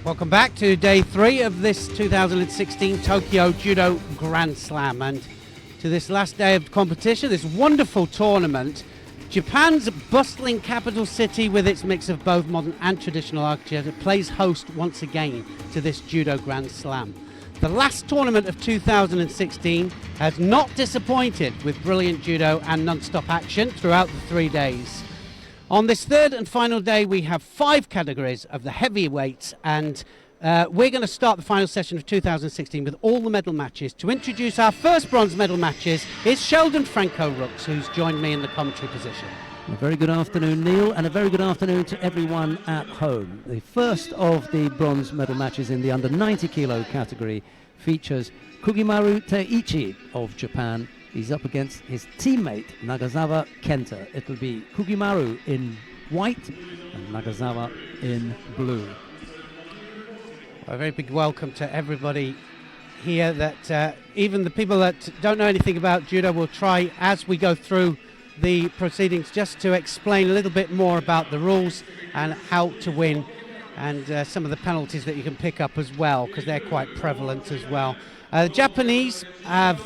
Welcome back to day 3 of this 2016 Tokyo Judo Grand Slam, and to this last day of competition, this wonderful tournament. Japan's bustling capital city with its mix of both modern and traditional architecture plays host once again to this Judo Grand Slam. The last tournament of 2016 has not disappointed with brilliant judo and non-stop action throughout the 3 days. On this third and final day, we have 5 categories of the heavyweights, and we're going to start the final session of 2016 with all the medal matches. To introduce our first bronze medal matches is Sheldon Franco-Rooks, who's joined me in the commentary position. A very good afternoon, Neil, and a very good afternoon to everyone at home. The first of the bronze medal matches in the under 90 kilo category features Kugimaru Teiichi of Japan. He's up against his teammate Nagasawa Kenta. It'll be Kugimaru in white and Nagasawa in blue. A very big welcome to everybody here. That even the people that don't know anything about judo will try, as we go through the proceedings, just to explain a little bit more about the rules and how to win, and some of the penalties that you can pick up as well, because they're quite prevalent as well. The Japanese have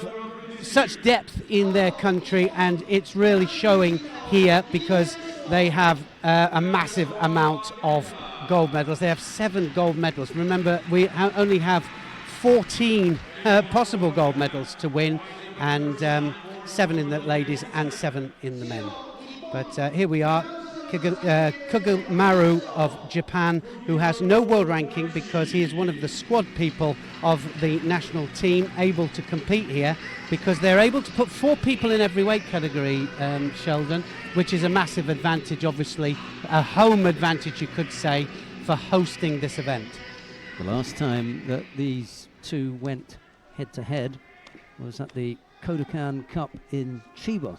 such depth in their country, and it's really showing here because they have a massive amount of gold medals. They have 7 gold medals. Remember, we only have 14 possible gold medals to win, and 7 in the ladies and 7 in the men. But here we are, Kugimaru of Japan, who has no world ranking because he is one of the squad people of the national team able to compete here, because they're able to put 4 people in every weight category, Sheldon, which is a massive advantage, obviously, a home advantage you could say, for hosting this event. The last time that these two went head-to-head was at the Kodokan Cup in Chiba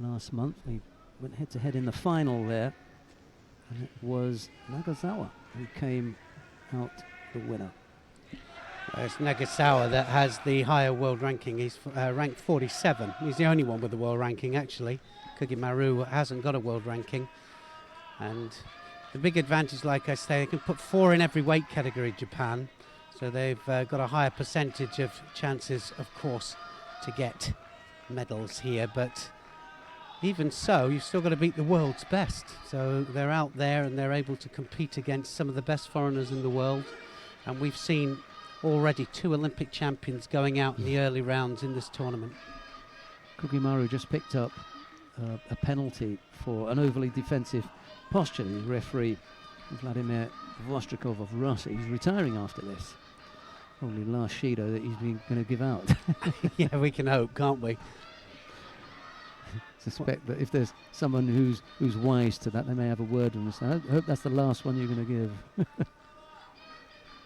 last month. We went head-to-head in the final there, and it was Nagasawa who came out the winner. It's Nagasawa that has the higher world ranking. He's ranked 47. He's the only one with the world ranking, actually. Kugimaru hasn't got a world ranking. And the big advantage, like I say, they can put 4 in every weight category, Japan. So they've got a higher percentage of chances, of course, to get medals here. But even so, you've still got to beat the world's best. So they're out there and they're able to compete against some of the best foreigners in the world. And we've seen already 2 Olympic champions going out in the early rounds in this tournament. Kugimaru just picked up a penalty for an overly defensive posture. The referee, Vladimir Vostrikov of Russia, he's retiring after this. Only last Shido that he's going to give out. Yeah, we can hope, can't we? Suspect that if there's someone who's wise to that, they may have a word with us. I hope that's the last one you're going to give.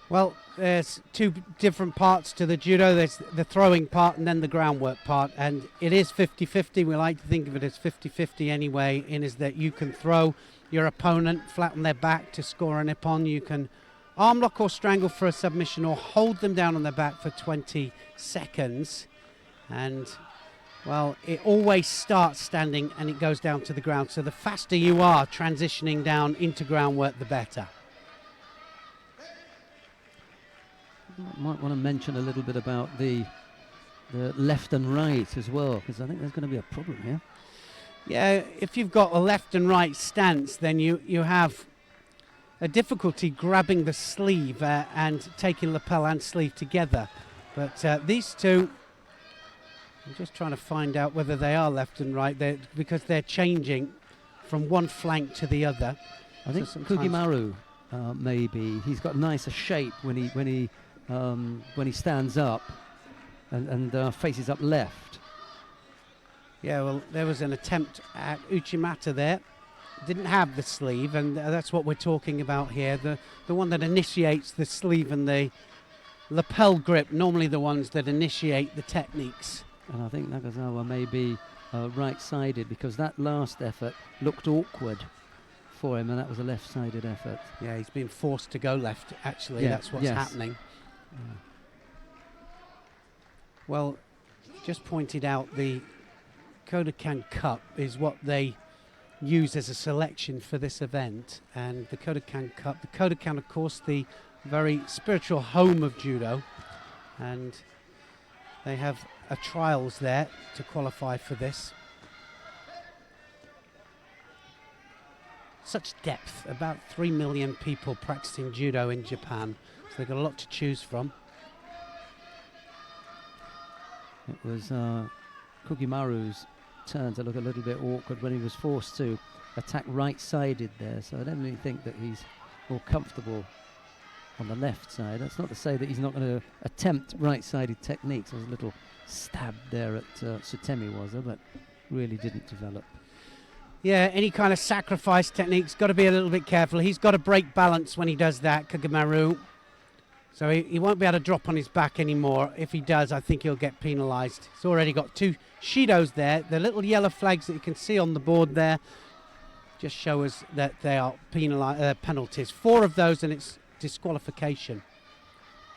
Well, there's 2 different parts to the judo. There's the throwing part and then the groundwork part, and it is 50-50. We like to think of it as 50-50 anyway, in is that you can throw your opponent flat on their back to score an ippon. You can arm lock or strangle for a submission, or hold them down on their back for 20 seconds. And, well, it always starts standing and it goes down to the ground. So the faster you are transitioning down into groundwork, the better. Might want to mention a little bit about the left and right as well, because I think there's going to be a problem here. Yeah, if you've got a left and right stance, then you have a difficulty grabbing the sleeve and taking lapel and sleeve together. But these two, I'm just trying to find out whether they are left and right, because they're changing from one flank to the other. I think so Kugimaru maybe. He's got nicer shape when he stands up and faces up left. Yeah, well, there was an attempt at Uchimata there. Didn't have the sleeve, and that's what we're talking about here. The one that initiates the sleeve and the lapel grip, normally the ones that initiate the techniques. And I think Nagasawa may be right-sided, because that last effort looked awkward for him, and that was a left-sided effort. Yeah, he's been forced to go left, actually. Yeah, That's what's yes. happening. Yeah. Well, just pointed out the Kodokan Cup is what they use as a selection for this event. And the Kodokan Cup, the Kodokan, of course, the very spiritual home of judo. And they have a trials there to qualify for this. Such depth, about 3 million people practicing judo in Japan, so they've got a lot to choose from. It was Kugimaru's turn to look a little bit awkward when he was forced to attack right-sided there, so I don't really think that he's more comfortable on the left side. That's not to say that he's not going to attempt right-sided techniques. There was a little stab there at Sutemi, was there, but really didn't develop. Yeah, any kind of sacrifice technique's got to be a little bit careful. He's got to break balance when he does that, Kugimaru. So he won't be able to drop on his back anymore. If he does, I think he'll get penalised. He's already got 2 Shidos there. The little yellow flags that you can see on the board there just show us that they are penalties. 4 of those, and it's disqualification.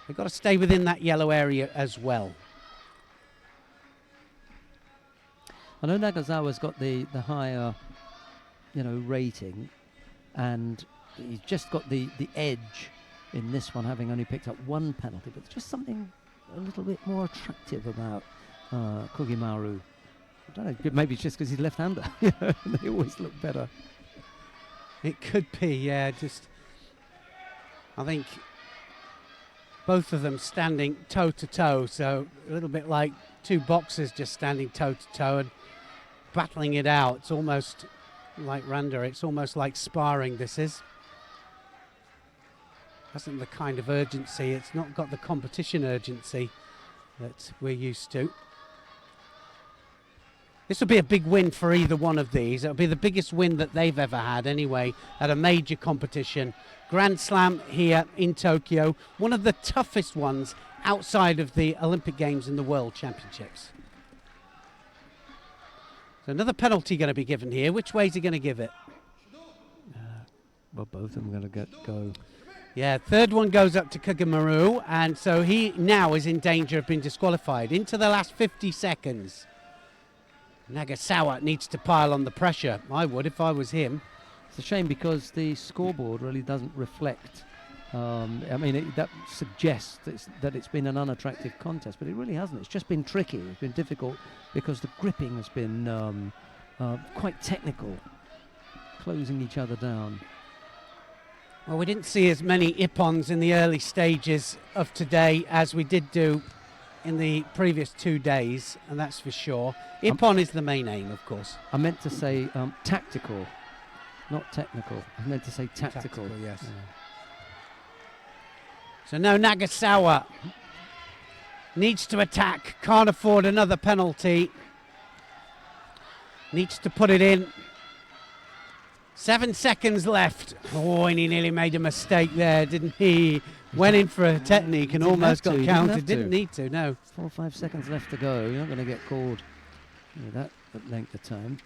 They've got to stay within that yellow area as well. I know Nagasawa's got the higher, rating, and he's just got the edge in this one, having only picked up 1 penalty, but there's just something a little bit more attractive about Kugimaru. I don't know, maybe it's just because he's left-hander. They always look better. It could be, yeah, I think both of them standing toe-to-toe, so a little bit like 2 boxers just standing toe-to-toe and battling it out. It's almost like Randa, it's almost like sparring, this is. Hasn't the kind of urgency, it's not got the competition urgency that we're used to. This will be a big win for either one of these. It'll be the biggest win that they've ever had anyway at a major competition. Grand Slam here in Tokyo, one of the toughest ones outside of the Olympic Games and the World Championships. So another penalty going to be given here. Which way is he going to give it? Well, both of them are going to go. Yeah, third one goes up to Kugimaru, and so he now is in danger of being disqualified. Into the last 50 seconds. Nagasawa needs to pile on the pressure. I would if I was him. It's a shame because the scoreboard really doesn't reflect. That suggests that it's been an unattractive contest, but it really hasn't. It's just been tricky. It's been difficult because the gripping has been quite technical, closing each other down. Well, we didn't see as many ippons in the early stages of today as we did do in the previous 2 days, and that's for sure. Ippon is the main aim, of course. I meant to say tactical, not technical. I meant to say tactical. Yes. Yeah. So now Nagasawa needs to attack, can't afford another penalty. Needs to put it in. 7 seconds left. Oh, and he nearly made a mistake there, didn't he? Went in for a technique and almost got counted. Didn't need to, no. 4 or 5 seconds left to go. You're not going to get called that length of time.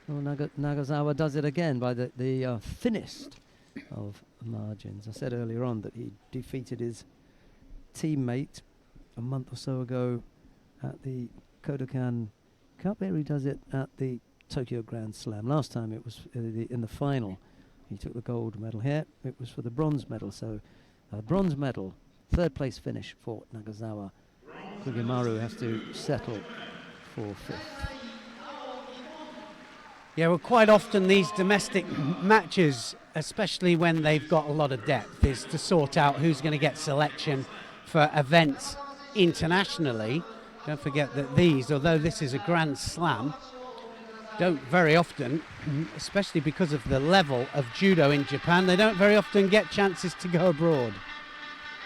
Well, Nagasawa does it again by the thinnest of margins. I said earlier on that he defeated his teammate a month or so ago at the Kodokan Cup. Here he does it at the Tokyo Grand Slam. Last time it was in the final. He took the gold medal. Here it was for the bronze medal. So bronze medal, 3rd place finish for Nagasawa. Kugimaru has to settle for 5th. Yeah, well, quite often these domestic matches, especially when they've got a lot of depth, is to sort out who's going to get selection for events internationally. Don't forget that these, although this is a Grand Slam, don't very often, especially because of the level of judo in Japan, they don't very often get chances to go abroad.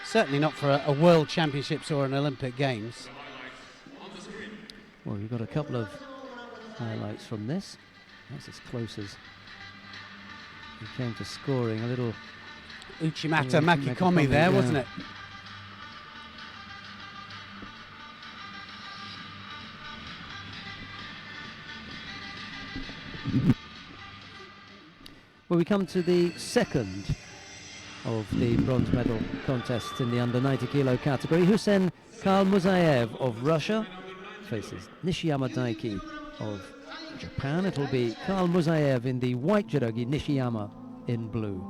Certainly not for a World Championships or an Olympic Games. Well, you've got a couple of highlights from this. That's as close as he came to scoring. A little Uchimata Makikomi there, wasn't it? Well, we come to the second of the bronze medal contests in the under 90 kilo category. Hussein Kalmuzayev of Russia faces Nishiyama Daiki of Japan. It'll be Kalmuzayev in the white judogi, Nishiyama in blue.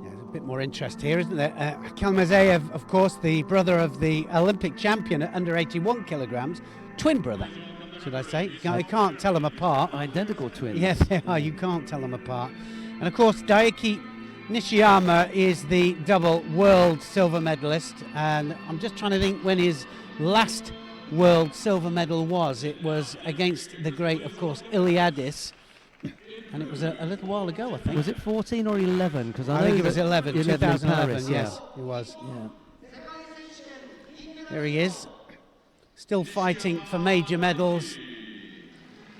Yeah, there's a bit more interest here, isn't there? Kalmuzayev, of course, the brother of the Olympic champion at under 81 kilograms, twin brother, should I say. You can't tell them apart. Identical twins. Yes, they are. You can't tell them apart. And of course, Daiki Nishiyama is the double world silver medalist, and I'm just trying to think when his last world silver medal was. It was against the great, of course, Iliadis, and it was a little while ago, I think. Was it 14 or 11? Because I think it was 11, 2011, Paris, yes, yeah. It was. Yeah. There he is, still fighting for major medals,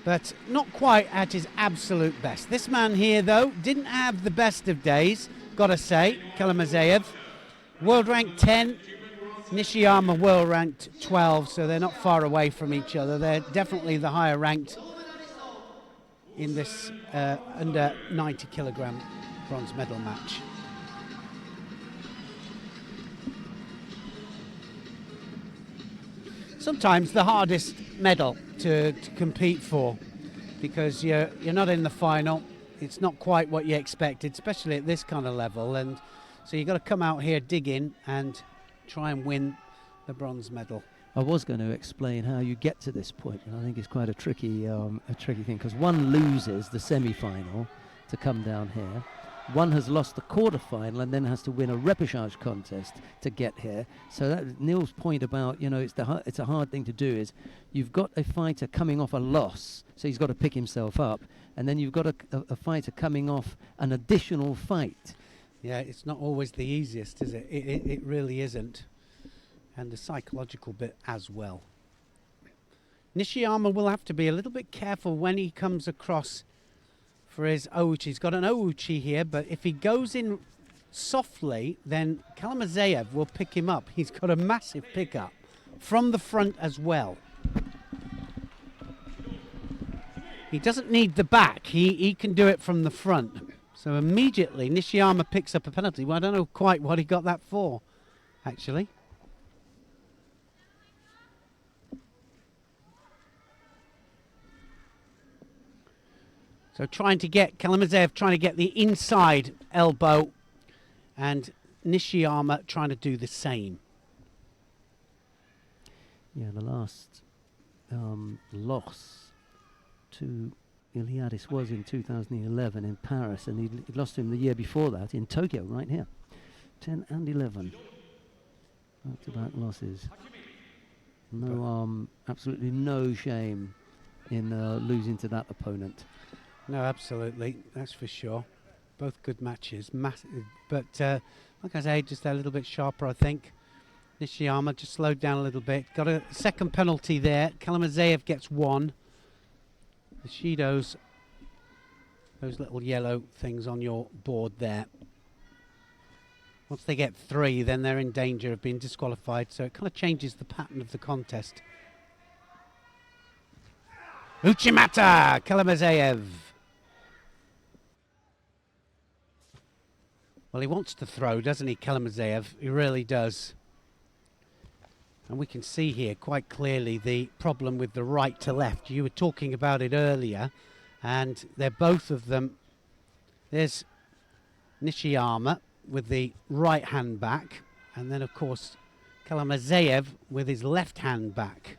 but not quite at his absolute best. This man here, though, didn't have the best of days, gotta say. Kalmuzayev, world ranked 10, Nishiyama world ranked 12, so they're not far away from each other. They're definitely the higher ranked in this under 90 kilogram bronze medal match. Sometimes the hardest medal to compete for, because you're not in the final. It's not quite what you expected, especially at this kind of level, and so you've got to come out here, dig in, and try and win the bronze medal. I was going to explain how you get to this point, and I think it's quite a tricky thing, because one loses the semi-final to come down here. One has lost the quarter-final and then has to win a repechage contest to get here. So that Neil's point about, it's a hard thing to do is you've got a fighter coming off a loss, so he's got to pick himself up, and then you've got a fighter coming off an additional fight. Yeah, it's not always the easiest, is it? It really isn't. And the psychological bit as well. Nishiyama will have to be a little bit careful when he comes across for his ouchi. He's got an ouchi here, but if he goes in softly, then Kalmuzayev will pick him up. He's got a massive pickup from the front as well. He doesn't need the back. He can do it from the front. So immediately Nishiyama picks up a penalty. Well, I don't know quite what he got that for, actually. So Kalmuzayev trying to get the inside elbow, and Nishiyama trying to do the same. Yeah, the last loss to Iliadis was in 2011 in Paris, and he lost to him the year before that in Tokyo, right here. 10 and 11. Back-to-back losses. No, absolutely no shame in losing to that opponent. No, absolutely, that's for sure. Both good matches, massive, but like I say, just a little bit sharper, I think. Nishiyama just slowed down a little bit. Got a second penalty there. Kalmuzayev gets one. The Shidos, those little yellow things on your board there. Once they get three, then they're in danger of being disqualified, so it kind of changes the pattern of the contest. Uchimata, Kalmuzayev. Well, he wants to throw, doesn't he, Kalmuzayev? He really does. And we can see here quite clearly the problem with the right to left. You were talking about it earlier, and they're both of them. There's Nishiyama with the right hand back, and then, of course, Kalmuzayev with his left hand back.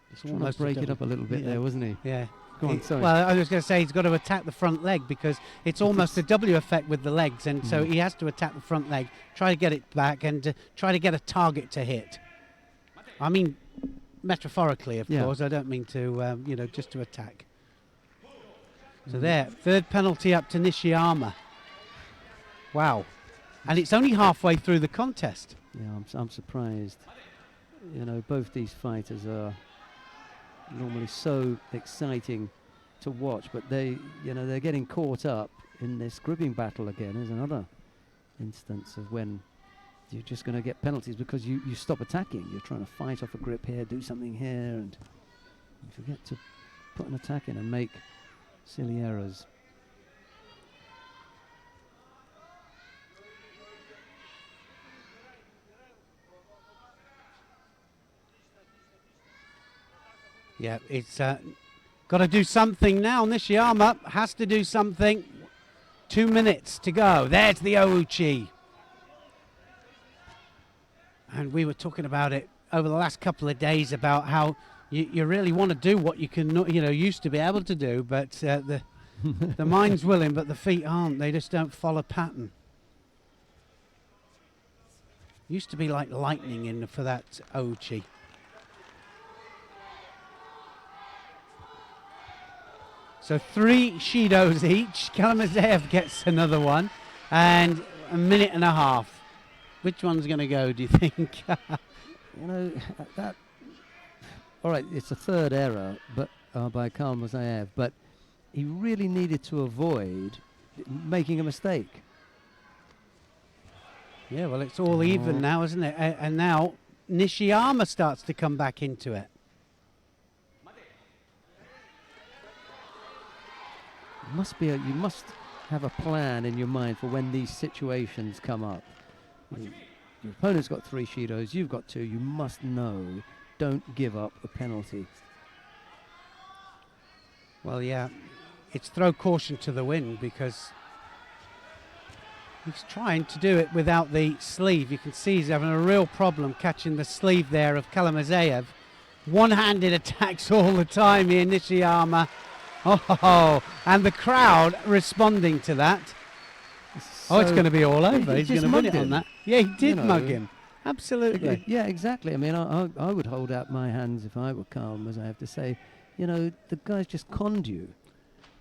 He's trying to break it up a little bit there, wasn't he? Yeah. Go on, sorry. Well, I was going to say he's got to attack the front leg, because it's almost a W effect with the legs, and so he has to attack the front leg, try to get it back, and try to get a target to hit. I mean, metaphorically, of course. I don't mean to, just to attack. So there, third penalty up to Nishiyama. Wow. And it's only halfway through the contest. Yeah, I'm surprised. Both these fighters are normally so exciting to watch, but they're getting caught up in this gripping battle again. There's another instance of when you're just going to get penalties because you stop attacking. You're trying to fight off a grip here, do something here, and you forget to put an attack in and make silly errors. Yeah, it's got to do something now. Nishiyama has to do something. 2 minutes to go. There's the Ouchi. And we were talking about it over the last couple of days about how you really want to do what you can, used to be able to do, but the mind's willing, but the feet aren't. They just don't follow pattern. Used to be like lightning in for that Ouchi. So 3 Shidos each. Kalamazov gets another one, and a minute and a half. Which one's going to go, do you think? That. All right, it's a third error, but by Kalamazov, but he really needed to avoid making a mistake. Yeah, well, it's all even now, isn't it? And now Nishiyama starts to come back into it. You must have a plan in your mind for when these situations come up. Your opponent's got 3 Shidos, you've got 2. You must know, don't give up a penalty. Well, yeah, it's throw caution to the wind because he's trying to do it without the sleeve. You can see he's having a real problem catching the sleeve there of Kalamazov. One-handed attacks all the time here, Nishiyama. Oh, and the crowd responding to that. So it's going to be all over. He's going to win it on that. Yeah, he did mug him. Absolutely. Yeah, exactly. I mean, I would hold out my hands if I were calm, as I have to say. The guy's just conned you.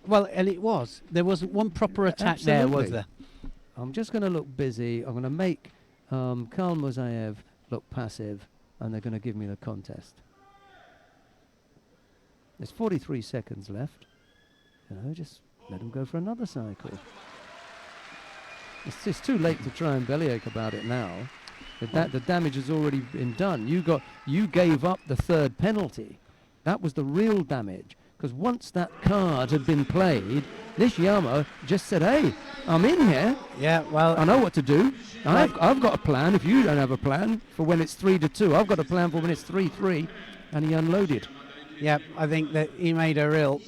Well, and it was. There wasn't one proper attack there, was there? I'm just going to look busy. I'm going to make Kalamazov look passive, and they're going to give me the contest. There's 43 seconds left. Just let him go for another cycle. It's too late to try and bellyache about it now. The damage has already been done. You gave up the third penalty. That was the real damage. Because once that card had been played, Nishiyama just said, "Hey, I'm in here. Yeah, well, I know what to do. I've got a plan. If you don't have a plan for when it's 3-2, I've got a plan for when it's 3-3." And he unloaded. Yeah, I think that he made a real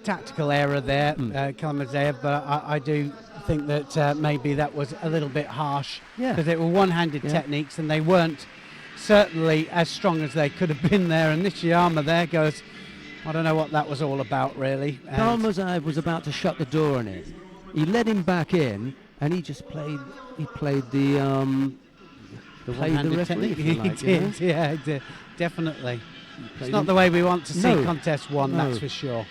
tactical error there, Kalamazov, but I do think that maybe that was a little bit harsh because they were one-handed techniques and they weren't certainly as strong as they could have been there. And Nishiyama there goes, I don't know what that was all about, really. Kalamazov was about to shut the door on him. He let him back in, and he just played. He played the one-handed technique. He did, yeah, he did, definitely. It's not the way we want to see contest one, that's for sure.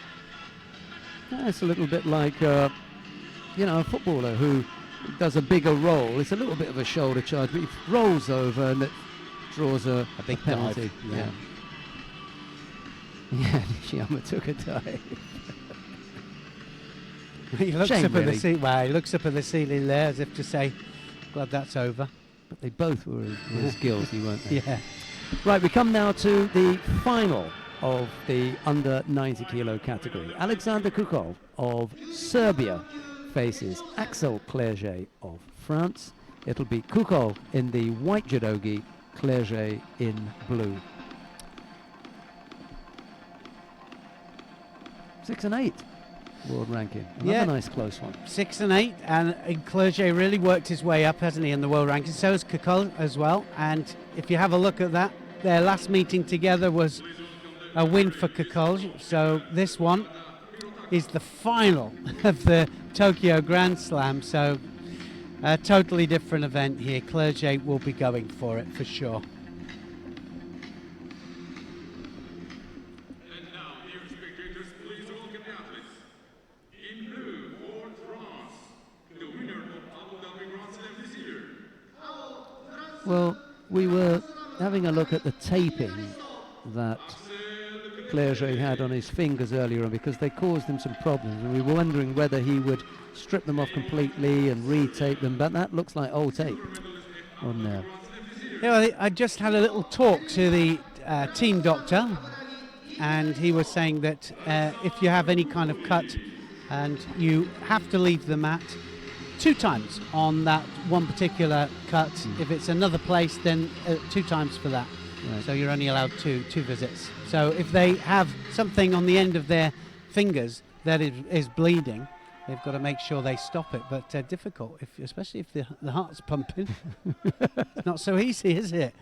Yeah, it's a little bit like, a footballer who does a bigger roll. It's a little bit of a shoulder charge, but he rolls over and it draws a big penalty. Dive. Yeah, Nishiyama took a dive. He looks up at the ceiling. Well, he looks up at the ceiling there as if to say, "Glad that's over." But they both were as guilty, weren't they? Yeah. Right, we come now to the final of the under 90 kilo category. Alexander Kukov of Serbia faces Axel Clerget of France. It'll be Kukov in the white judogi, Clerget in blue. 6 and 8 world ranking. Another nice close one. 6 and 8, and Clerget really worked his way up, hasn't he, in the world ranking? So has Kukov as well. And if you have a look at that, their last meeting together was a win for Kukov. So this one is the final of the Tokyo Grand Slam. So a totally different event here. Clerget will be going for it for sure. Well, we were having a look at the taping that Clerget had on his fingers earlier on because they caused him some problems, and we were wondering whether he would strip them off completely and retape them, but that looks like old tape on there. Yeah, well, I just had a little talk to the team doctor, and he was saying that if you have any kind of cut and you have to leave the mat 2 times on that one particular cut. If it's another place, then 2 times for that. Right. So you're only allowed two visits. So if they have something on the end of their fingers that is bleeding, they've got to make sure they stop it. But difficult, especially if the heart's pumping. It's not so easy, is it?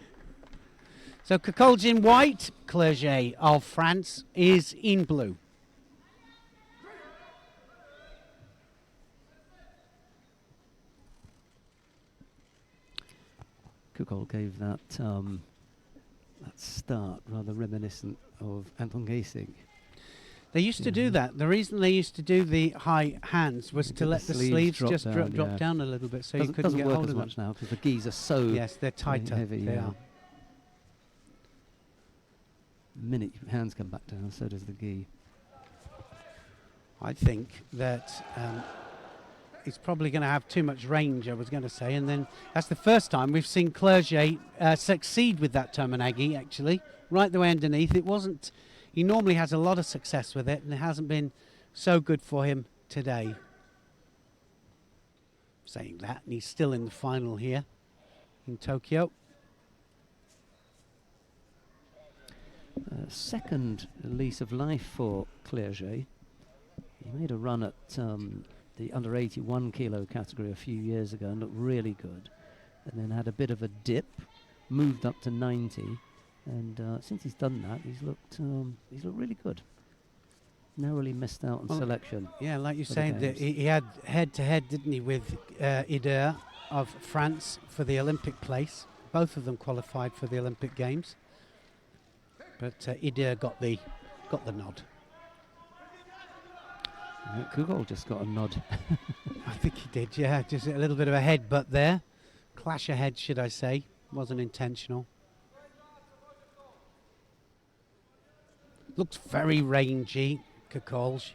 So Cacol's in white, Clerget of France is in blue. Kukol gave that start rather reminiscent of Anton Gesing. They used to do that. The reason they used to do the high hands was to let the sleeves just drop down a little bit, so you couldn't get hold of them. Doesn't work as much now because the gis are so yes, they're tighter. Heavy, they are. The minute your hands come back down, so does the gi. I think that he's probably going to have too much range, I was going to say, and then that's the first time we've seen Clerget succeed with that Tomonagi, actually, right the way underneath. It wasn't. He normally has a lot of success with it, and it hasn't been so good for him today. Saying that, and he's still in the final here in Tokyo. Second lease of life for Clerget. He made a run at the under 81 kilo category a few years ago and looked really good, and then had a bit of a dip, moved up to 90. And since he's done that, he's looked really good. Narrowly missed out on selection. Yeah, like you're saying, that he had head-to-head, didn't he, with Ider of France for the Olympic place. Both of them qualified for the Olympic Games, but Ider got the nod. Kugol just got a nod. I think he did. Yeah, just a little bit of a headbutt there, clash of heads, should I say? Wasn't intentional. Looks very rangy, Cacolge.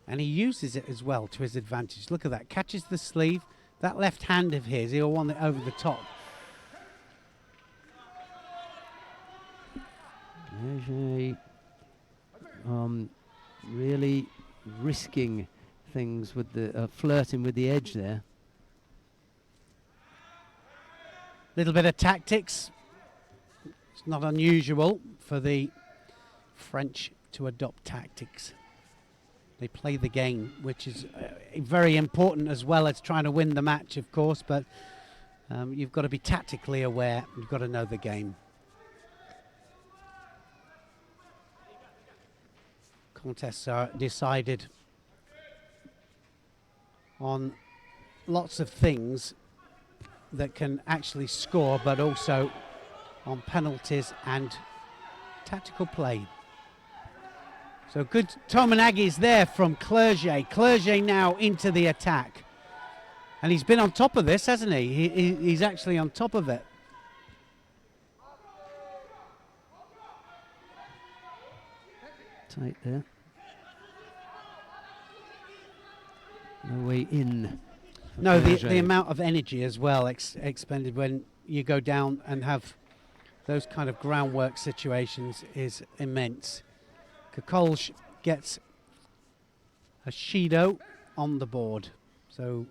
And he uses it as well to his advantage. Look at that. Catches the sleeve. That left hand of his, he'll want it over the top. Clerget, really risking things with the flirting with the edge there. Little bit of tactics. It's not unusual for the French to adopt tactics. They play the game, which is very important as well as trying to win the match, of course, but you've got to be tactically aware. You've got to know the game. Contests are decided on lots of things that can actually score, but also on penalties and tactical play. So good Tomonagi's there from Clerget. Clerget now into the attack. And he's been on top of this, hasn't he? He's actually on top of it. Tight there. No way in. No, the amount of energy as well expended when you go down and have those kind of groundwork situations is immense. Cacolge gets a Shido on the board. So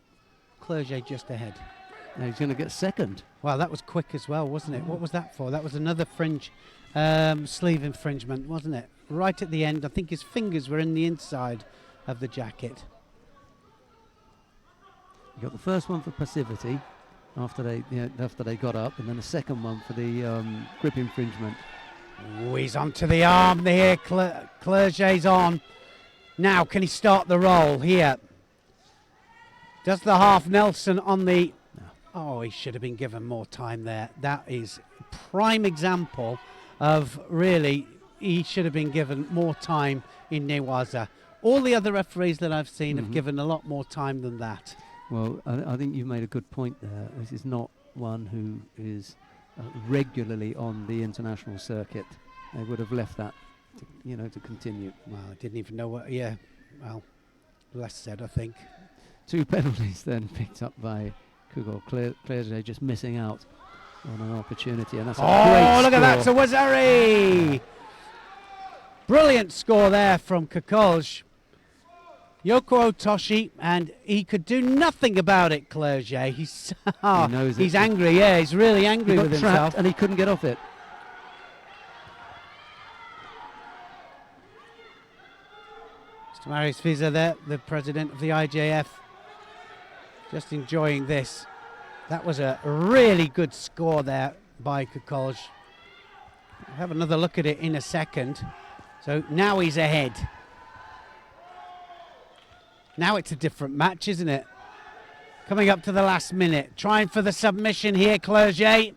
Clerget just ahead. Now he's going to get second. Wow, that was quick as well, wasn't it? What was that for? That was another fringe sleeve infringement, wasn't it? Right at the end. I think his fingers were in the inside of the jacket. You got the first one for passivity after they got up, and then the second one for the grip infringement. Oh, he's onto the arm here. Clerget's on. Now, can he start the roll here? Does the half Nelson on the... No. Oh, he should have been given more time there. That is prime example of really he should have been given more time in Newaza. All the other referees that I've seen have given a lot more time than that. Well, I think you made a good point there. This is not one who is regularly on the international circuit. They would have left that, to continue. Well, I didn't even know what. Yeah, well, less said, I think. 2 penalties then picked up by Kugol. Clerget just missing out. on an opportunity, and that's a Oh, great look at that, score. Sawazari! Brilliant score there from Kokolj. Yoko Otoshi, and he could do nothing about it, Clerget. He's knows he's it. angry, yeah, he's really angry He got with trapped himself. and he couldn't get off it. Mr. Marius Fiza there, the president of the IJF, just enjoying this. That was a really good score there by Kokolj. We'll have another look at it in a second. So now he's ahead. Now it's a different match, isn't it? Coming up to the last minute. Trying for the submission here, Clerget.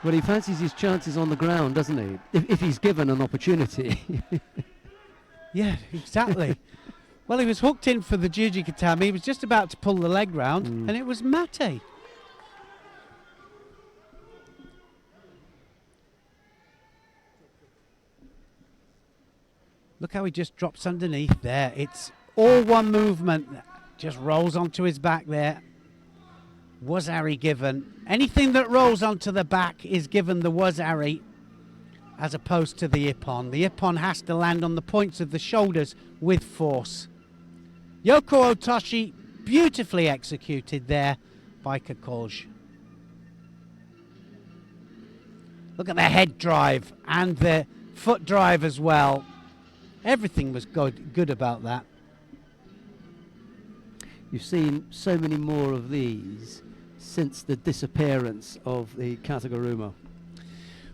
Well, he fancies his chances on the ground, doesn't he? If he's given an opportunity. Yeah, exactly. Well, he was hooked in for the Jujikatami. He was just about to pull the leg round, and it was Mate. Look how he just drops underneath there. It's all one movement. Just rolls onto his back there. Wazari given. Anything that rolls onto the back is given the Wazari as opposed to the Ippon. The Ippon has to land on the points of the shoulders with force. Yoko Otoshi, beautifully executed there by Kokolj. Look at the head drive and the foot drive as well. Everything was good about that. You've seen so many more of these since the disappearance of the Kataguruma.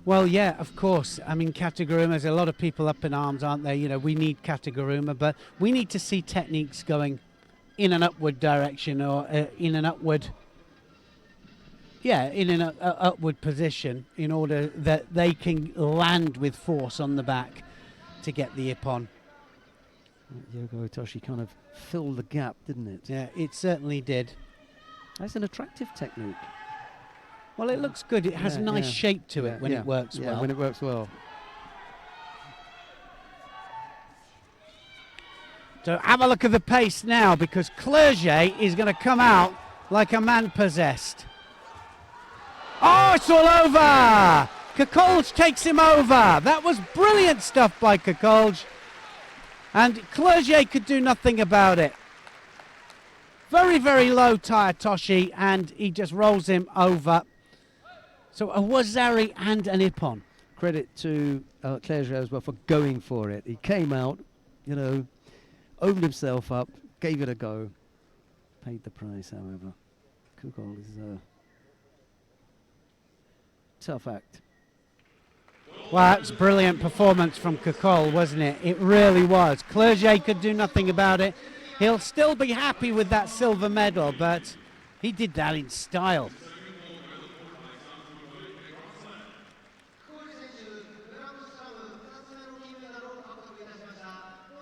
Well, yeah, of course. I mean, Kataguruma, there's a lot of people up in arms, aren't there? You know, we need Kataguruma, but we need to see techniques going in an upward direction or in an upward, in an upward position in order that they can land with force on the back to get the Ippon. Yoko Otoshi kind of filled the gap, didn't it? Yeah, it certainly did. That's an attractive technique. Well, it looks good. It has a nice shape to it when it works well. When it works well. So have a look at the pace now, because Clerget is going to come out like a man possessed. Oh, it's all over! Kokolj takes him over. That was brilliant stuff by Kokolj. And Clerget could do nothing about it. Very, very low Toshi, and he just rolls him over. So a Wazari and an Ippon. Credit to Clerget as well for going for it. He came out, opened himself up, gave it a go. Paid the price, however. Kokolj is a tough act. Well, that's brilliant performance from Kokolj, wasn't it? It really was. Clerget could do nothing about it. He'll still be happy with that silver medal, but he did that in style.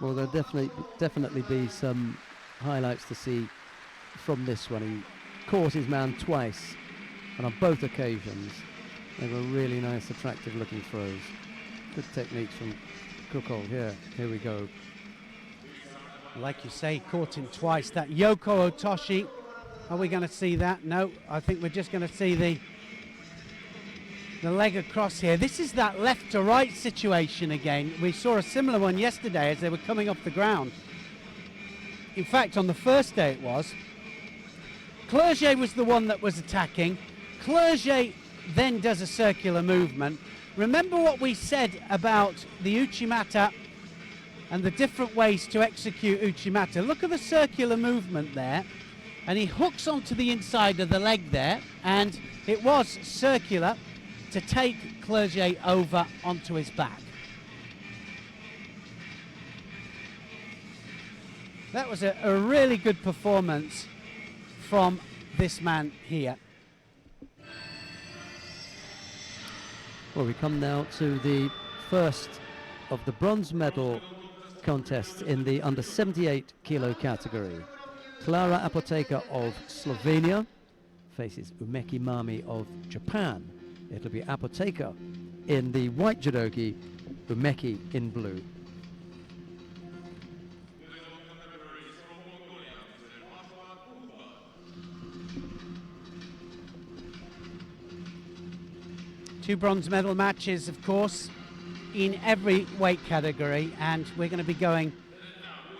Well, there'll definitely be some highlights to see from this one. He caught his man twice, and on both occasions they were really nice, attractive looking throws. Good techniques from Kokolj. Here we go. Like you say, caught him twice. That Yoko Otoshi, are we going to see that? No, I think we're just going to see the leg across here. This is that left to right situation again. We saw a similar one yesterday as they were coming off the ground. In fact, on the first day it was. Clerget was the one that was attacking. Clerget then does a circular movement. Remember what we said about the Uchimata and the different ways to execute Uchimata. Look at the circular movement there, and he hooks onto the inside of the leg there, and it was circular to take Clerget over onto his back. That was a really good performance from this man here. Well, we come now to the first of the bronze medal contests in the under 78 kilo category. Klara Apoteka of Slovenia faces Umeki Mami of Japan. It'll be Apoteka in the white judogi, Umeki in blue. 2 bronze medal matches, of course, in every weight category, and we're going to be going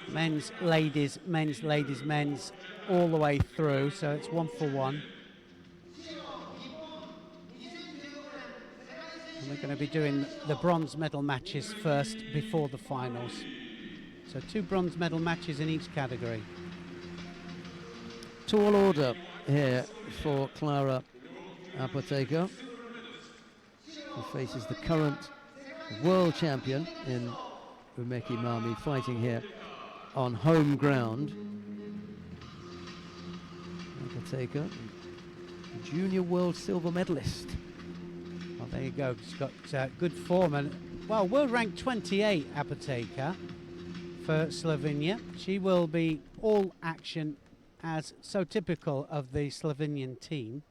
men's, ladies, men's, all the way through, so it's 1 for 1. And we're going to be doing the bronze medal matches first before the finals. So 2 bronze medal matches in each category. Tall order here for Clara Apotheker, who faces the current world champion in Umeki Mami, fighting here on home ground. Apotheker, junior world silver medalist. Well, there you go. She's got good form, and well, world rank 28 Apotheker for Slovenia. She will be all action, as so typical of the Slovenian team.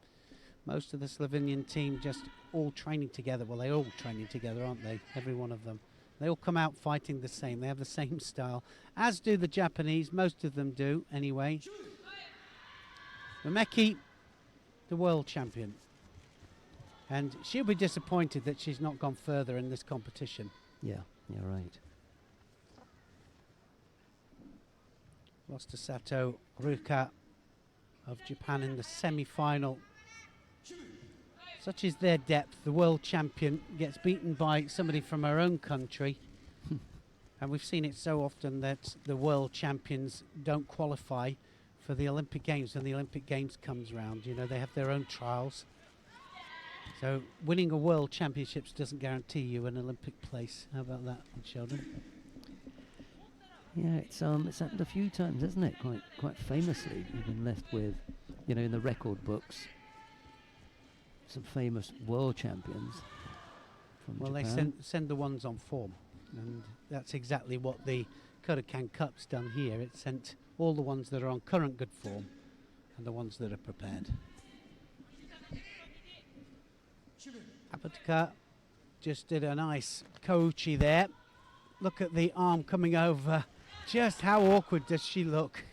Most of the Slovenian team just all training together. Well, they're all training together, aren't they? Every one of them. They all come out fighting the same. They have the same style, as do the Japanese. Most of them do, anyway. Umeki, the world champion. And she'll be disappointed that she's not gone further in this competition. Yeah, you're right. Lost to Sato Ruka of Japan in the semi-final. Such is their depth. The world champion gets beaten by somebody from her own country. And we've seen it so often that the world champions don't qualify for the Olympic Games when the Olympic Games comes round. You know, they have their own trials. So winning a world championships doesn't guarantee you an Olympic place. How about that, Sheldon? Yeah, it's happened a few times, hasn't it? Quite famously, we've been left with, you know, in the record books, some famous world champions from Well, Japan. they send the ones on form, and that's exactly what the Kodokan Cup's done here. It sent all the ones that are on current good form and the ones that are prepared. Apotheker just did a nice kouchi there. Look at the arm coming over. Just how awkward does she look?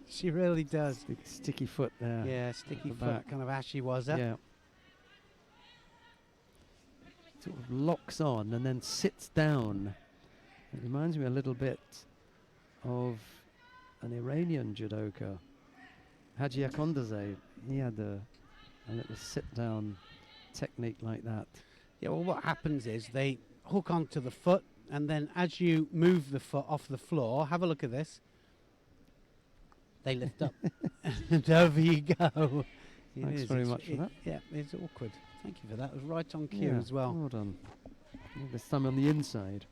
She really does. Sticky foot there. Yeah, sticky foot, back. kind of ashy was it? Yeah. Sort of locks on and then sits down. It reminds me a little bit of an Iranian judoka, Haji Akondaze. He had a little sit-down technique like that. Yeah, well, what happens is they hook onto the foot, and then as you move the foot off the floor, have a look at this. They lift up, and over you go. Thanks very much for that. Yeah, it's awkward. Thank you for that. It was right on cue Yeah, as well. Well done. This time on the inside.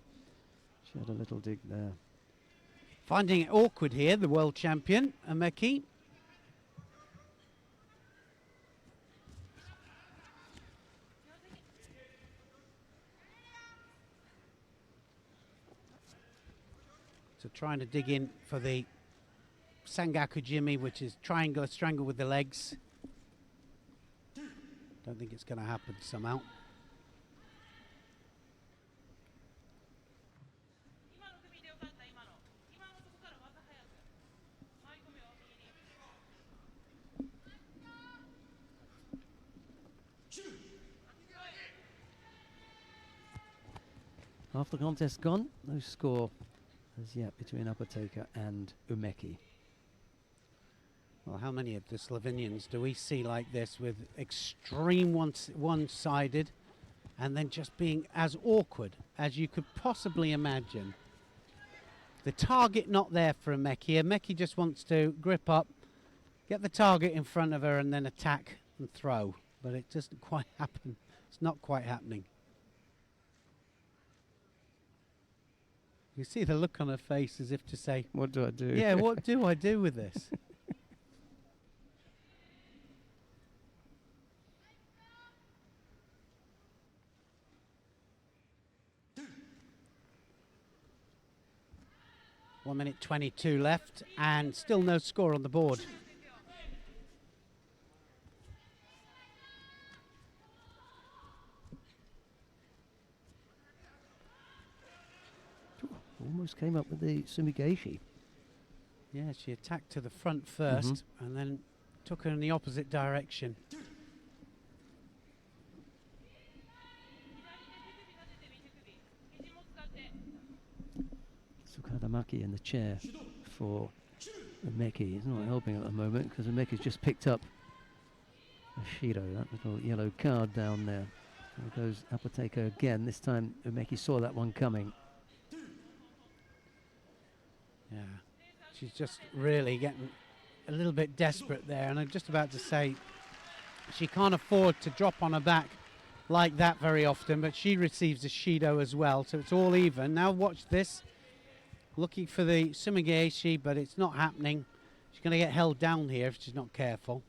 She had a little dig there. Finding it awkward here, the world champion, Umeki. So trying to dig in for the Sangaku Jimmy, which is triangular strangle with the legs. Don't think it's going to happen somehow. Half the contest gone. No score as yet between Apotheker and Umeki. Well, how many of the Slovenians do we see like this, with extreme one-sided and then just being as awkward as you could possibly imagine? The target not there for Umeki. Umeki just wants to grip up, get the target in front of her and then attack and throw. But it doesn't quite happen. It's not quite happening. You see the look on her face as if to say, What do I do? yeah, what do I do with this? One minute 22 left and still no score on the board. Almost came up with the Sumigaeshi. Yeah, she attacked to the front first and then took her in the opposite direction. Tamaki in the chair for Umeki. He's not helping at the moment because Umeki's just picked up Shido, that little yellow card down there. There goes Apotheker again. This time Umeki saw that one coming. Yeah, she's just really getting a little bit desperate there, and I'm just about to say she can't afford to drop on her back like that very often, but she receives a Shido as well, so it's all even. Now watch this, looking for the Sumigaeshi, but it's not happening. She's going to get held down here if she's not careful.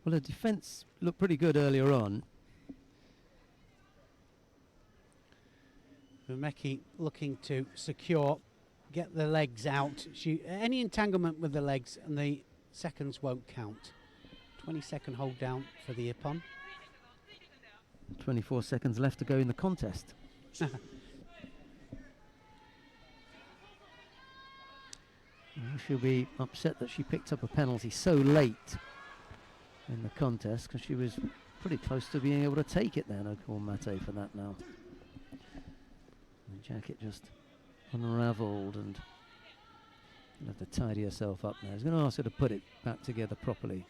Well, her defence looked pretty good earlier on. Umeki looking to secure, get the legs out. Any entanglement with the legs and the seconds won't count. 20-second hold down for the Ippon. 24 seconds left to go in the contest. She'll be upset that she picked up a penalty so late in the contest because she was pretty close to being able to take it there. No call Mate for that now. The jacket just unravelled and she'll have to tidy herself up now. I was going to ask her to put it back together properly,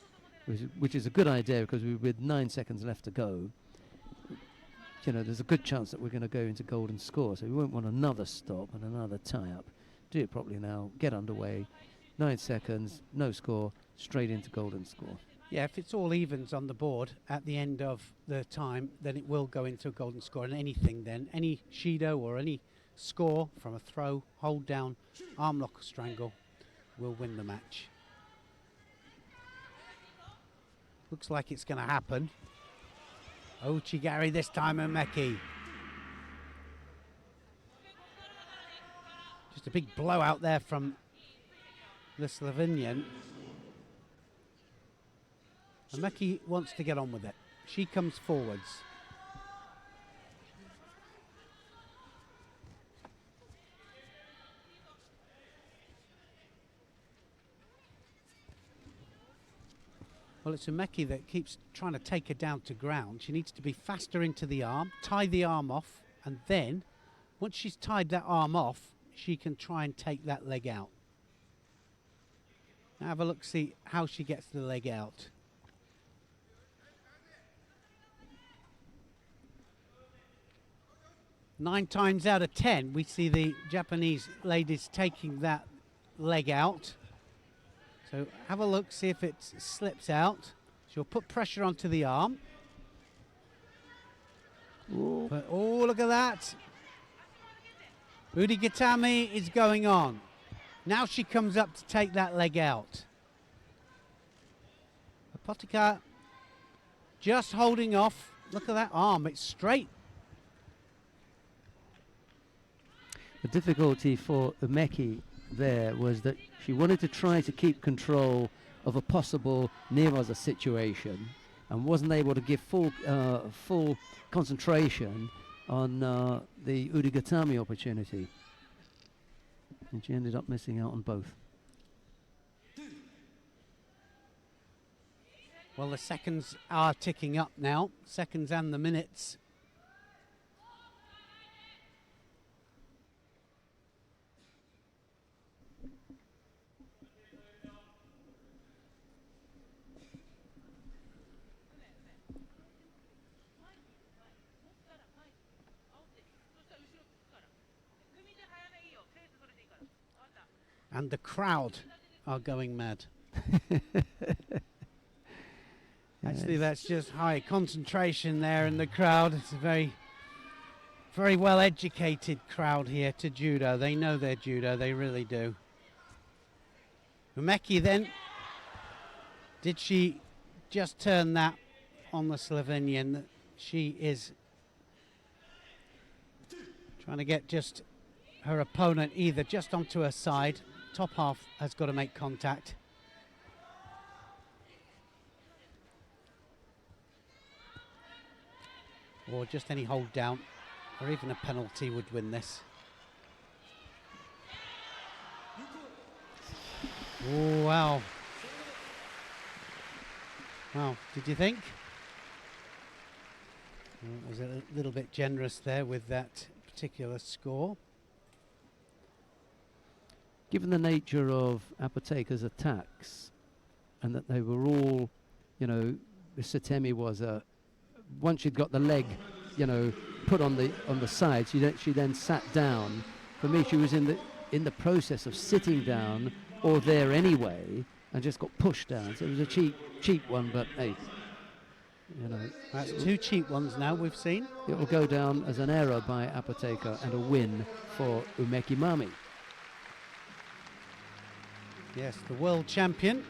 which is a good idea because with 9 seconds left to go, you know, there's a good chance that we're going to go into golden score, so we won't want another stop and another tie-up. Do it properly now, get underway, 9 seconds, no score, straight into golden score. Yeah, if it's all evens on the board at the end of the time, then it will go into a golden score, and anything then, any Shido or any score from a throw, hold down, arm lock or strangle will win the match. Looks like it's going to happen. Ochigari this time, Umeki. Just a big blowout there from the Slovenian. Umeki wants to get on with it. She comes forwards. Well, it's Umeki that keeps trying to take her down to ground. She needs to be faster into the arm, tie the arm off, and then, once she's tied that arm off, she can try and take that leg out. Now have a look, see how she gets the leg out. Nine times out of 10, we see the Japanese ladies taking that leg out. So have a look, see if it slips out. She'll put pressure onto the arm. But, oh, look at that. Udigatami is going on. Now she comes up to take that leg out. Apotheker just holding off. Look at that arm, it's straight. The difficulty for Umeki there was that she wanted to try to keep control of a possible Nevaza situation and wasn't able to give full concentration on the Udigatami opportunity, and she ended up missing out on both. Well, the seconds are ticking up now, seconds and the minutes. And the crowd are going mad. Actually, that's just high concentration there in the crowd. It's a very, very well educated crowd here to judo. They know their judo, they really do. Umeki then, did she just turn that on the Slovenian? She is trying to get just her opponent either just onto her side. Top half has got to make contact. Or just any hold down, or even a penalty would win this. Oh, wow. Wow, did you think? It was a little bit generous there with that particular score. Given the nature of Apotheker's attacks, and that they were all, you know, Satemi was once she'd got the leg, you know, put on the side, she then sat down. For me, she was in the process of sitting down or there anyway, and just got pushed down. So it was a cheap one, but hey, you know, That's 2 cheap ones now we've seen. it will go down as an error by Apotheker and a win for Umeki Mami. Yes, the world champion.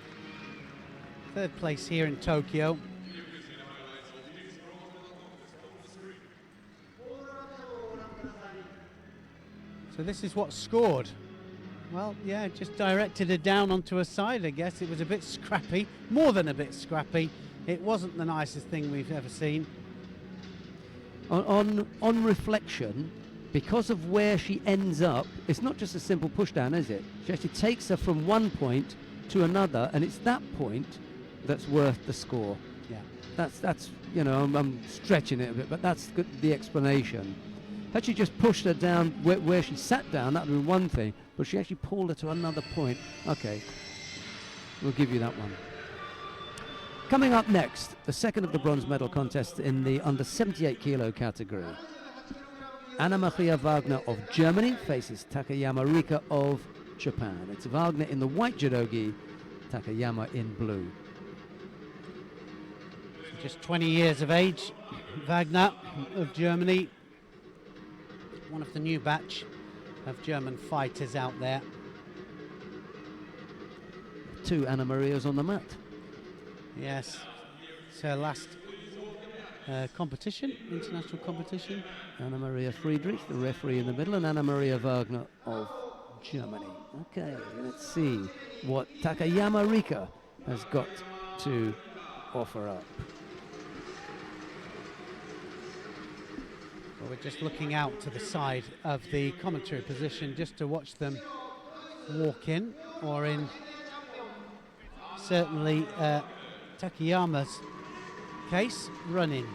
3rd place here in Tokyo. So this is what scored. Well, yeah, just directed her down onto her side, I guess. It was a bit scrappy, more than a bit scrappy. It wasn't the nicest thing we've ever seen. On reflection, because of where she ends up, it's not just a simple push down, is it? She actually takes her from one point to another, and it's that point that's worth the score. Yeah. That's you know, I'm stretching it a bit, but that's the explanation. Had she just pushed her down where she sat down, that would be one thing, but she actually pulled her to another point. Okay, we'll give you that one. Coming up next, the second of the bronze medal contests in the under 78 kilo category. Anna Maria Wagner of Germany faces Takayama Rika of Japan. It's Wagner in the white judogi, Takayama in blue. Just 20 years of age, Wagner of Germany. One of the new batch of German fighters out there. 2 Anna Marias on the mat. Yes, it's her last competition, international competition. Anna Maria Friedrich, the referee in the middle, and Anna Maria Wagner of Germany. Okay, let's see what Takayama Rika has got to offer up. Well, we're just looking out to the side of the commentary position just to watch them walk in, or in certainly Takayama's case, run in.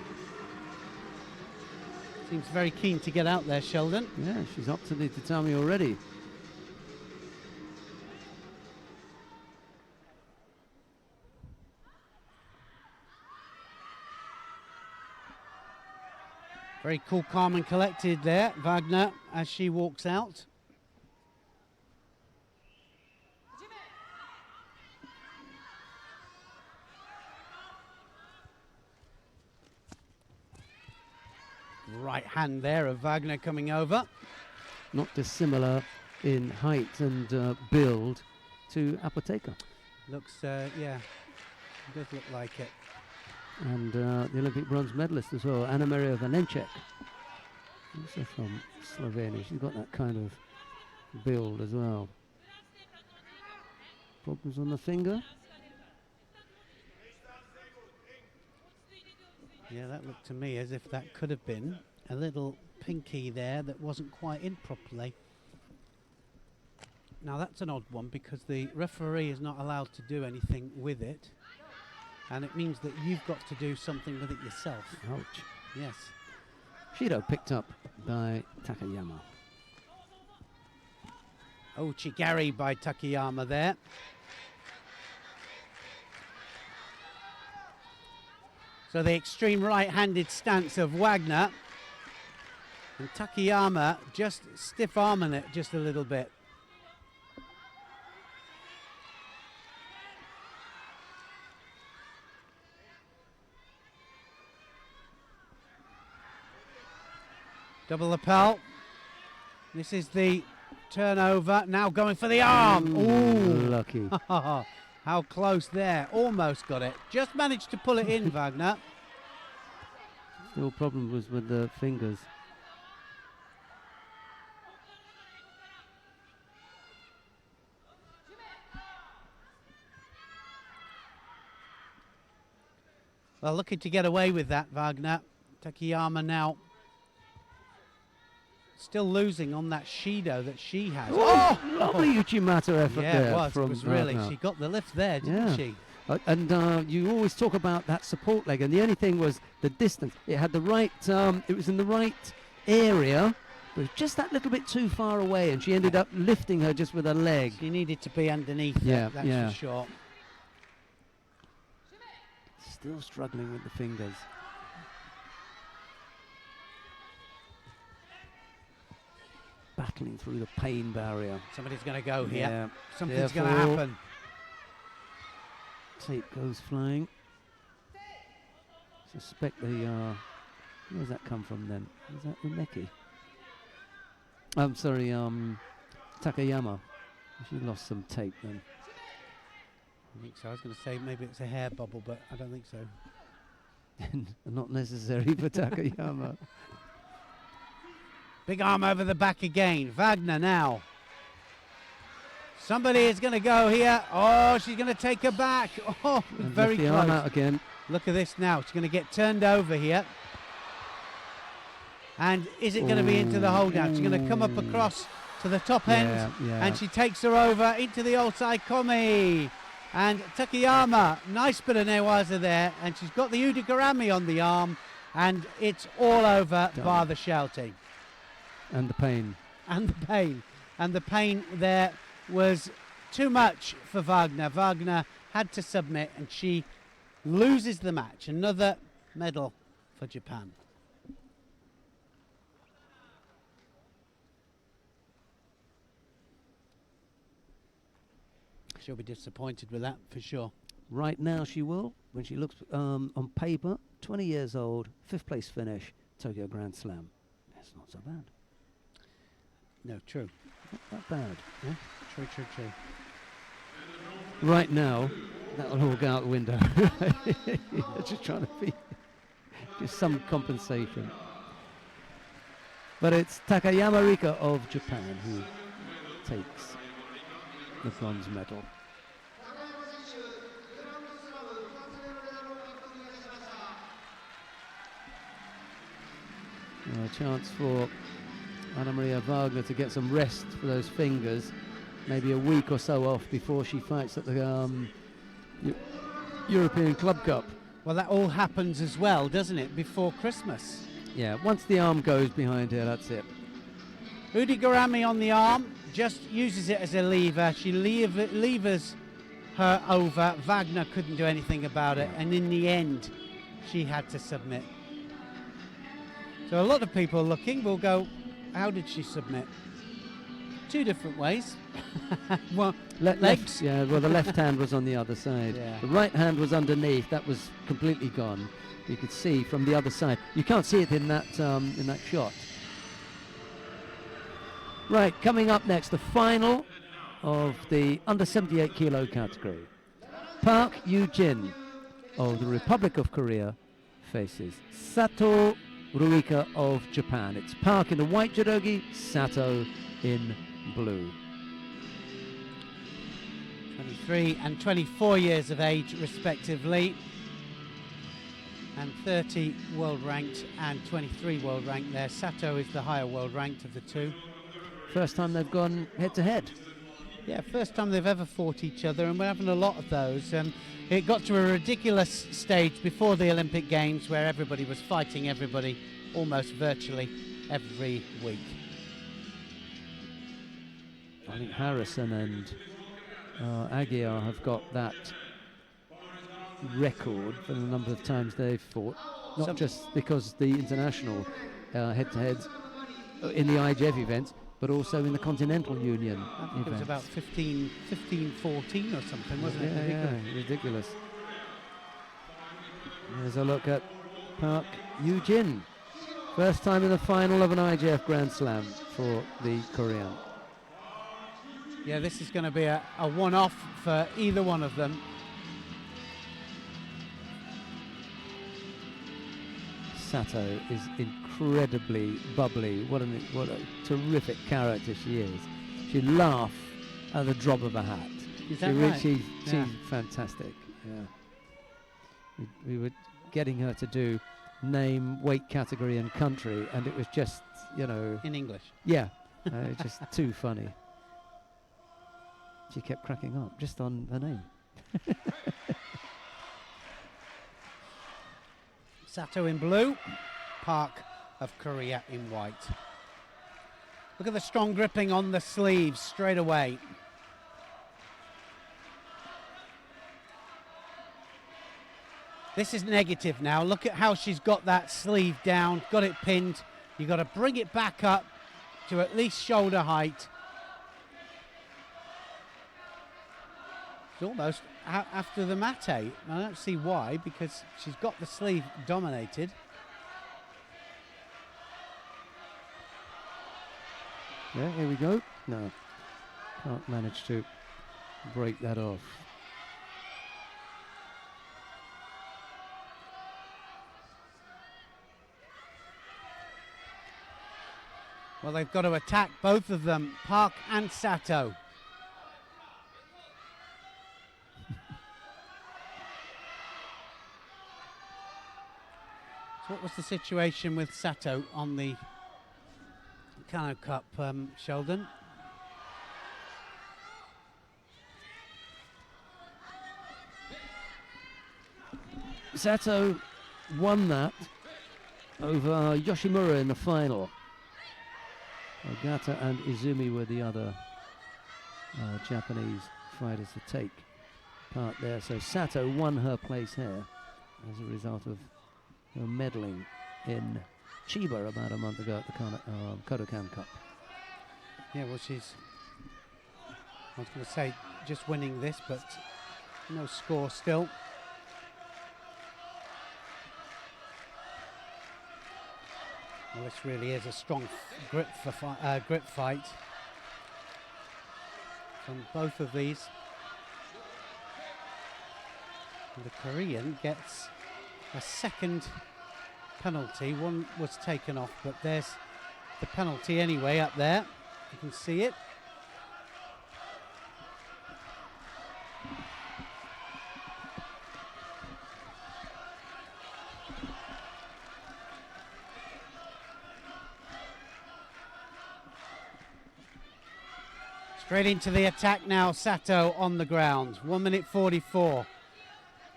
Seems very keen to get out there, Sheldon. Yeah, she's up to the tatami already. Very cool, calm and collected there, Wagner, as she walks out. Right hand there of Wagner coming over. Not dissimilar in height and build to Apotheker. Looks, yeah, does look like it. And the Olympic bronze medalist as well, Anna Maria Vanenchek, also from Slovenia. She's got that kind of build as well. Problems on the finger? Yeah, that looked to me as if that could have been a little pinky there that wasn't quite in properly. Now that's an odd one because the referee is not allowed to do anything with it, and it means that you've got to do something with it yourself. Ouch. Yes. Shido picked up by Takayama. Oh, Chigari by Takayama there. So the extreme right-handed stance of Wagner, and Takayama just stiff-arming it just a little bit. Double lapel. This is the turnover. Now going for the arm. Ooh, lucky. How close there. Almost got it. Just managed to pull it in, Wagner. Still problem was with the fingers. Well, looking to get away with that, Wagner. Takayama now still losing on that Shido that she has. Oh, lovely Uchimata effort yeah, there. it was really. Wagner. She got the lift there, didn't she? And you always talk about that support leg, and the only thing was the distance. It had the right, it was in the right area, but just that little bit too far away, and she ended up lifting her just with her leg. She needed to be underneath Yeah, it, that's yeah. for sure. Still struggling with the fingers. Battling through the pain barrier. Somebody's going to go here. Yeah. Something's going to Therefore, happen. Tape goes flying. Suspect the, where does that come from then? Is that Umeki? I'm sorry, Takayama. She lost some tape then. I think so. I was going to say maybe it's a hair bubble, but I don't think so. Not necessary for Takayama. Big arm over the back again. Wagner now. Somebody is going to go here. Oh, she's going to take her back. Oh, And very lift the arm close. out again. Look at this now. She's going to get turned over here. And is it going to be into the hold out? She's going to come up across to the top end. Yeah. And she takes her over into the old Saikomi. And Takayama, nice bit of newaza there. And she's got the udigarami on the arm. And it's all over, Done. bar the shouting. And the pain. And the pain. And the pain there was too much for Wagner. Wagner had to submit, and she loses the match. Another medal for Japan. She'll be disappointed with that for sure. Right now she will, when she looks on paper, 20 years old, 5th place finish, Tokyo Grand Slam. That's not so bad. No, true. Not that bad. Yeah? True. Right now, that'll all go out the window. Just trying to be, give some compensation. But it's Takayama Rika of Japan who takes the bronze medal. A chance for Anna Maria Wagner to get some rest for those fingers, maybe a week or so off before she fights at the European Club Cup. Well, that all happens as well, doesn't it, before Christmas? Yeah, once the arm goes behind her, that's it. Udigarami on the arm, just uses it as a lever. She levers her over. Wagner couldn't do anything about it, and in the end, she had to submit. So a lot of people looking will go, how did she submit? Two different ways. Well, legs. Yeah, well, the left hand was on the other side. Yeah. The right hand was underneath. That was completely gone. You could see from the other side. You can't see it in that shot. Right, coming up next, the final of the under 78 kilo category. Park Yoo-jin of the Republic of Korea faces Sato Ruika of Japan. It's Park in the white judogi, Sato in blue. 23 and 24 years of age, respectively. And 30 world ranked and 23 world ranked there. Sato is the higher world ranked of the two. First time they've gone head to head. Yeah, first time they've ever fought each other, and we're having a lot of those. It got to a ridiculous stage before the Olympic Games where everybody was fighting everybody almost virtually every week. I think Harrison and Aguiar have got that record for the number of times they've fought, not just because the international head-to-heads in the IGF events, but also in the Continental Union I think events. it was about 15, 14 or something, wasn't it? Yeah, ridiculous. There's a look at Park Yoo-jin. First time in the final of an IGF Grand Slam for the Korean. Yeah, this is going to be a one-off for either one of them. Sato is incredibly bubbly. What a terrific character she is. She'd laugh at the drop of a hat. Is that right? She's Yeah. fantastic. Yeah. We were getting her to do name, weight category and country, and it was just, In English. yeah, just too funny. She kept cracking up just on her name. Sato in blue, Park of Korea in white. Look at the strong gripping on the sleeves straight away. This is negative now. Look at how she's got that sleeve down, got it pinned. You've got to bring it back up to at least shoulder height. It's almost after the mate. I don't see why, because she's got the sleeve dominated. Yeah, here we go. No, can't manage to break that off. Well, they've got to attack both of them, Park and Sato. So what was the situation with Sato on the Kano Cup, Sheldon? Sato won that over Yoshimura in the final. Ogata and Izumi were the other Japanese fighters to take part there. So Sato won her place here as a result of her medaling in Chiba about a month ago at the Kodokan Cup. Yeah, well, I was going to say just winning this, but no score still. Well, this really is a strong grip fight from both of these. And the Korean gets a second penalty. One was taken off, but there's the penalty anyway up there. You can see it. Straight into the attack now, Sato on the ground. 1 minute 44.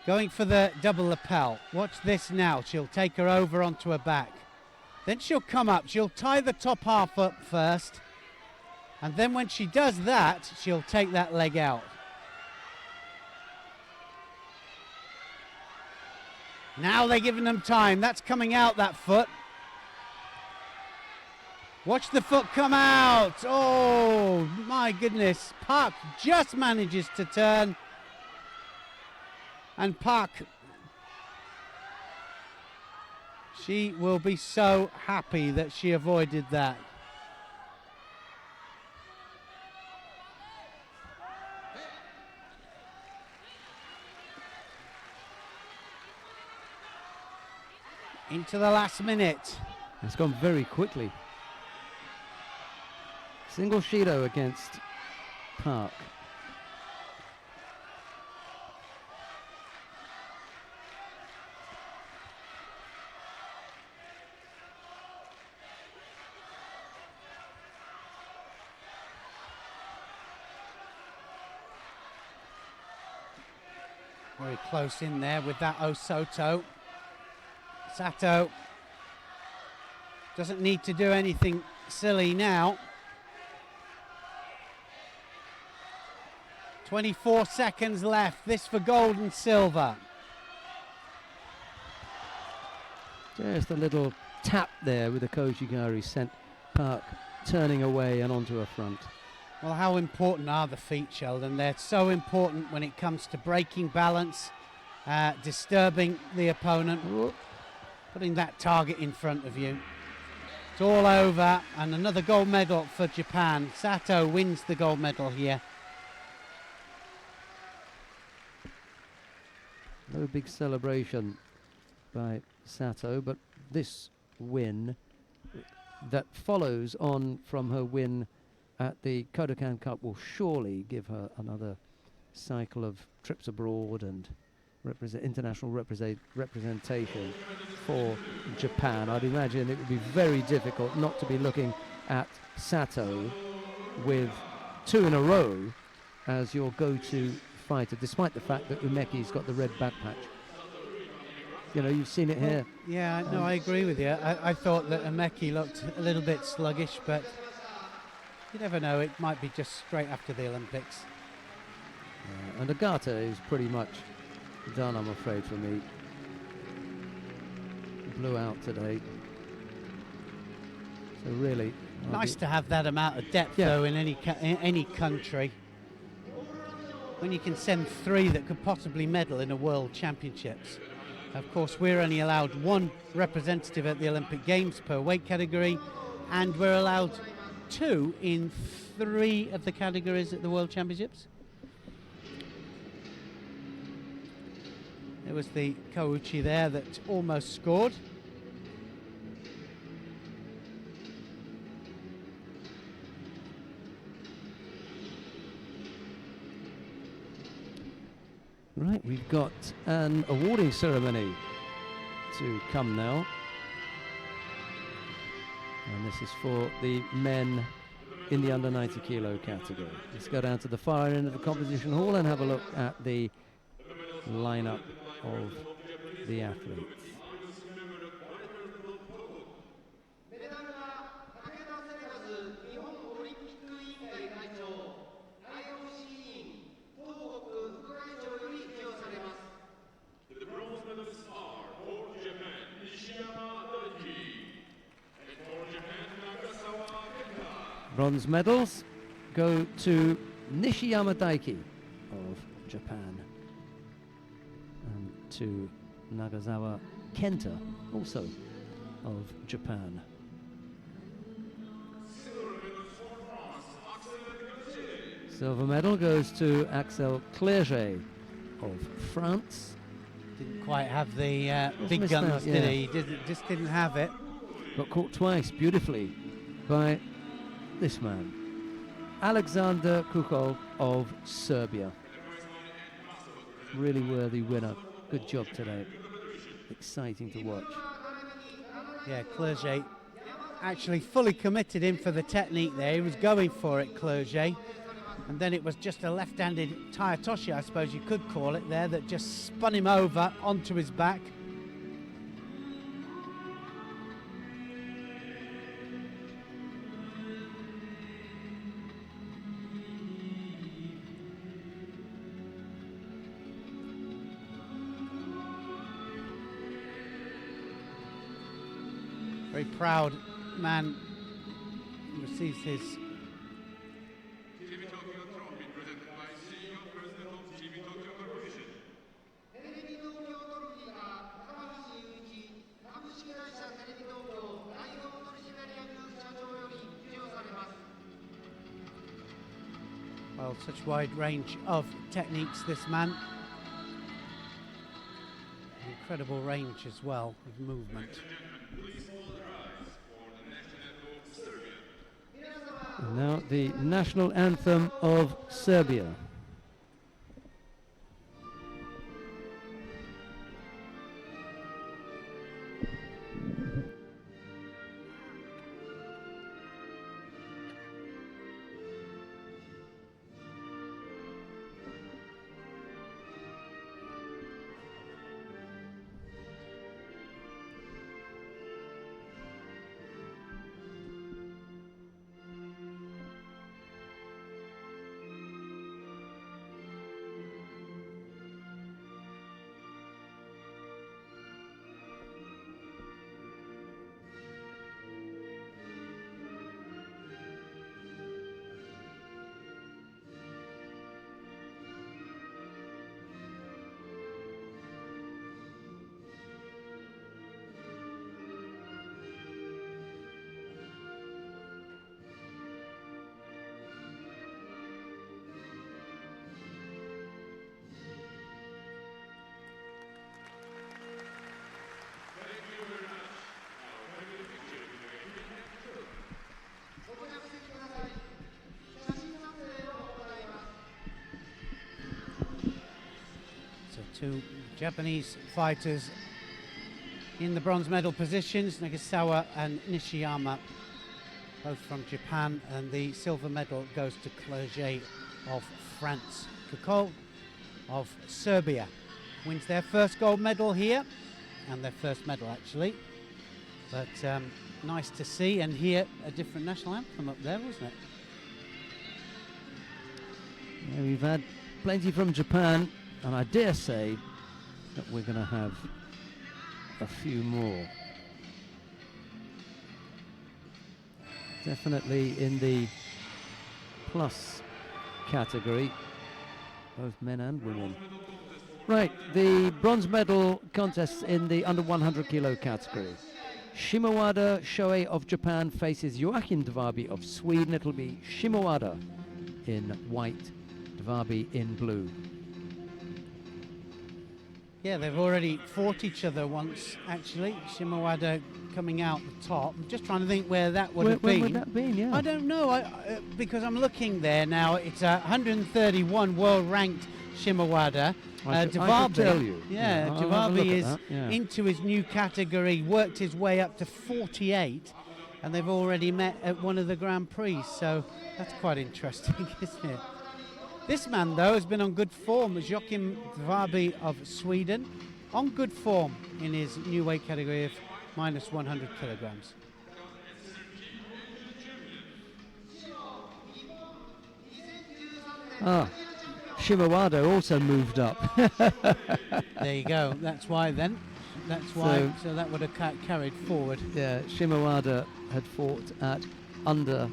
Going for the double lapel. Watch this now. She'll take her over onto her back. Then she'll come up. She'll tie the top half up first. And then when she does that, she'll take that leg out. Now they're giving them time. That's coming out, that foot. Watch the foot come out. Oh, my goodness. Park just manages to turn. And Park, she will be so happy that she avoided that. Into the last minute. It's gone very quickly. Single Shido against Park. Very close in there with that Osoto. Sato doesn't need to do anything silly now. 24 seconds left. This for gold and silver. Just a little tap there with the Koshigari sent Park turning away and onto her front. Well, how important are the feet, Sheldon? They're so important when it comes to breaking balance, disturbing the opponent, putting that target in front of you. It's all over, and another gold medal for Japan. Sato wins the gold medal here. No big celebration by Sato, but this win that follows on from her win at the Kodokan Cup will surely give her another cycle of trips abroad and international representation for Japan. I'd imagine it would be very difficult not to be looking at Sato with 2 in a row as your go-to fighter, despite the fact that Umeki's got the red back patch. You know, you've seen it here. Yeah, no, I agree with you. I thought that Ameki looked a little bit sluggish, but you never know. It might be just straight after the Olympics. And Agata is pretty much done, I'm afraid, for me. Blew out today. So really... Nice to have that amount of depth, though, in any country. When you can send 3 that could possibly medal in a World Championships. Of course, we're only allowed 1 representative at the Olympic Games per weight category, and we're allowed 2 in 3 of the categories at the World Championships. There was the Kouchi there that almost scored. Right, we've got an awarding ceremony to come now. And this is for the men in the under 90 kilo category. Let's go down to the far end of the competition hall and have a look at the lineup of the athletes. Bronze medals go to Nishiyama Daiki of Japan and to Nagasawa Kenta, also of Japan. Silver medal goes to Axel Clerget of France. Didn't quite have the big missed guns, out, did yeah. he? Just didn't have it. Got caught twice beautifully by this man, Alexander Kukol of Serbia. Really worthy winner. Good job today. Exciting to watch. Yeah, Clerget actually fully committed in for the technique there. He was going for it, Clerget. And then it was just a left-handed Tayatoshi, I suppose you could call it there, that just spun him over onto his back. Very proud man. He receives his well, such wide range of techniques, this man. Incredible range as well of movement. And now the national anthem of Serbia. Two Japanese fighters in the bronze medal positions, Nagasawa and Nishiyama, both from Japan, and the silver medal goes to Clerget of France. Kukol of Serbia wins their first gold medal here and their first medal actually. But nice to see and hear a different national anthem up there, wasn't it? Yeah, we've had plenty from Japan, and I dare say that we're going to have a few more. Definitely in the plus category, both men and women. Right, the bronze medal contests in the under 100 kilo category. Shimowada Shoei of Japan faces Joachim Dvabi of Sweden. It'll be Shimowada in white, Dvabi in blue. Yeah, they've already fought each other once, actually. Shimowada coming out the top. I'm just trying to think where that would have been. When would that been, yeah? I don't know, because I'm looking there now. It's 131 world-ranked Shimowada. I can tell you. Yeah, Dvabi is into his new category, worked his way up to 48, and they've already met at one of the Grand Prix, so that's quite interesting, isn't it? This man, though, has been on good form. Joachim Dvabi of Sweden, on good form in his new weight category of minus 100 kilograms. Shimowada also moved up. There you go. That's why then. That's why. So that would have carried forward. Yeah, Shimowada had fought at under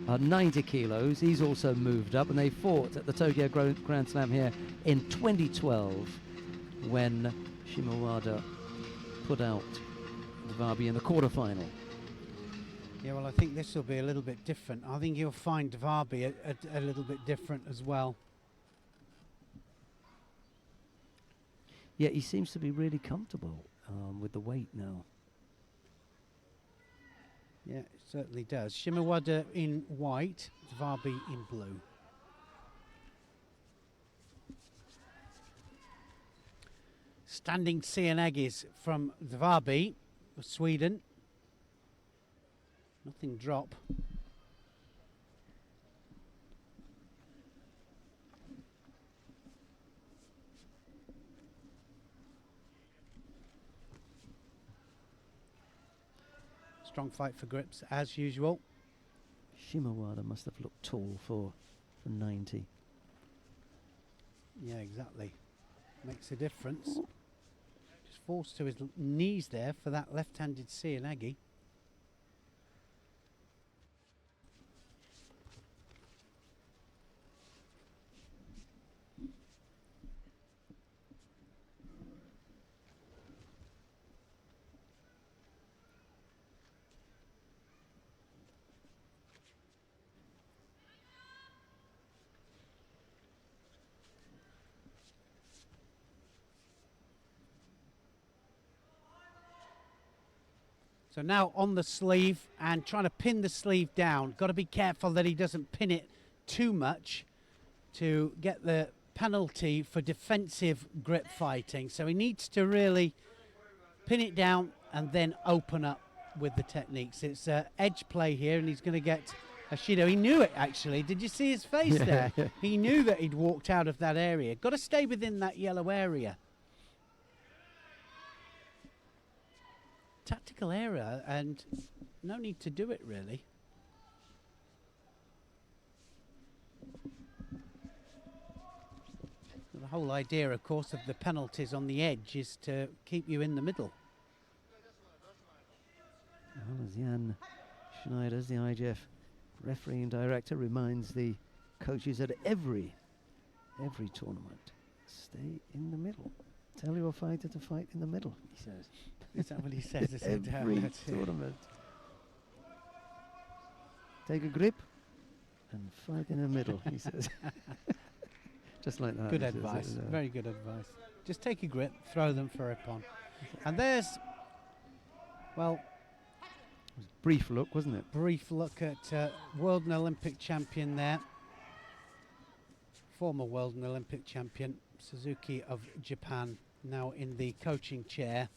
90 kilos. He's also moved up, and they fought at the Tokyo Grand Slam here in 2012 when Shimowada put out Dvabi in the quarterfinal. Yeah, well, I think this will be a little bit different. I think you'll find Dvabi a little bit different as well. Yeah, he seems to be really comfortable with the weight now. Yeah, it certainly does. Shimowada in white, Dvabi in blue. Standing Seanagis from Dvabi of Sweden. Nothing drop. Strong fight for grips, as usual. Shimowada must have looked tall for 90. Yeah, exactly. Makes a difference. Just falls to his knees there for that left-handed Seanagi. So now on the sleeve and trying to pin the sleeve down. Got to be careful that he doesn't pin it too much to get the penalty for defensive grip fighting. So he needs to really pin it down and then open up with the techniques. It's edge play here, and he's going to get a Shido. He knew it, actually. Did you see his face there? Yeah. He knew that he'd walked out of that area. Got to stay within that yellow area. Tactical error, and no need to do it, really. The whole idea, of course, of the penalties on the edge is to keep you in the middle. Well, as Jan Schneiders, the IGF referee and director, reminds the coaches at every tournament, stay in the middle. Tell your fighter to fight in the middle, he says. Is that what he says? Every tournament. Take a grip and fight in the middle, he says. Just like that. Good advice. Very good advice. Just take a grip, throw them for a pon. And there's, well, it was a brief look, wasn't it? Brief look at world and Olympic champion there. Former world and Olympic champion, Suzuki of Japan, now in the coaching chair.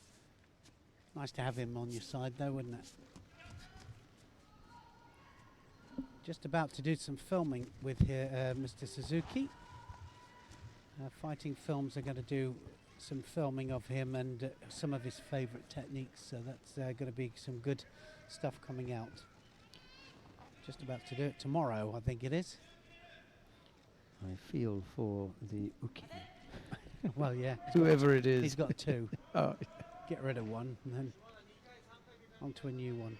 Nice to have him on your side, though, wouldn't it? Just about to do some filming with here, Mr. Suzuki. Fighting Films are going to do some filming of him and some of his favourite techniques. So that's going to be some good stuff coming out. Just about to do it tomorrow, I think it is. I feel for the Uki. Well, yeah. Whoever it is. He's got two. Oh. Get rid of one and then onto a new one.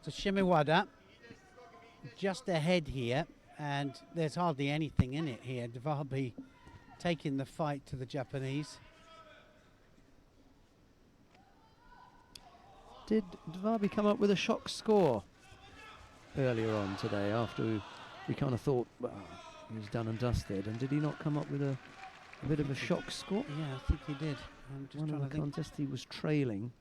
So Shimiwada just ahead here, and there's hardly anything in it here. Dvabi taking the fight to the Japanese. Did Dvabi come up with a shock score earlier on today after we kind of thought, well, he's done and dusted, and did he not come up with a bit of a shock score? Yeah, I think he did. I'm just One trying of to the think. contests he was trailing.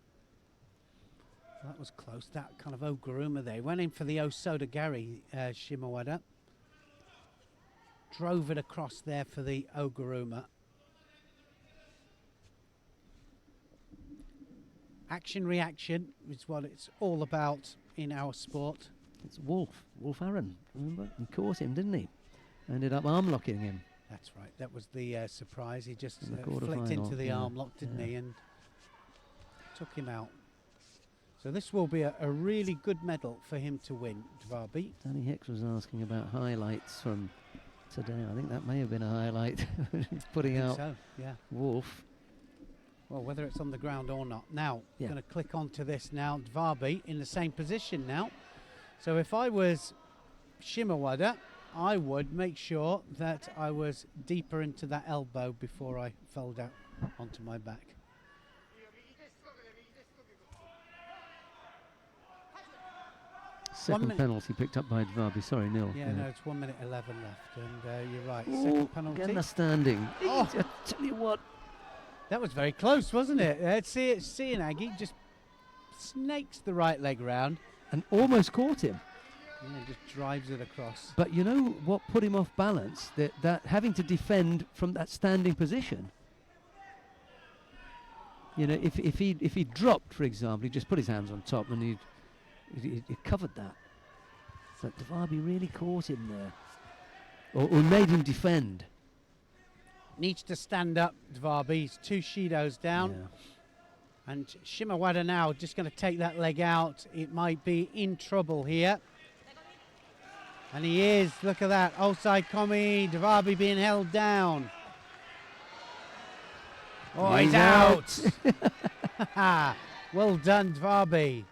That was close. That kind of Oguruma there. Went in for the Osoda Gari, Shimawada. Drove it across there for the Oguruma. Action reaction is what it's all about in our sport. It's Wolf Aaron, remember? He caught him, didn't he? Ended up arm locking him. That's right. That was the surprise. He just In the flicked quarterfinal, into the yeah, arm lock, didn't yeah. he? And took him out. So this will be a really good medal for him to win, Dvabi. Danny Hicks was asking about highlights from today. I think that may have been a highlight. Putting out So, yeah. Wolf. Well, whether it's on the ground or not. Now, Yeah. going to click onto this now. Dvabi in the same position now. So if I was Shimawada, I would make sure that I was deeper into that elbow before I fell down onto my back. Second minute. penalty picked up by Dvabi. Sorry, Neil. Yeah, no, it's 1 minute 11 left, and you're right. Ooh, Second penalty. again the standing. Oh. I tell you what. That was very close, wasn't it? Cianagi just snakes the right leg round. And almost caught him. Yeah, just drives it across. But you know what put him off balance? That having to defend from that standing position. You know, if he dropped, for example, he just put his hands on top and he covered that. So Dvabi really caught him there, or made him defend. Needs to stand up, Dvabi. He's 2 Shidos down. Yeah. And Shimawada now just going to take that leg out. It might be in trouble here. And he is. Look at that. Osai Komi. Dvabi being held down. Oh, he's out. Well done, Dvabi.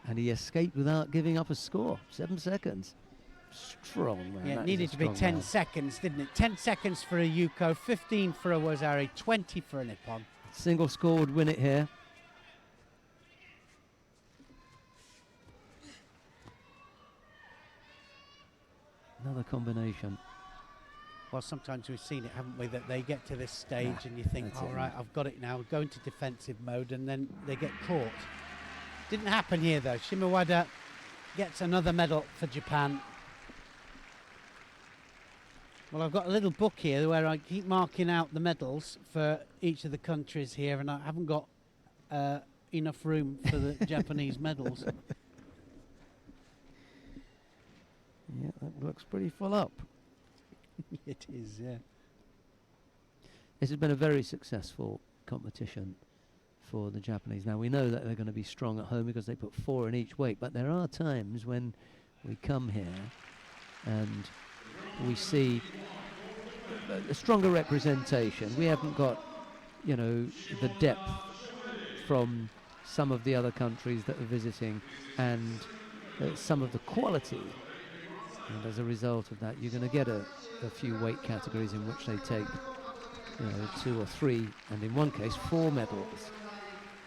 And he escaped without giving up a score. 7 seconds. Strong, man. Yeah, That it is needed a to be strong 10 man. seconds, didn't it? 10 seconds for a Yuko, 15 for a Wazari, 20 for a Nippon. Single score would win it here. Another combination. Well, sometimes we've seen it, haven't we, that they get to this stage Yeah, and you think, that's all it, right, yeah. I've got it now, go into defensive mode, and then they get caught. Didn't happen here, though. Shimawada gets another medal for Japan. Well, I've got a little book here where I keep marking out the medals for each of the countries here, and I haven't got enough room for the Japanese medals. Yeah, that looks pretty full up. It is, yeah. This has been a very successful competition for the Japanese. Now, we know that they're going to be strong at home because they put 4 in each weight, but there are times when we come here and we see a stronger representation. We haven't got, you know, the depth from some of the other countries that are visiting, and some of the quality. And as a result of that, you're going to get a few weight categories in which they take, you know, 2 or 3, and in one case 4 medals.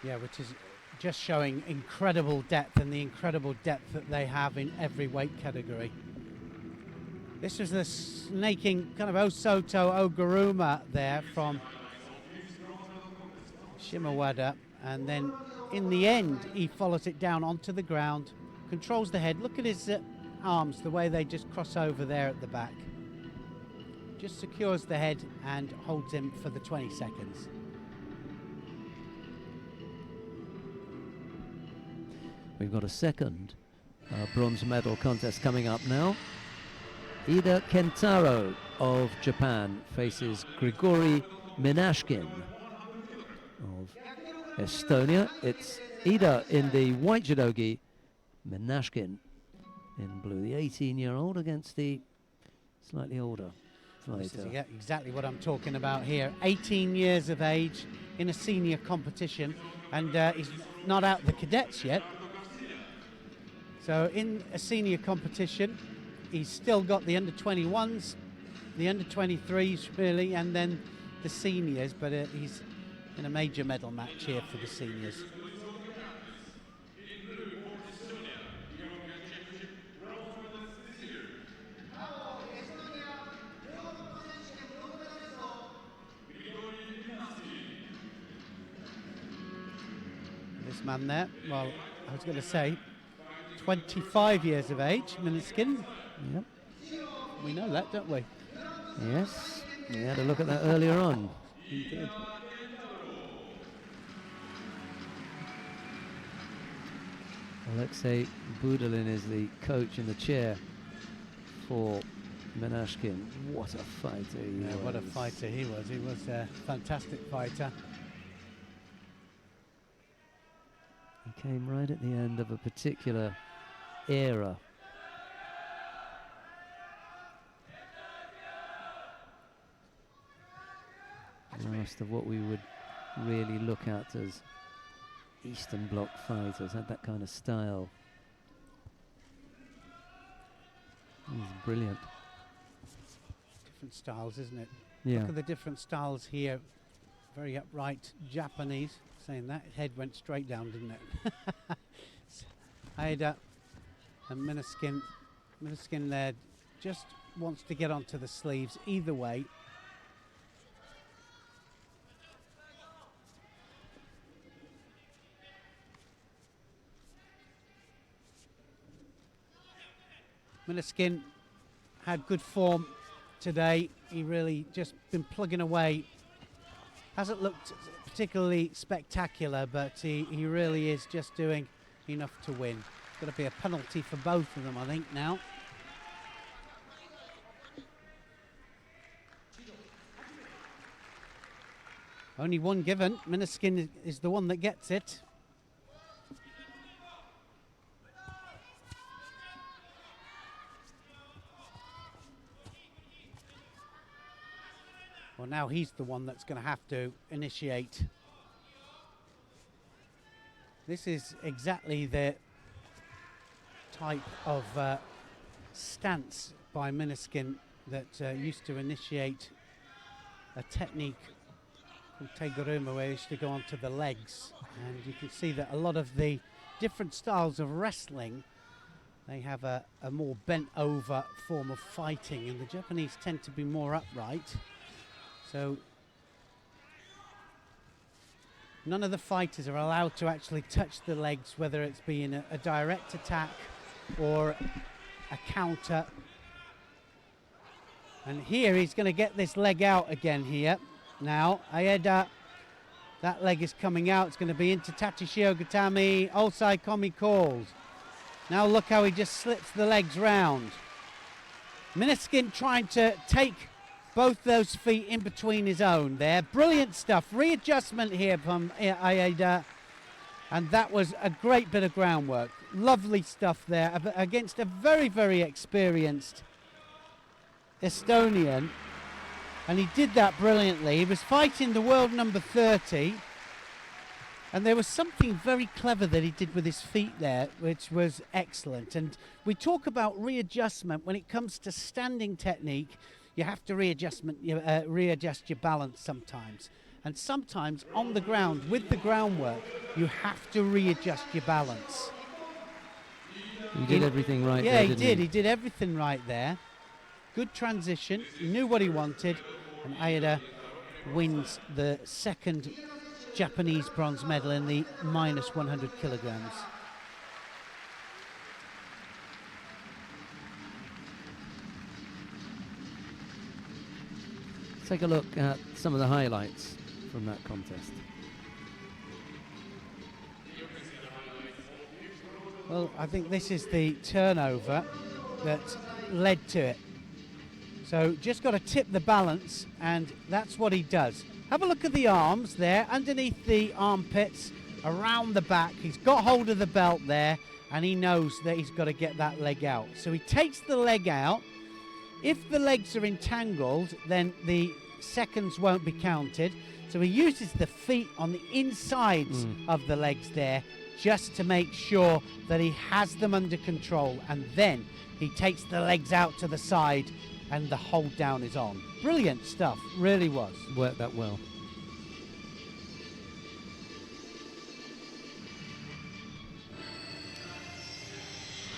Yeah, which is just showing incredible depth, and the incredible depth that they have in every weight category. This was the snaking kind of Osoto Oguruma there from Shimawada, and then in the end he follows it down onto the ground, controls the head. Look at his arms, the way they just cross over there at the back. Just secures the head and holds him for the 20 seconds. We've got a second bronze medal contest coming up now. Ida Kentaro of Japan faces Grigori Minashkin of Estonia. It's Ida in the white judogi, Minashkin in blue. The 18-year-old against the slightly older This fighter. is exactly what I'm talking about here. 18 years of age in a senior competition, and he's not out the cadets yet. So in a senior competition, he's still got the under-21s, the under-23s really, and then the seniors, but he's in a major medal match here for the seniors. This man there, well, I was going to say 25 years of age, Minashkin. Yep. We know that, don't we? Yes, we had a look at that earlier on. He did. Alexei Budalin is the coach in the chair for Minashkin. What a fighter he was. What a fighter he was. He was a fantastic fighter. He came right at the end of a particular era. Last of what we would really look at as Eastern Bloc fighters, had that kind of style. He's brilliant. Different styles, isn't it? Yeah. Look at the different styles here. Very upright Japanese. Saying that, head went straight down, didn't it? Aida and Minashkin there just wants to get onto the sleeves either way. Minashkin had good form today. He really just been plugging away. Hasn't looked particularly spectacular, but he really is just doing enough to win. Going to be a penalty for both of them, I think, now. Only one given. Minashkin is the one that gets it. Well, now he's the one that's going to have to initiate. This is exactly the type of stance by Minashkin that used to initiate a technique called teguruma, where he used to go onto the legs. And you can see that a lot of the different styles of wrestling, they have a more bent over form of fighting, and the Japanese tend to be more upright. So none of the fighters are allowed to actually touch the legs, whether it's being a direct attack or a counter. And here he's going to get this leg out again here. Now, Aida, that leg is coming out. It's going to be into Tatishio Gatami. Osai Komi calls. Now look how he just slips the legs round. Minashkin trying to take both those feet in between his own there. Brilliant stuff. Readjustment here from Aida. And that was a great bit of groundwork. Lovely stuff there against a very, very experienced Estonian. And he did that brilliantly. He was fighting the world number 30. And there was something very clever that he did with his feet there, which was excellent. And we talk about readjustment when it comes to standing technique. You have to readjust your balance sometimes. And sometimes on the ground, with the groundwork, you have to readjust your balance. He did everything right there, yeah, didn't he? He did everything right there. Good transition. He knew what he wanted. And Aida wins the second Japanese bronze medal in the minus 100 kilograms. Take a look at some of the highlights from that contest. Well, I think this is the turnover that led to it. So just got to tip the balance, and that's what he does. Have a look at the arms there, underneath the armpits, around the back. He's got hold of the belt there, and he knows that he's got to get that leg out. So he takes the leg out. If the legs are entangled, then the seconds won't be counted. So he uses the feet on the insides of the legs there, just to make sure that he has them under control, and then he takes the legs out to the side and the hold down is on. Brilliant stuff, really was. Worked that well.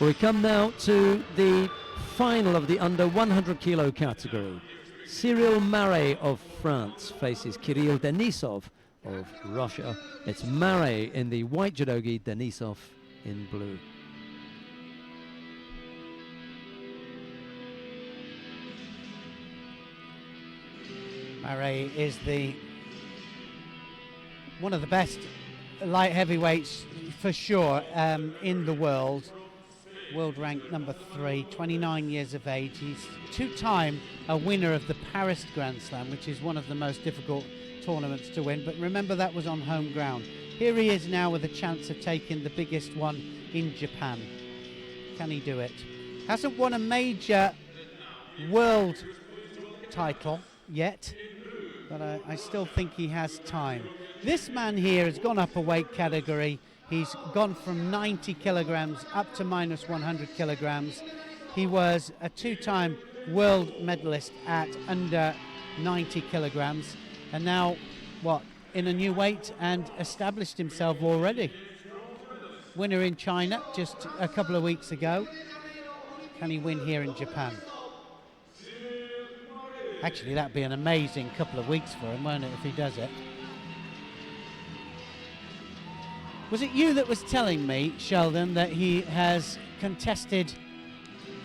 We come now to the final of the under 100 kilo category. Cyril Marais of France faces Kirill Denisov of Russia. It's Marais in the white judogi, Denisov in blue. Marais is one of the best light heavyweights for sure in the world. World ranked number 3, 29 years of age. He's two-time a winner of the Paris Grand Slam, which is one of the most difficult tournaments to win. But remember, that was on home ground. Here he is now with a chance of taking the biggest one in Japan. Can he do it? Hasn't won a major world title yet, but I still think he has time. This man here has gone up a weight category. He's gone from 90 kilograms up to minus 100 kilograms. He was a two-time world medalist at under 90 kilograms, and now, in a new weight, and established himself already. Winner in China just a couple of weeks ago. Can he win here in Japan? Actually, that'd be an amazing couple of weeks for him, won't it, if he does it? Was it you that was telling me, Sheldon, that he has contested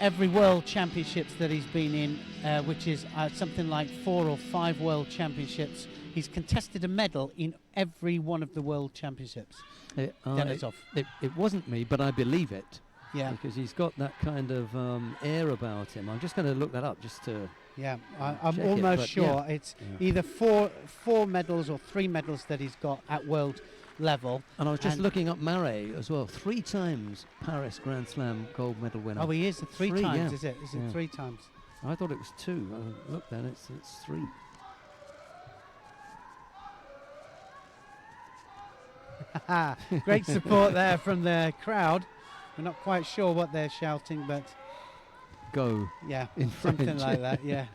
every World Championships that he's been in, which is something like 4 or 5 World Championships? He's contested a medal in every one of the World Championships. Denisov. It wasn't me, but I believe it. Yeah. Because he's got that kind of air about him. I'm just going to look that up just to... Yeah, I'm almost sure it's either four medals or 3 medals that he's got at world level. And I was just looking up Marais as well. 3 times Paris Grand Slam gold medal winner. Oh, he is 3 times, yeah. is it? Is it 3 times? I thought it was 2. Look then, it's 3. Great support there from the crowd. We're not quite sure what they're shouting, but go. Yeah, in something French. like that. Yeah.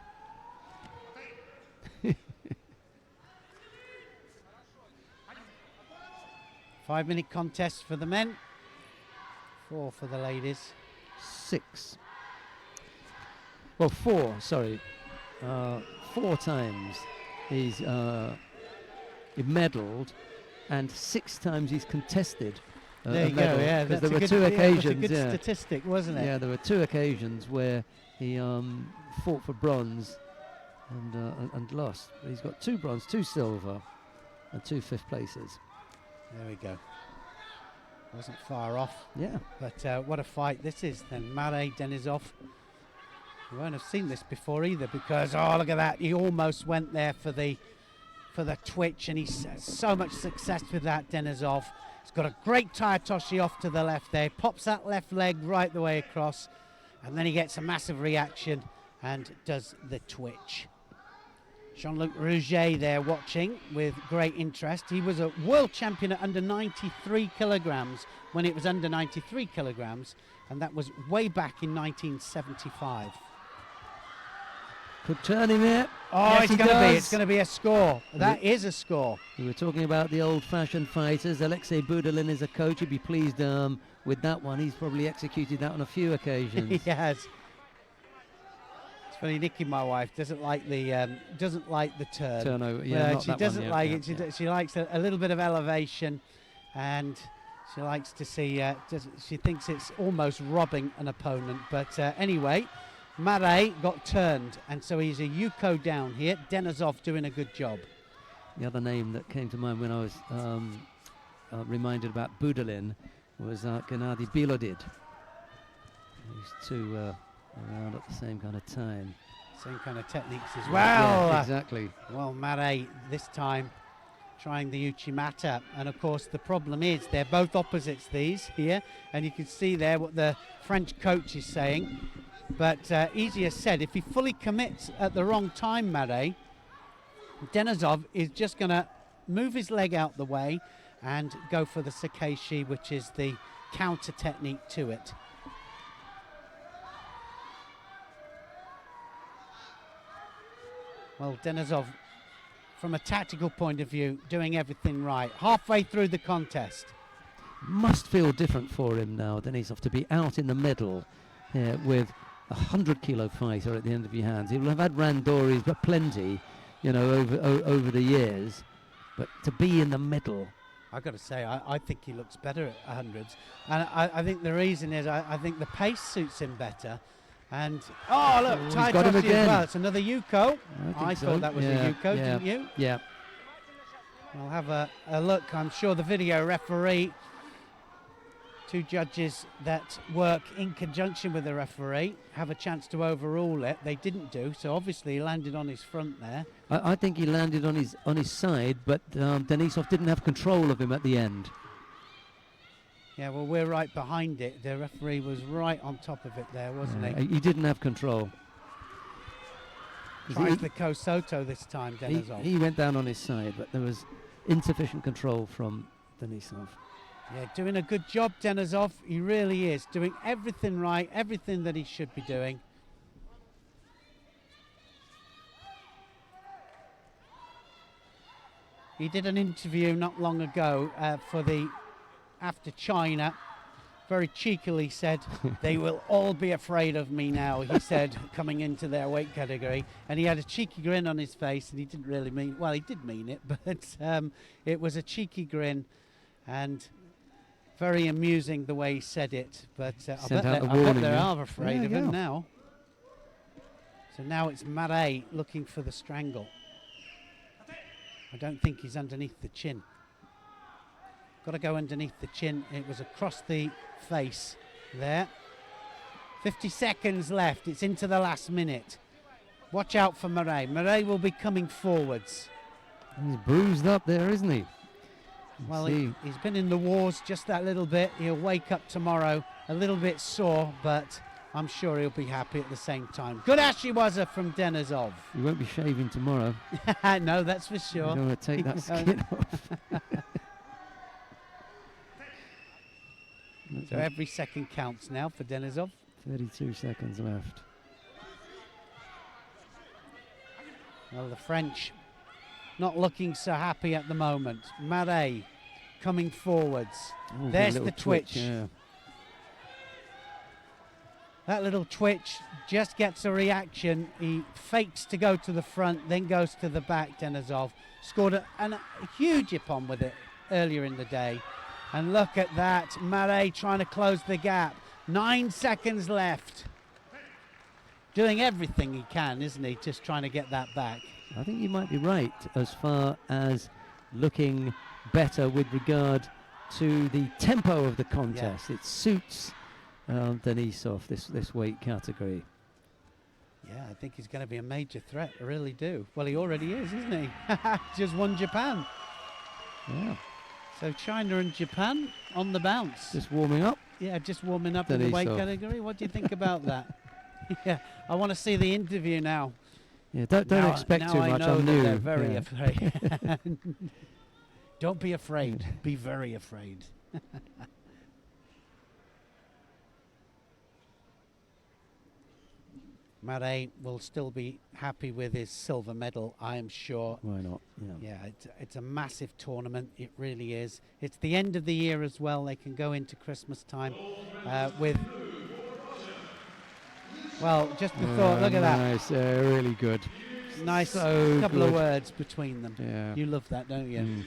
Five-minute contest for the men. 4 for the ladies. 6. Well, 4. Sorry, 4 times he's medalled, and 6 times he's contested. There you go. Yeah, because there were 2 occasions. That's a good statistic, wasn't it? Yeah, there were 2 occasions where he fought for bronze and lost. But he's got 2 bronze, 2 silver, and 2 5th places. There we go. Wasn't far off. Yeah. But what a fight this is then. Marais, Denisov. You won't have seen this before either, because look at that. He almost went there for the twitch, and he's so much success with that, Denisov. He's got a great Taitoshi off to the left there. Pops that left leg right the way across, and then he gets a massive reaction and does the twitch. Jean-Luc Rouget there watching with great interest. He was a world champion at under 93 kilograms when it was under 93 kilograms, and that was way back in 1975. Could turn him here. Oh, yes, it's going to be a score. That is a score. We were talking about the old-fashioned fighters. Alexei Budalin is a coach. He'd be pleased with that one. He's probably executed that on a few occasions. He has. It's funny, Nikki, my wife, doesn't like the turn. Turnover, yeah. She doesn't like it. She likes a little bit of elevation, and she likes to see. She thinks it's almost robbing an opponent. But anyway, Marais got turned, and so he's a Yuko down here. Denisov doing a good job. The other name that came to mind when I was reminded about Budalin was Gennady Bilodid. These 2 around at the same kind of time. Same kind of techniques as well. Yeah, exactly. Well, Mare this time trying the Uchimata, and of course the problem is they're both opposites these here, and you can see there what the French coach is saying. But easier said, if he fully commits at the wrong time, Mare, Denisov is just going to move his leg out the way and go for the Sakeshi, which is the counter technique to it. Well, Denisov, from a tactical point of view, doing everything right. Halfway through the contest. Must feel different for him now, Denisov, to be out in the middle with a 100-kilo fighter at the end of your hands. He will have had randoris, but plenty, you know, over the years. But to be in the middle. I've got to say, I think he looks better at hundreds. And I think the reason is I think the pace suits him better. And, oh, look, tied got him as again. well. It's another Yuko. I so. thought that was a Yuko, didn't you? Yeah. We'll have a look. I'm sure the video referee, two judges that work in conjunction with the referee, have a chance to overrule it. They didn't do, so obviously he landed on his front there. I think he landed on his side, but Denisov didn't have control of him at the end. Yeah, well, we're right behind it. The referee was right on top of it there, wasn't he? He didn't have control. Tries the Kosoto this time, Denisov. He went down on his side, but there was insufficient control from Denisov. Yeah, doing a good job, Denisov. He really is doing everything right, everything that he should be doing. He did an interview not long ago for the After China. Very cheekily said, they will all be afraid of me now, he said, coming into their weight category. And he had a cheeky grin on his face, and he didn't really mean, well, he did mean it, but it was a cheeky grin. And very amusing the way he said it, but I bet they are afraid of him now. So now it's Mare looking for the strangle. I don't think he's underneath the chin. Got to go underneath the chin. It was across the face there. 50 seconds left. It's into the last minute. Watch out for Mare. Mare will be coming forwards. He's bruised up there, isn't he? Well, he's been in the wars just that little bit. He'll wake up tomorrow a little bit sore, but I'm sure he'll be happy at the same time. Good Ashiwaza from Denisov. He won't be shaving tomorrow. No, that's for sure. You don't want to take that skin off. So every second counts now for Denisov. 32 seconds left. Well, the French not looking so happy at the moment. Mare coming forwards. Ooh, there's the twitch. Yeah. That little twitch just gets a reaction. He fakes to go to the front, then goes to the back, Denisov. Scored a huge ippon with it earlier in the day. And look at that, Mare trying to close the gap. 9 seconds left. Doing everything he can, isn't he? Just trying to get that back. I think you might be right as far as looking better with regard to the tempo of the contest. Yeah. It suits Denisov, this weight category. Yeah, I think he's going to be a major threat. I really do. Well, he already is, isn't he? Just won Japan. Yeah. So China and Japan on the bounce. Just warming up? Yeah, just warming up in the weight category. What do you think about that? Yeah, I want to see the interview now. Yeah, don't expect too much. I'm new. They're very afraid. Don't be afraid. Be very afraid. Mare will still be happy with his silver medal, I am sure. Why not? Yeah, it's a massive tournament. It really is. It's the end of the year as well. They can go into Christmas time with... Well, just before, look at that. Nice, really good. Nice so couple good. of words between them. Yeah. You love that, don't you? Mm.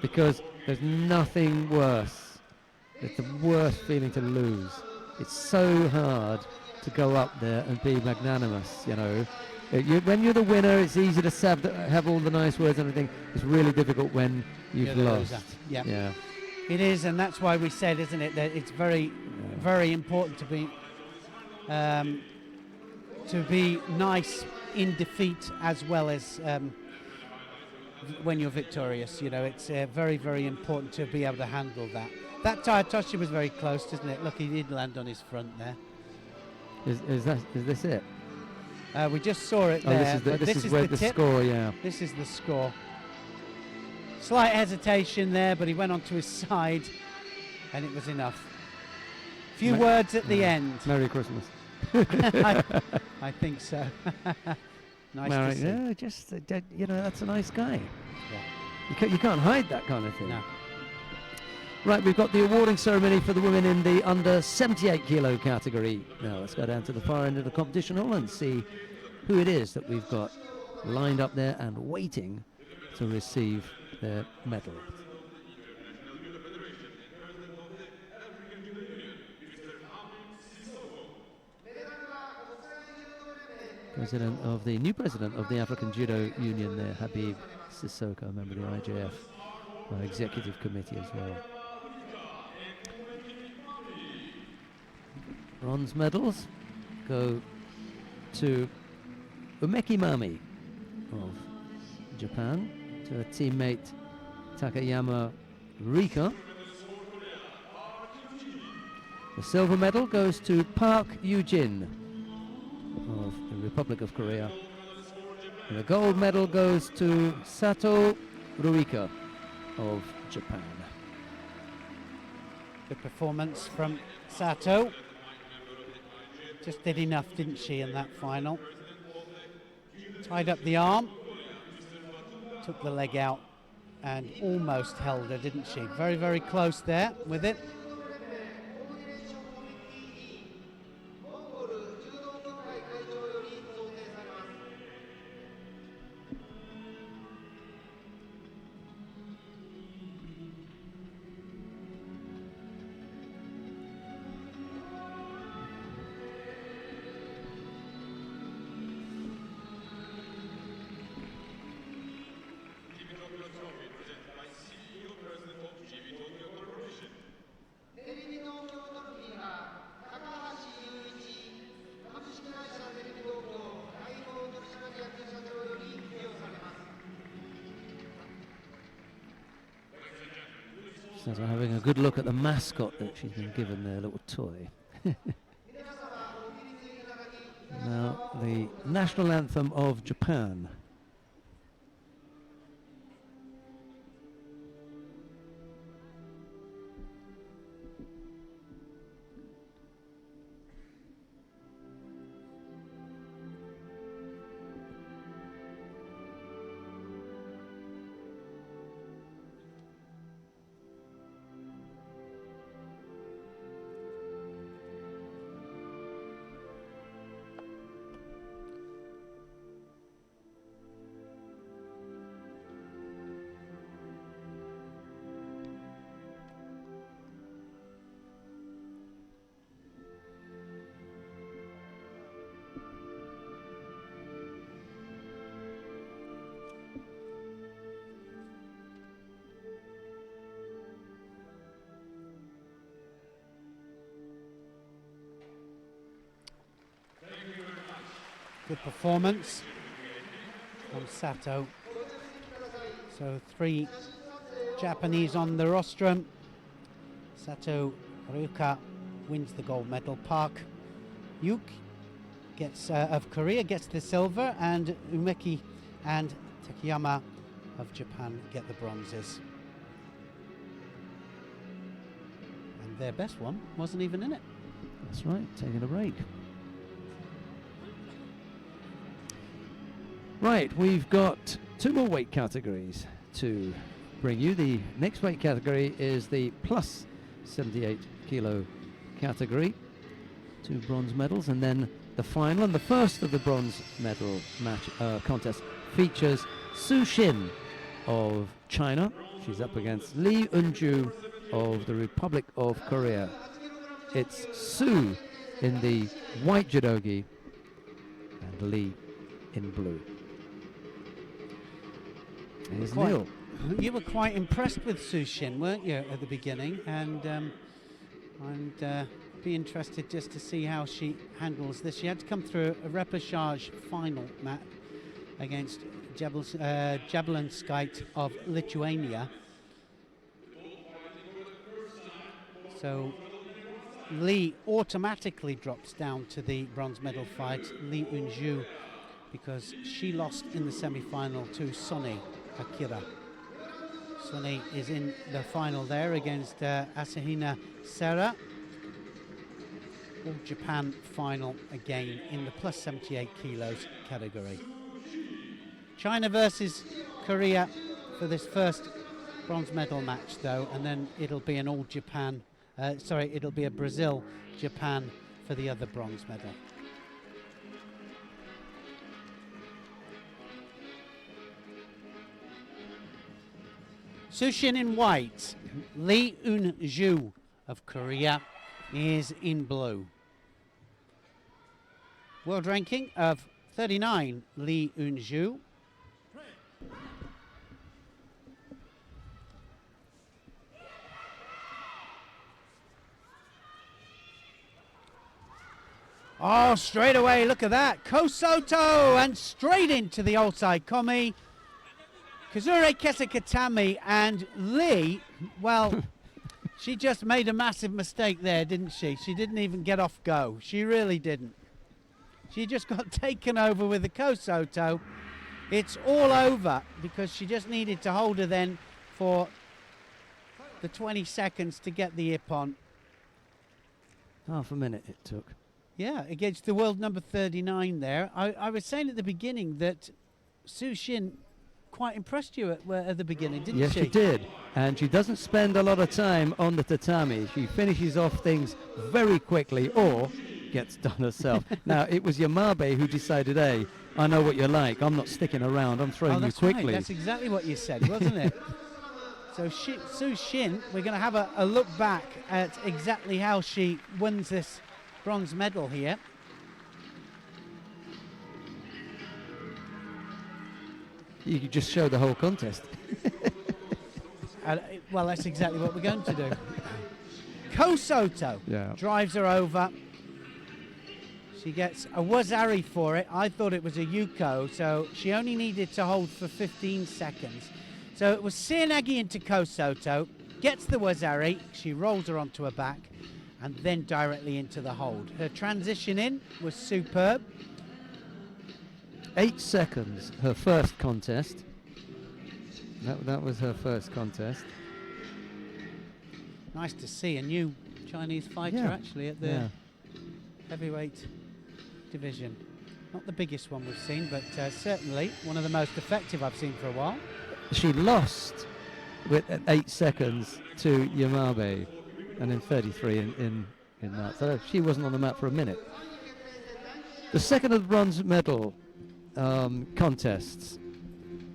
Because there's nothing worse. It's the worst feeling to lose. It's so hard to go up there and be magnanimous, you know. When you're the winner, it's easy to have all the nice words and everything. It's really difficult when you've lost. Yeah. It is, and that's why we said, isn't it, that it's very, very important to be to be nice in defeat as well as when you're victorious. You know, it's very, very important to be able to handle that. That Tayatoshi was very close, isn't it? Look, he did land on his front there. Is this it? We just saw it there. This is where the score, yeah. This is the score. Slight hesitation there, but he went onto his side, and it was enough. Few words at the end. Merry Christmas. I think so. Nice to see. Yeah, just you know, that's a nice guy. Yeah. You can't hide that kind of thing. No. Right, we've got the awarding ceremony for the women in the under 78 kilo category. Now let's go down to the far end of the competition hall and see who it is that we've got lined up there and waiting to receive their medal. New president of the African Judo Union there, Habib Sissoko, a member of the IJF executive committee as well. Bronze medals go to Umeki Mami of Japan, to her teammate Takayama Rika. The silver medal goes to Park Yoo-jin of the Republic of Korea. And the gold medal goes to Sato Ruika of Japan. Good performance from Sato. Just did enough, didn't she, in that final? Tied up the arm, took the leg out, and almost held her, didn't she? Very, very close there with it. So having a good look at the mascot that she's been given there, a little toy. Now, the national anthem of Japan. Good performance from Sato. So 3 Japanese on the rostrum. Sato Ryuka wins the gold medal. Park Yuk gets of Korea gets the silver, and Umeki and Takayama of Japan get the bronzes. And their best one wasn't even in it. That's right, taking a break. Right, we've got 2 more weight categories to bring you. The next weight category is the plus 78 kilo category. 2 bronze medals, and then the final and the first of the bronze medal match contest features Su Xin of China. She's up against Lee Eunju of the Republic of Korea. It's Su in the white judogi and Lee in blue. Here's Neil. You were quite impressed with Su Xin, weren't you, at the beginning? And be interested just to see how she handles this. She had to come through a repechage final match against Jablonskite of Lithuania. So Lee automatically drops down to the bronze medal fight, Lee Eun-ju, because she lost in the semi-final to Sonny Akira. Sonny is in the final there against Asahina Sera. All Japan final again in the plus 78 kilos category. China versus Korea for this first bronze medal match though, and then it'll be an all Japan, it'll be a Brazil-Japan for the other bronze medal. Sushin in white, Lee Eun-ju of Korea is in blue. World ranking of 39, Lee Eun-ju. Oh, straight away, look at that. Kosoto, and straight into the outside komi. Kazure Kesekatami, and Lee, well, she just made a massive mistake there, didn't she? She didn't even get off go. She really didn't. She just got taken over with the Kosoto. It's all over because she just needed to hold her then for the 20 seconds to get the ippon. Half a minute it took. Yeah, against the world number 39 there. I was saying at the beginning that Su Shin quite impressed you at the beginning, didn't she? Yes, she did. And she doesn't spend a lot of time on the tatami. She finishes off things very quickly or gets done herself. Now, it was Yamabe who decided, hey, I know what you're like. I'm not sticking around. I'm throwing you quickly. Right. That's exactly what you said, wasn't it? So Su Shin, we're going to have a look back at exactly how she wins this bronze medal here. You could just show the whole contest. Well, that's exactly what we're going to do. Kosoto drives her over. She gets a wazari for it. I thought it was a yuko, so she only needed to hold for 15 seconds. So it was Seanagi into Kosoto, gets the wazari, she rolls her onto her back, and then directly into the hold. Her transition in was superb. 8 seconds, her first contest. That was her first contest. Nice to see a new Chinese fighter actually at the heavyweight division. Not the biggest one we've seen, but certainly one of the most effective I've seen for a while. She lost with 8 seconds to Yamabe, and in 33 in that. So she wasn't on the mat for a minute. The second of the bronze medal contests.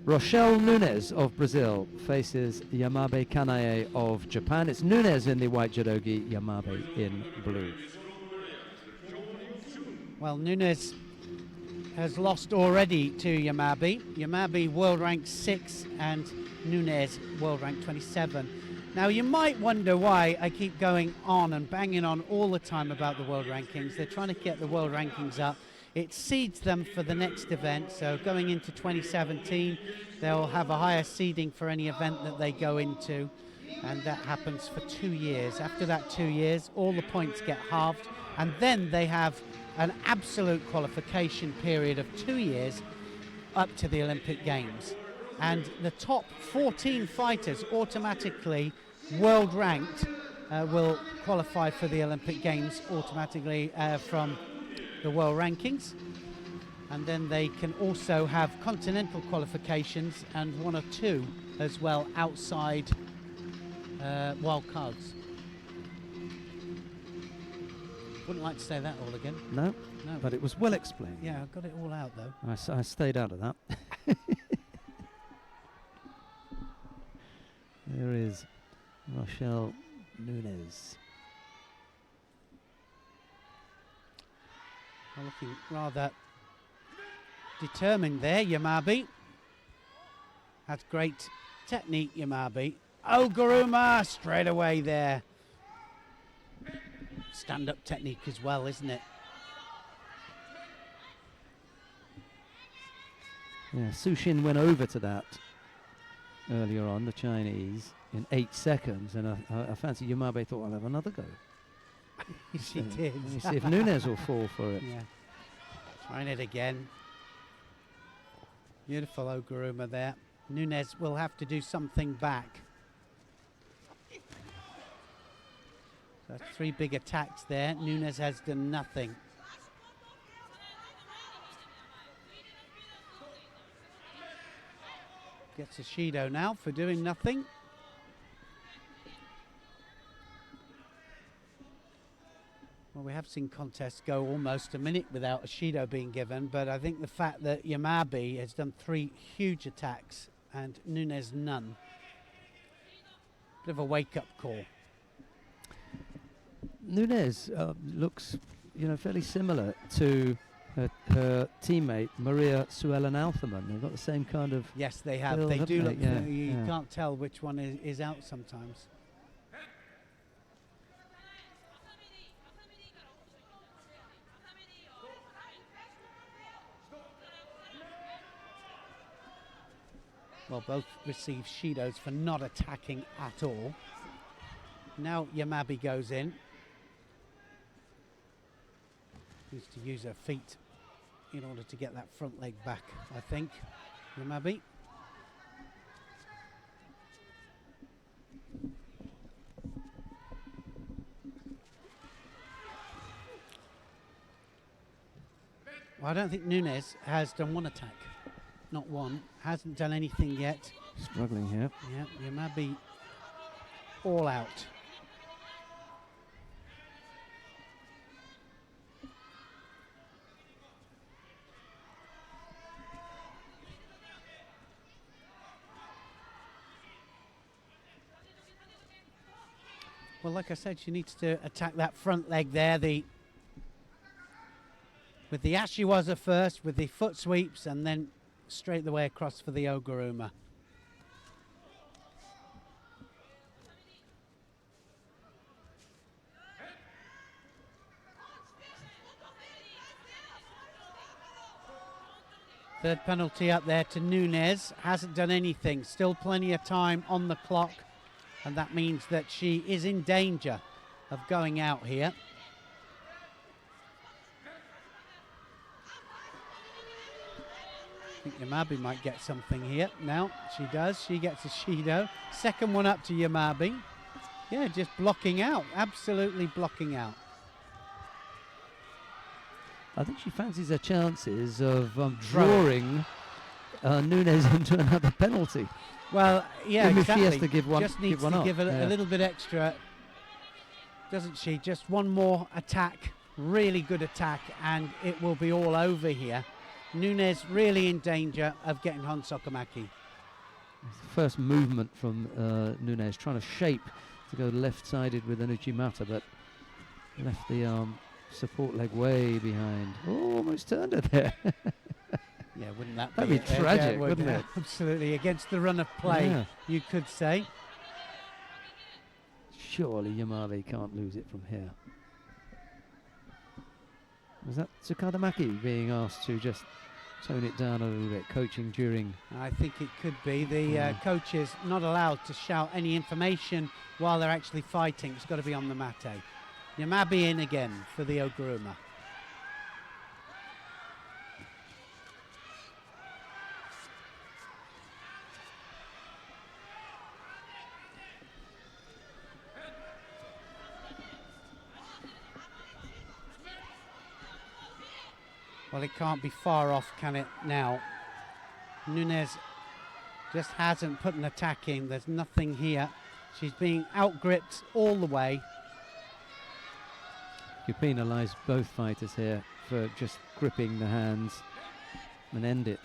Rochelle Nunes of Brazil faces Yamabe Kanae of Japan. It's Nunes in the white judogi, Yamabe in blue. Well, Nunes has lost already to Yamabe. Yamabe world rank 6 and Nunes world rank 27. Now you might wonder why I keep going on and banging on all the time about the world rankings. They're trying to get the world rankings up. It seeds them for the next event, so going into 2017 they'll have a higher seeding for any event that they go into, and that happens for 2 years. After that 2 years, all the points get halved, and then they have an absolute qualification period of 2 years up to the Olympic Games. And the top 14 fighters automatically world ranked will qualify for the Olympic Games automatically from the world rankings, and then they can also have continental qualifications and 1 or 2 as well outside wild cards. Wouldn't like to say that all again. No, but it was well explained. Yeah, I got it all out though. I stayed out of that. There is Rochelle Nunes. Looking rather determined there, Yamabe. Has great technique, Yamabe. Oh, Guruma straight away there. stand-up technique as well, isn't it? Yeah, Su Xin went over to that earlier on, the Chinese, in 8 seconds, and I fancy Yamabe thought, I'll have another go. She did. Let me see if Nunes will fall for it. Yeah. Trying it again. Beautiful Oguruma there. Nunes will have to do something back. So 3 big attacks there. Nunes has done nothing. Gets a Shido now for doing nothing. Well, we have seen contests go almost a minute without a Shido being given, but I think the fact that Yamabe has done 3 huge attacks and Nunes none. Bit of a wake-up call. Nunes looks, fairly similar to her teammate Maria Suellen-Altherman. They've got the same kind of. Yes, they have. build, They do look. Yeah, You yeah. can't tell which one is out sometimes. Well, both receive Shidos for not attacking at all. Now Yamabe goes in. Needs to use her feet in order to get that front leg back, I think. Yamabe. Well, I don't think Nunes has done one attack. Not one. Hasn't done anything yet. Struggling here. Yeah, Yamabe all out. Well, like I said, she needs to attack that front leg there. With the Ashiwaza first, with the foot sweeps, and then straight the way across for the Oguruma. Third penalty up there to Nunes. Hasn't done anything. Still plenty of time on the clock. And that means that she is in danger of going out here. I think Yamabe might get something here. Now she does. She gets a Shido. Second one up to Yamabe. Yeah, just blocking out. Absolutely blocking out. I think she fancies her chances of drawing Nunes into another penalty. Well, yeah, Even exactly. if she has to give one, just needs to up. give a little bit extra, doesn't she? Just one more attack, really good attack, and it will be all over here. Nunes really in danger of getting Hon Sokomaki. First movement from Nunes, trying to shape to go left-sided with an Uchimata, but left the support leg way behind. Oh, almost turned her there. Yeah, wouldn't that That'd be be tragic, wouldn't it? Absolutely, against the run of play, Yeah. you could say. Surely Yamabe can't lose it from here. Was that Tsukadamaki being asked to just tone it down a little bit, coaching during? I think it could be. The coach is not allowed to shout any information while they're actually fighting. It's got to be on the mate. Yamabe in again for the Oguruma. Well, it can't be far off, can it, now? Nunes just hasn't put an attack in. There's nothing here. She's being outgripped all the way. You penalise both fighters here for just gripping the hands and end it.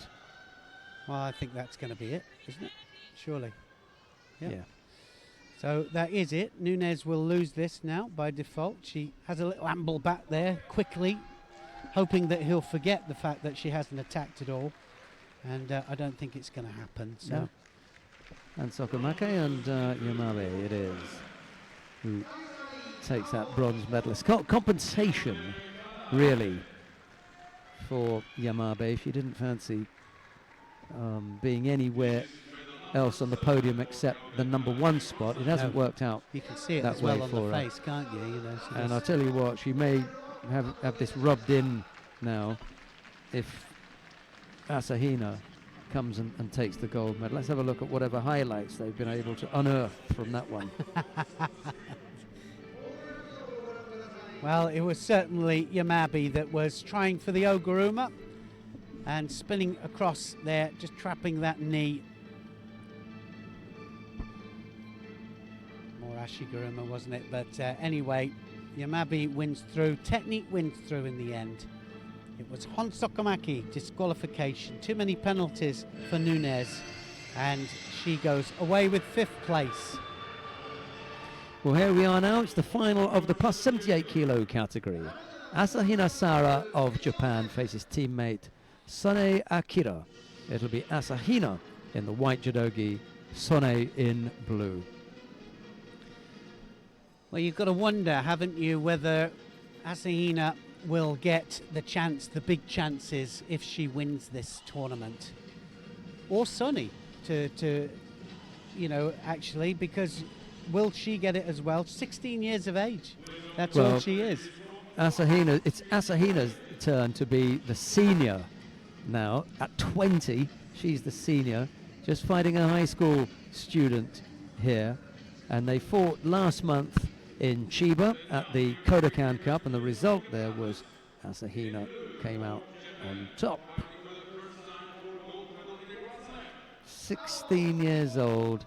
Well, I think that's going to be it, isn't it? Surely. Yep. Yeah. So that is it. Nunes will lose this now by default. She has a little amble back there quickly, hoping that he'll forget the fact that she hasn't attacked at all. And I don't think it's going to happen. So. No. And Sokomake and Yamabe it is, who takes that bronze medalist. Compensation, really, for Yamabe. If she didn't fancy being anywhere else on the podium except the #1 spot, it hasn't worked out. You can see it that as well way on for the her. face, can't you? And I'll tell you what, she may have this rubbed in now if Asahina comes and takes the gold medal. Let's have a look at whatever highlights they've been able to unearth from that one. Well, it was certainly Yamabe that was trying for the Oguruma and spinning across there, just trapping that knee. More Ashiguruma, wasn't it? But anyway, Yamabe wins through. Technique wins through in the end. It was Honsokamaki disqualification. Too many penalties for Nunez, and she goes away with 5th place. Well, here we are now. It's the final of the plus 78 kilo category. Asahina Sara of Japan faces teammate Sone Akira. It'll be Asahina in the white judogi, Sone in blue. Well, you've got to wonder, haven't you, whether Asahina will get the chance, the big chances, if she wins this tournament. Or Sonny, to actually, because will she get it as well? 16 years of age. That's all she is. It's Asahina's turn to be the senior now. At 20, she's the senior, just fighting a high school student here. And they fought last month in Chiba at the Kodokan Cup, and the result there was Asahina came out on top. 16 years old,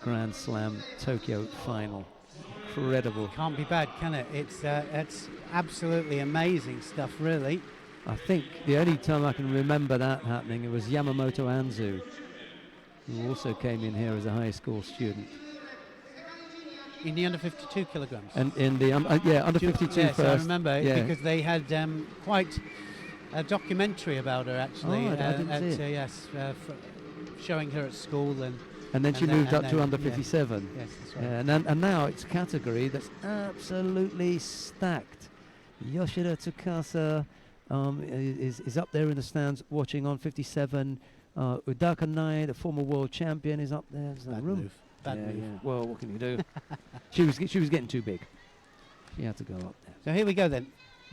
Grand Slam Tokyo final. Incredible. Can't be bad, can it? It's absolutely amazing stuff, really. I think the only time I can remember that happening, it was Yamamoto Anzu, who also came in here as a high school student. In the under 52 kilograms. And in the under 52 yes, first. I remember because they had quite a documentary about her actually. Oh, I didn't see it. Showing her at school and then she moved up to under 57. Yes, that's right. And now it's a category that's absolutely stacked. Yoshida Tsukasa is up there in the stands watching on 57. Udaka Nai, the former world champion, is up there. There's no room. Bad move. Yeah. Well, what can you do? she was getting too big. She had to go up there. So here we go then.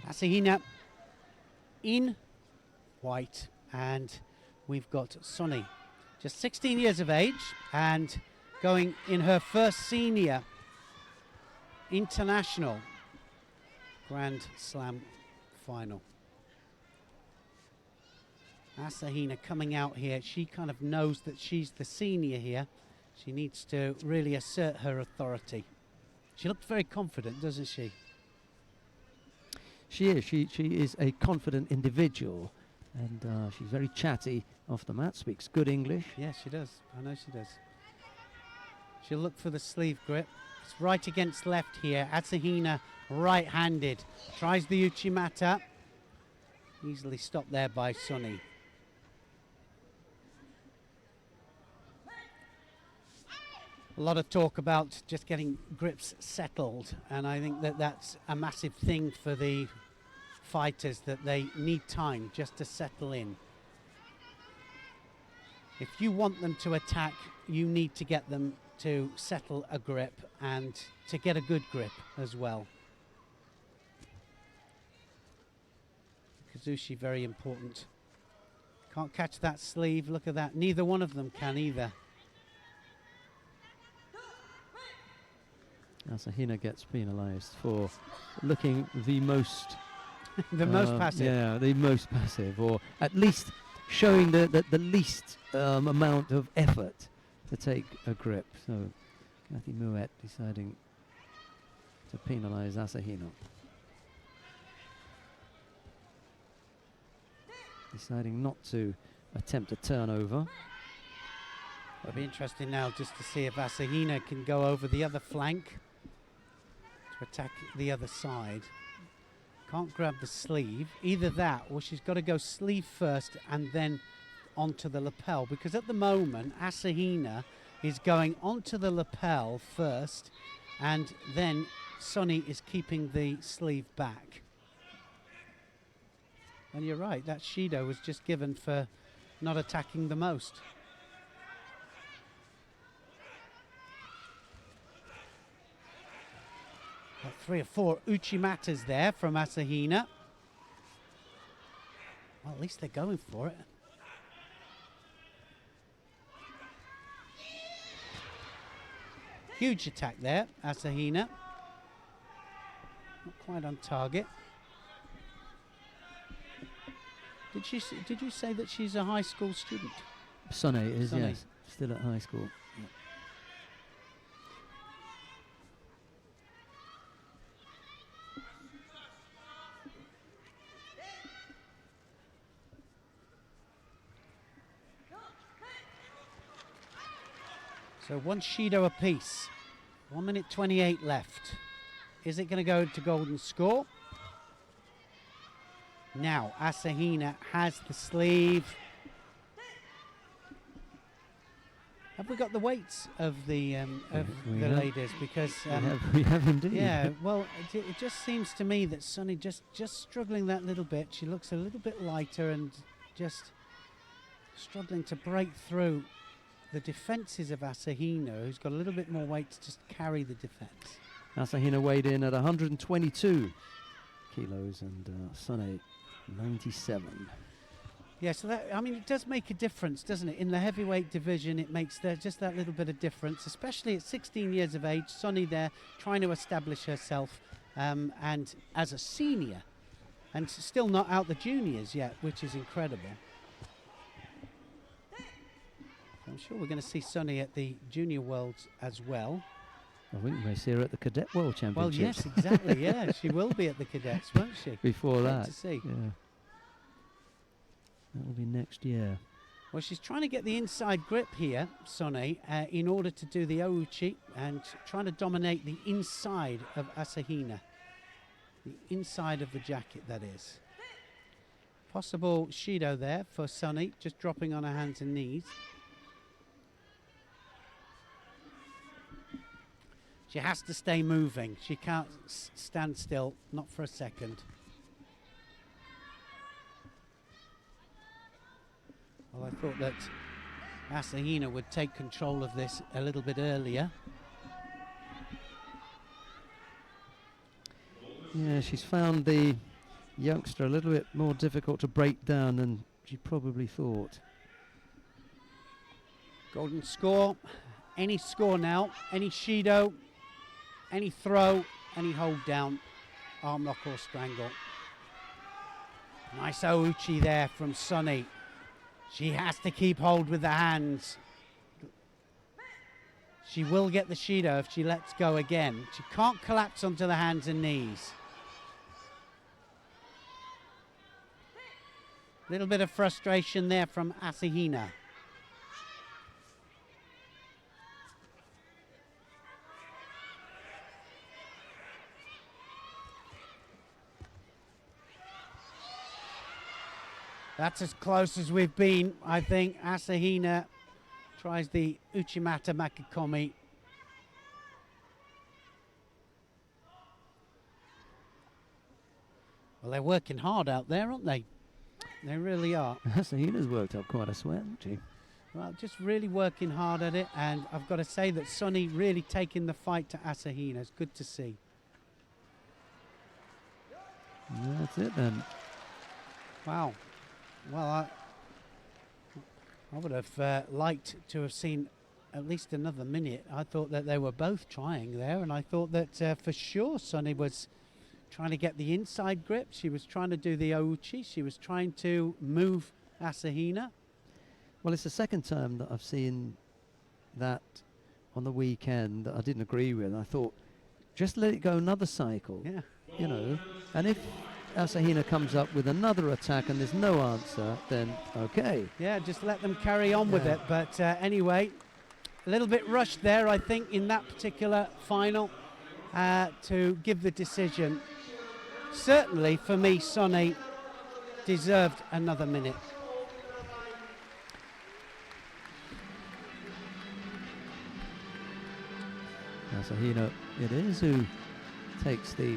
Asahina in white, and we've got Sonny, just 16 years of age and going in her first senior international Grand Slam final. Asahina coming out here, she kind of knows that she's the senior here. She needs to really assert her authority. She looks very confident, doesn't she? She is. She is a confident individual, and she's very chatty off the mat, speaks good English. Yes, she does. I know she does. She'll look for the sleeve grip. It's right against left here. Asahina right-handed. Tries the Uchimata. Easily stopped there by Sonny. A lot of talk about just getting grips settled, and I think that that's a massive thing for the fighters, that they need time just to settle in. If you want them to attack, you need to get them to settle a grip and to get a good grip as well. Kazushi, very important. Can't catch that sleeve, look at that. Neither one of them can either. Asahina gets penalised for looking the most most passive. Yeah, the most passive, or at least showing the least amount of effort to take a grip. So Kathy Mouet deciding to penalise Asahina. Deciding not to attempt a turnover. It'll be interesting now just to see if Asahina can go over the other flank to attack the other side. Can't grab the sleeve. Either that, or she's got to go sleeve first and then onto the lapel, because at the moment Asahina is going onto the lapel first and then Sonny is keeping the sleeve back. And you're right, that Shido was just given for not attacking the most. Got 3 or 4 Uchimatas there from Asahina. Well, at least they're going for it. Huge attack there, Asahina. Not quite on target. Did you say that she's a high school student? Sonny is, Sonny. yes, still at high school. Yeah. So 1 Shido apiece. 1 minute 28 left. Is it going to go to golden score? Now Asahina has the sleeve. Have we got the weights of the We have. ladies? Because We have indeed. yeah, well, it just seems to me that Sonny just struggling that little bit. She looks a little bit lighter and just struggling to break through the defences of Asahina, who's got a little bit more weight to just carry the defence. Asahina weighed in at 122 kilos and Sonny 97. Yeah, so that, I mean, it does make a difference, doesn't it? In the heavyweight division, it makes just that little bit of difference, especially at 16 years of age. Sonny there trying to establish herself and as a senior, and still not out the juniors yet, which is incredible. I'm sure we're going to see Sonny at the Junior Worlds as well. I think we may see her at the Cadet World Well, Championships. yes, exactly. Yeah, she will be at the Cadets, won't she? Before Great that. to see. Yeah. That will be next year. Well, she's trying to get the inside grip here, Sonny, in order to do the Ouchi and trying to dominate the inside of Asahina. The inside of the jacket, that is. Possible Shido there for Sonny, just dropping on her hands and knees. She has to stay moving. She can't stand still, not for a second. Well, I thought that Asahina would take control of this a little bit earlier. Yeah, she's found the youngster a little bit more difficult to break down than she probably thought. Golden score. Any score now. Any Shido. Any throw. Any hold down. Arm lock or strangle. Nice Ouchi there from Sonny. She has to keep hold with the hands. She will get the Shido if she lets go again. She can't collapse onto the hands and knees. Little bit of frustration there from Asahina. That's as close as we've been, I think. Asahina tries the Uchimata Makikomi. Well, they're working hard out there, aren't they? They really are. Asahina's worked up quite a sweat, hasn't she? Well, just really working hard at it, and I've got to say that Sonny really taking the fight to Asahina. It's good to see. That's it then. Wow. Well, I would have liked to have seen at least another minute. I thought that they were both trying there, and I thought that for sure Sonny was trying to get the inside grip. She was trying to do the Ouchi. She was trying to move Asahina. Well, it's the second time that I've seen that on the weekend that I didn't agree with. I thought, just let it go another cycle, Yeah. you know, and if Asahina comes up with another attack and there's no answer, then okay. Yeah, just let them carry on with Yeah. it. But anyway, a little bit rushed there, I think, in that particular final to give the decision. Certainly, for me, Sonny deserved another minute. Asahina, it is, who takes the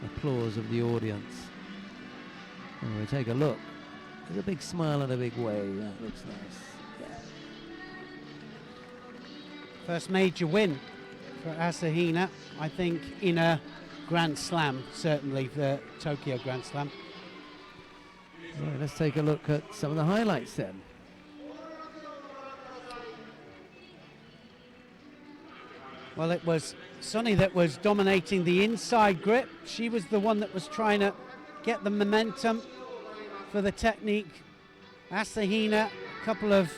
applause of the audience. And we take a look. There's a big smile and a big wave. That looks nice. Yeah. First major win for Asahina, I think, in a Grand Slam, certainly the Tokyo Grand Slam. Right, let's take a look at some of the highlights then. Well, it was Sonny that was dominating the inside grip. She was the one that was trying to get the momentum for the technique. Asahina, a couple of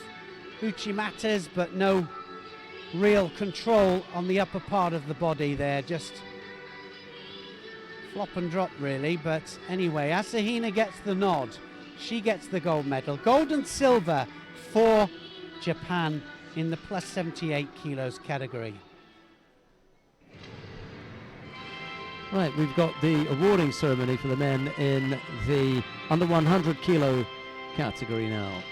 uchimatas, but no real control on the upper part of the body there. Just flop and drop, really. But anyway, Asahina gets the nod. She gets the gold medal. Gold and silver for Japan in the plus 78 kilos category. Right, we've got the awarding ceremony for the men in the under 100 kilo category now.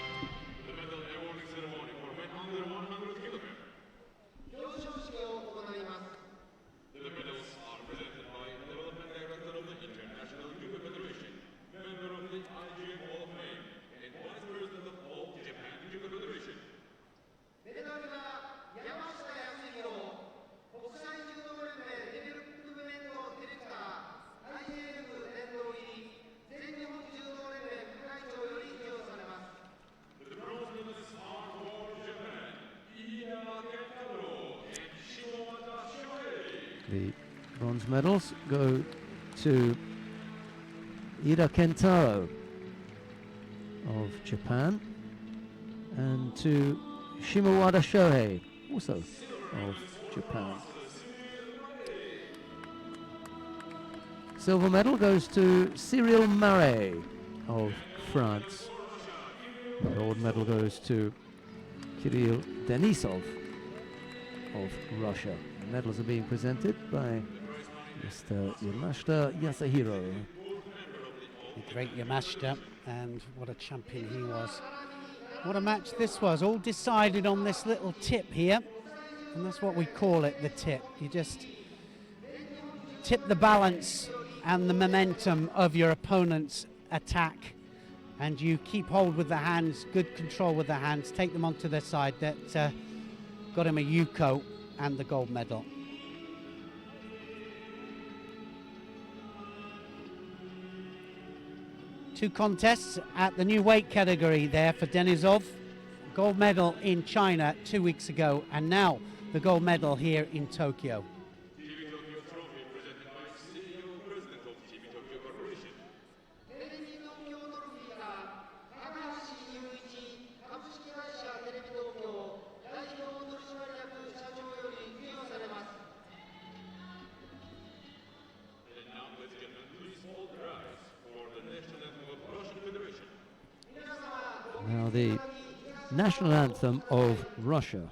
The bronze medals go to Ida Kentaro of Japan and to Shimawada Shohei, also of Japan. Silver medal goes to Cyril Marais of France. The gold medal goes to Kirill Denisov of Russia. Medals are being presented by Mr. Yamashita Yasuhiro. The great Yamashita, and what a champion he was. What a match this was, all decided on this little tip here, and that's what we call it, the tip. You just tip the balance and the momentum of your opponent's attack, and you keep hold with the hands, good control with the hands, take them onto their side. That got him a Yuko and the gold medal. Two contests at the new weight category there for Denisov. Gold medal in China 2 weeks ago, and now the gold medal here in Tokyo. Now the national anthem of Russia.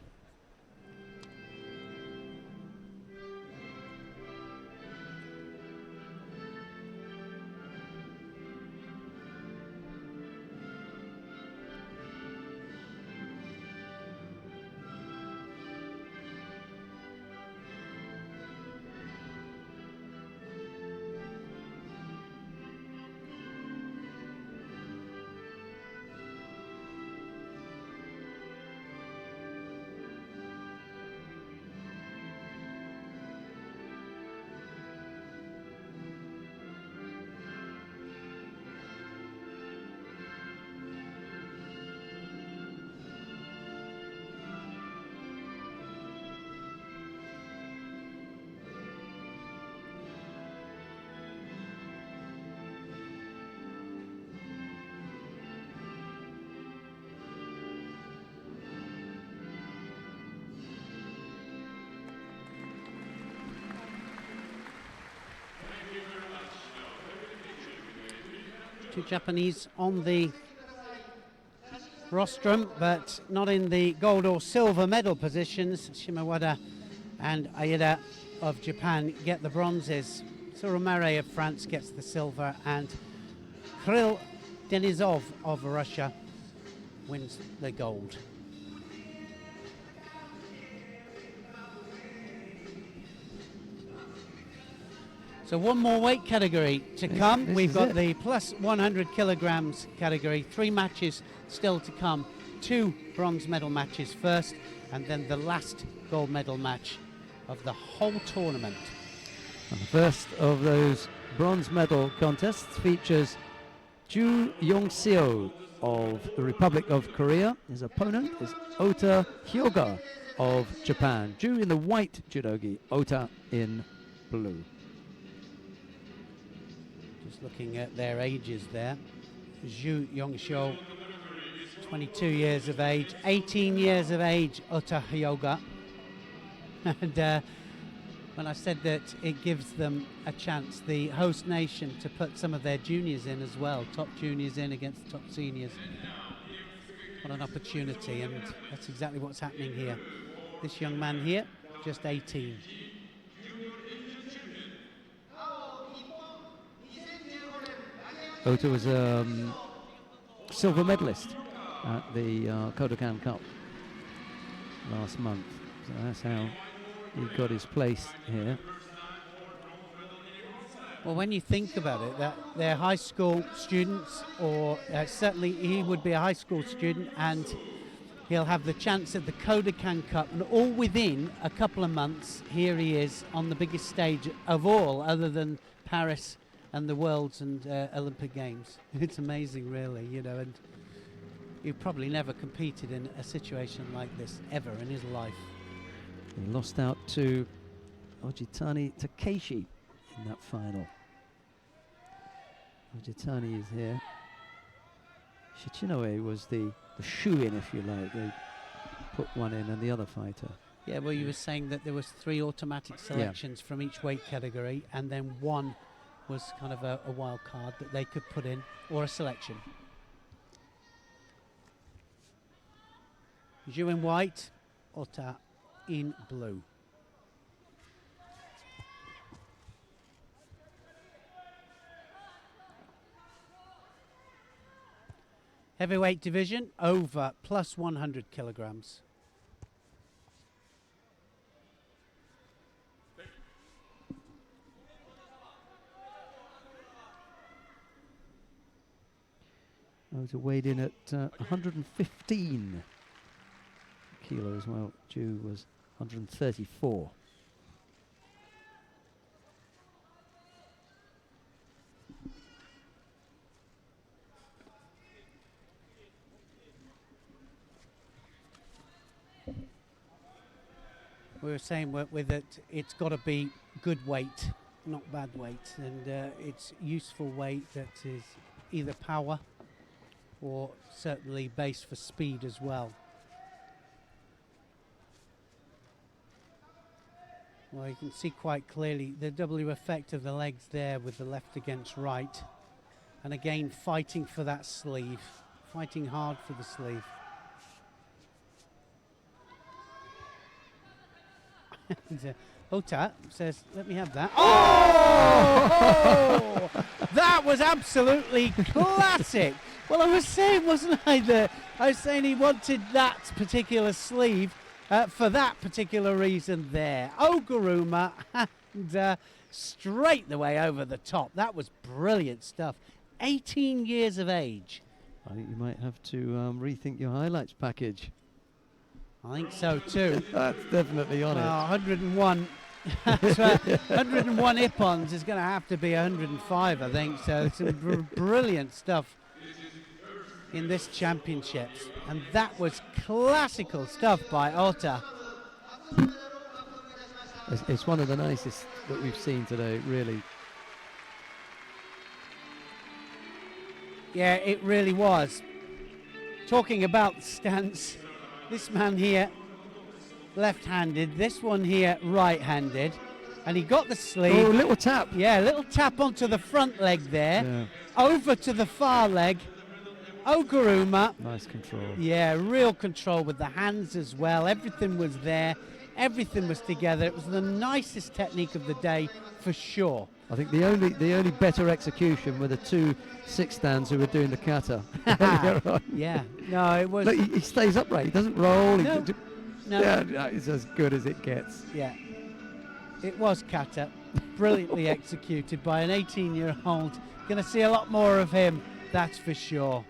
Two Japanese on the rostrum, but not in the gold or silver medal positions. Shimawada and Aida of Japan get the bronzes. Cyril Marais of France gets the silver, and Kirill Denisov of Russia wins the gold. So one more weight category to come. This We've is got it. the plus 100 kilograms category. 3 matches still to come. 2 bronze medal matches first, and then the last gold medal match of the whole tournament. And the first of those bronze medal contests features Ju Yong-seo of the Republic of Korea. His opponent is Ota Hyoga of Japan. Ju in the white judogi, Ota in blue. Just looking at their ages there. Ju Yong-seo, 22 years of age, 18 years of age, Ota Hyoga. And when I said that it gives them a chance, the host nation, to put some of their juniors in as well, top juniors in against top seniors. What an opportunity, and that's exactly what's happening here. This young man here, just 18. Ota was a silver medalist at the Kodokan Cup last month. So that's how he got his place here. Well, when you think about it, that they're high school students, or certainly he would be a high school student, and he'll have the chance at the Kodokan Cup, and all within a couple of months, here he is on the biggest stage of all, other than Paris and the Worlds and Olympic Games. It's amazing, really, you know, and he probably never competed in a situation like this ever in his life. He lost out to Ojitani Takeshi in that final. Ojitani is here. Shichinoe was the shoe-in, if you like. They put one in and the other fighter. Yeah, well, you were saying that there was 3 automatic selections from each weight category, and then one was kind of a wild card that they could put in, or a selection. Ju in white, Ota in blue. Heavyweight division over plus 100 kilograms. Ota weighed in at 115 kilos, while Ju was 134. We were saying with it, it's got to be good weight, not bad weight, and it's useful weight that is either power or certainly base for speed as well. Well, you can see quite clearly the W effect of the legs there with the left against right. And again, fighting for that sleeve, fighting hard for the sleeve. And, Ota says, let me have that. Oh! That was absolutely classic. Well, I was saying, wasn't I, that I was saying he wanted that particular sleeve for that particular reason there. Oguruma, and straight the way over the top. That was brilliant stuff. 18 years of age. I think you might have to rethink your highlights package. I think so too. That's definitely on it. 101. So 101 Ippons is going to have to be 105, I think. So some brilliant stuff in this championships, and that was classical stuff by Ota. It's one of the nicest that we've seen today, really. Yeah, it really was. Talking about stance, this man here left-handed, this one here right-handed, and he got the sleeve. Oh, little tap. Yeah, little tap onto the front leg there, Yeah. over to the far leg. Oguruma. Nice control. Yeah, real control with the hands as well. Everything was there. Everything was together. It was the nicest technique of the day for sure. I think the only better execution were the 2 6-stands who were doing the kata. Yeah, no, it was. Look, he stays upright. He doesn't roll. No. No. Yeah, it's as good as it gets. Yeah, it was kata. brilliantly executed by an 18-year-old. Going to see a lot more of him, that's for sure.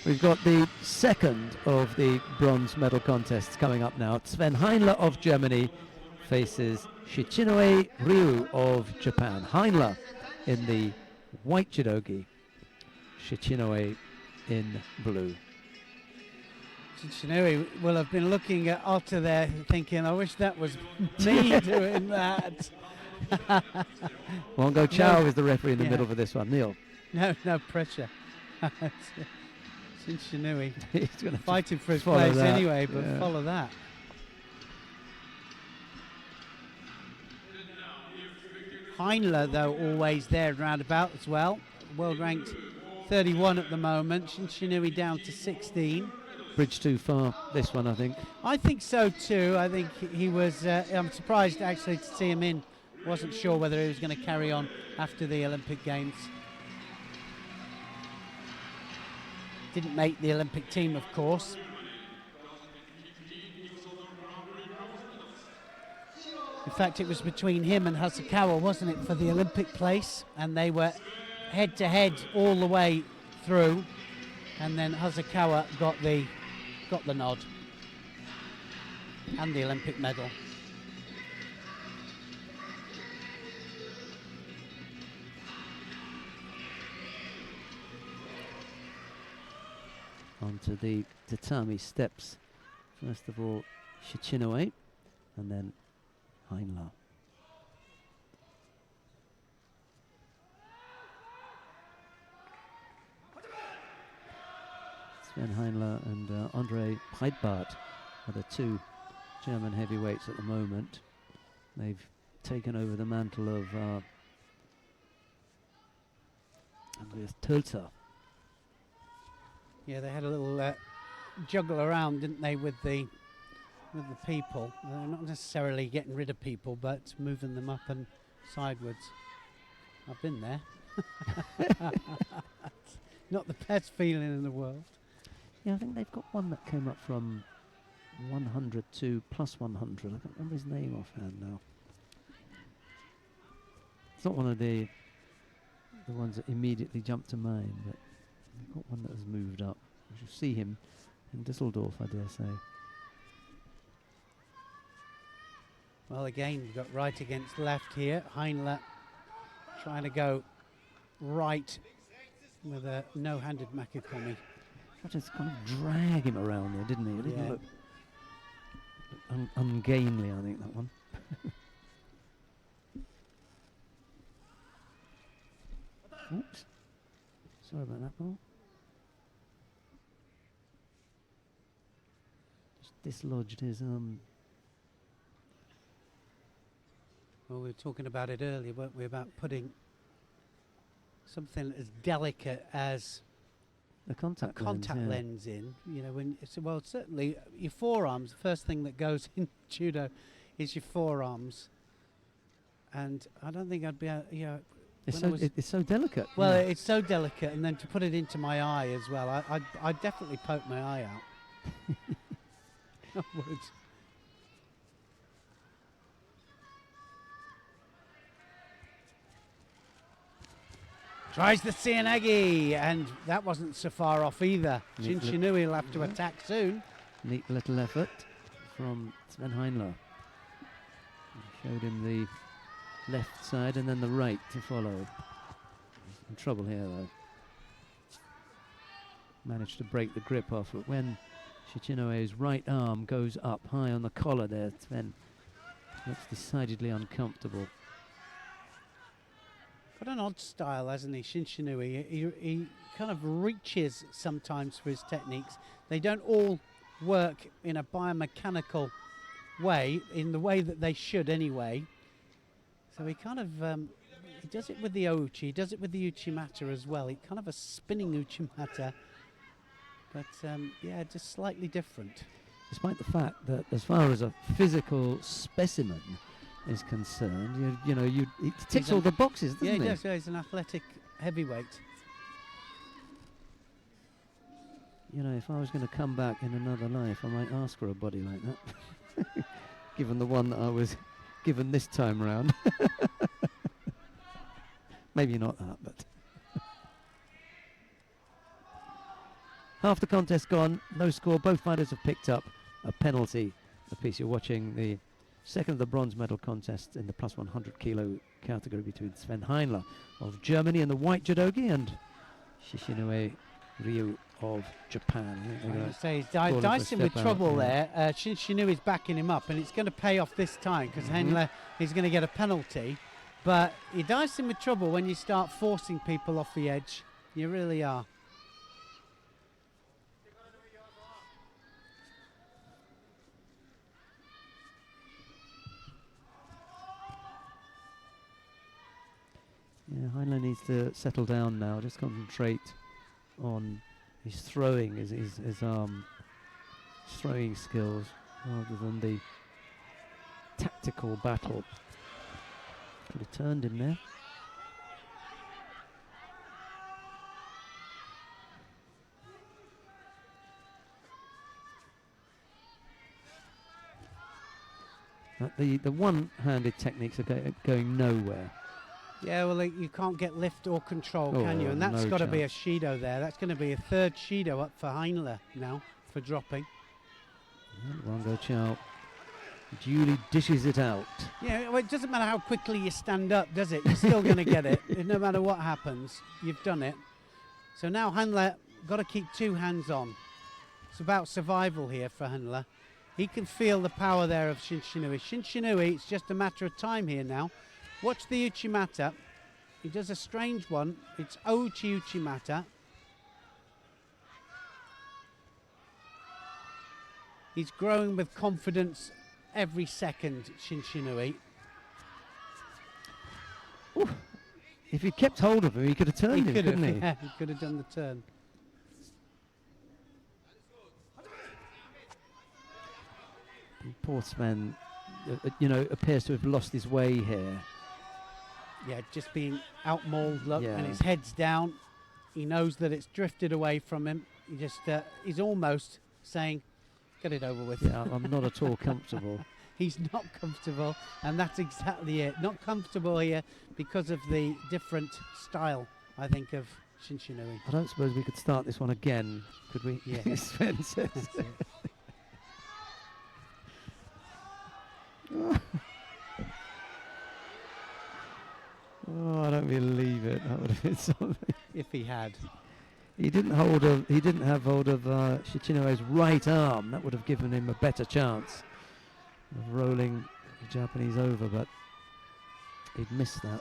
We've got the second of the bronze medal contests coming up now. Sven Heinle of Germany faces Shichinoi Ryu of Japan. Heinle in the white judogi, Shichinoi in blue. Shichinoi will have been looking at Otter there thinking, I wish that was me doing that. Wongo Chow No. is the referee in the middle for this one. Neil. No pressure. Shichinoi He's going to fighting for his follow place that. anyway, but Yeah. follow that. Heinle, though, always there roundabout as well. World ranked 31 at the moment. Shichinoi down to 16. Bridge too far, this one, I think. I think so too. I think he was. I'm surprised actually to see him in. Wasn't sure whether he was going to carry on after the Olympic Games. Didn't make the Olympic team, of course. In fact, it was between him and Hasakawa, wasn't it, for the Olympic place? And they were head to head all the way through. And then Hasakawa got the nod and the Olympic medal. Onto the tatami steps. First of all, Shichinoi, and then Heinle. Sven Heinle and Andre Breitbart are the two German heavyweights at the moment. They've taken over the mantle of Andreas Tölzer. Yeah, they had a little juggle around, didn't they, with the people. Not necessarily getting rid of people, but moving them up and sideways. I've been there. Not the best feeling in the world. Yeah, I think they've got one that came up from 100 to plus 100. I can't remember his name offhand now. It's not one of the ones that immediately jumped to mind, but they've got one that has moved up. We shall see him in Düsseldorf, I dare say. Well, again, we've got right against left here. Heinle trying to go right with a no-handed Makikomi. Tried to kind of drag him around there, didn't he? It didn't Yeah. look ungainly, I think, that one. Oops. Sorry about that, ball. Just dislodged his Well, we were talking about it earlier, weren't we, about putting something as delicate as the contact lens in. You know, when well, certainly your forearms. The first thing that goes in judo is your forearms, and I don't think I'd be able, you know. It's so delicate. Well, yeah. it's so delicate, and then to put it into my eye as well, I'd definitely poke my eye out. I would. Tries the Cianagi, and that wasn't so far off either. Shichinoi will have to attack soon. Neat little effort from Sven Heinle. Showed him the left side and then the right to follow. In trouble here though. Managed to break the grip off, but when Shichinoui's right arm goes up high on the collar there, Sven looks decidedly uncomfortable. Got an odd style, hasn't he, Shichinoi? He kind of reaches sometimes for his techniques. They don't all work in a biomechanical way, in the way that they should anyway. So he kind of, he does it with the ouchi, he does it with the uchimata as well. He kind of a spinning uchimata, but yeah, just slightly different. Despite the fact that as far as a physical specimen is concerned, it ticks all the boxes, doesn't Yeah, he? he does. Yeah, he's an athletic heavyweight. You know, if I was going to come back in another life, I might ask for a body like that. Given the one that I was given this time round. Maybe not that, but half the contest gone, no score. Both fighters have picked up a penalty apiece. You're watching the second of the bronze medal contest in the plus 100 kilo category between Sven Heinle of Germany in the white judogi and Shishinue Ryu of Japan. I'm going to say he's dicing with trouble there. Shinshinu is backing him up, and it's going to pay off this time because Heinle is going to get a penalty. But you're dicing with trouble when you start forcing people off the edge. You really are. Yeah, Heinle needs to settle down now, just concentrate on his throwing, his throwing skills, rather than the tactical battle. Could have turned him there. The one-handed techniques are going nowhere. Yeah, well, you can't get lift or control, can you? And that's got to be a Shido there. That's going to be a third Shido up for Heinle now for dropping. Rongo Chow duly dishes it out. Yeah, well, it doesn't matter how quickly you stand up, does it? You're still going to get it. No matter what happens, you've done it. So now Heinle got to keep two hands on. It's about survival here for Heinle. He can feel the power there of Shinshinui. Shinshinui, it's just a matter of time here now. Watch the Uchimata. He does a strange one. It's Ochi Uchimata. He's growing with confidence every second, Shinshinui. Ooh. If he kept hold of him, he could have turned him, couldn't he? Yeah, he could have done the turn. Poor Sven, appears to have lost his way here. Yeah, just being outmauled, look, Yeah. and his head's down. He knows that it's drifted away from him. He just, he's almost saying, get it over with. Yeah, I'm not at all comfortable. He's not comfortable, and that's exactly it. Not comfortable here because of the different style, I think, of Shinshinui. I don't suppose we could start this one again, could we? Yeah. Sven says. That's it. Oh, I don't believe it. That would have been something. If he had. He didn't have hold of Shichinue's right arm. That would have given him a better chance of rolling the Japanese over, but he'd missed that.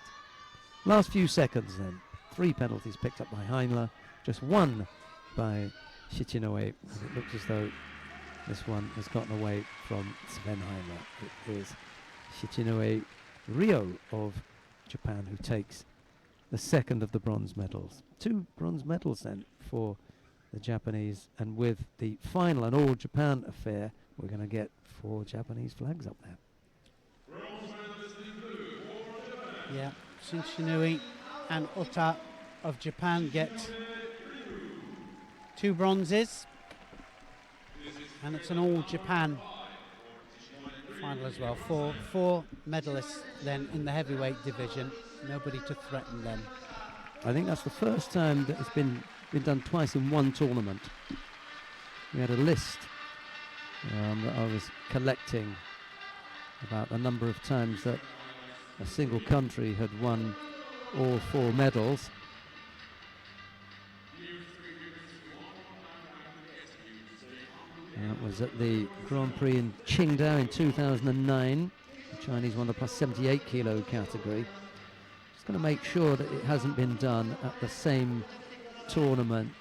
Last few seconds then. 3 penalties picked up by Heinle, just 1 by Shichinue. It looks as though this one has gotten away from Sven Heinle. It is Shichinue Ryo of Japan who takes the second of the bronze medals. 2 bronze medals then for the Japanese, and with the final and all Japan affair, we're going to get 4 Japanese flags up there. Yeah, Shinshinui and Ota of Japan get 2 bronzes, and it's an all Japan final as well. Four medalists then in the heavyweight division. Nobody to threaten them. I think that's the first time that it's been done twice in one tournament. We had a list that I was collecting about the number of times that a single country had won all 4 medals. That was at the Grand Prix in Qingdao in 2009. The Chinese won the plus 78 kilo category. Just going to make sure that it hasn't been done at the same tournament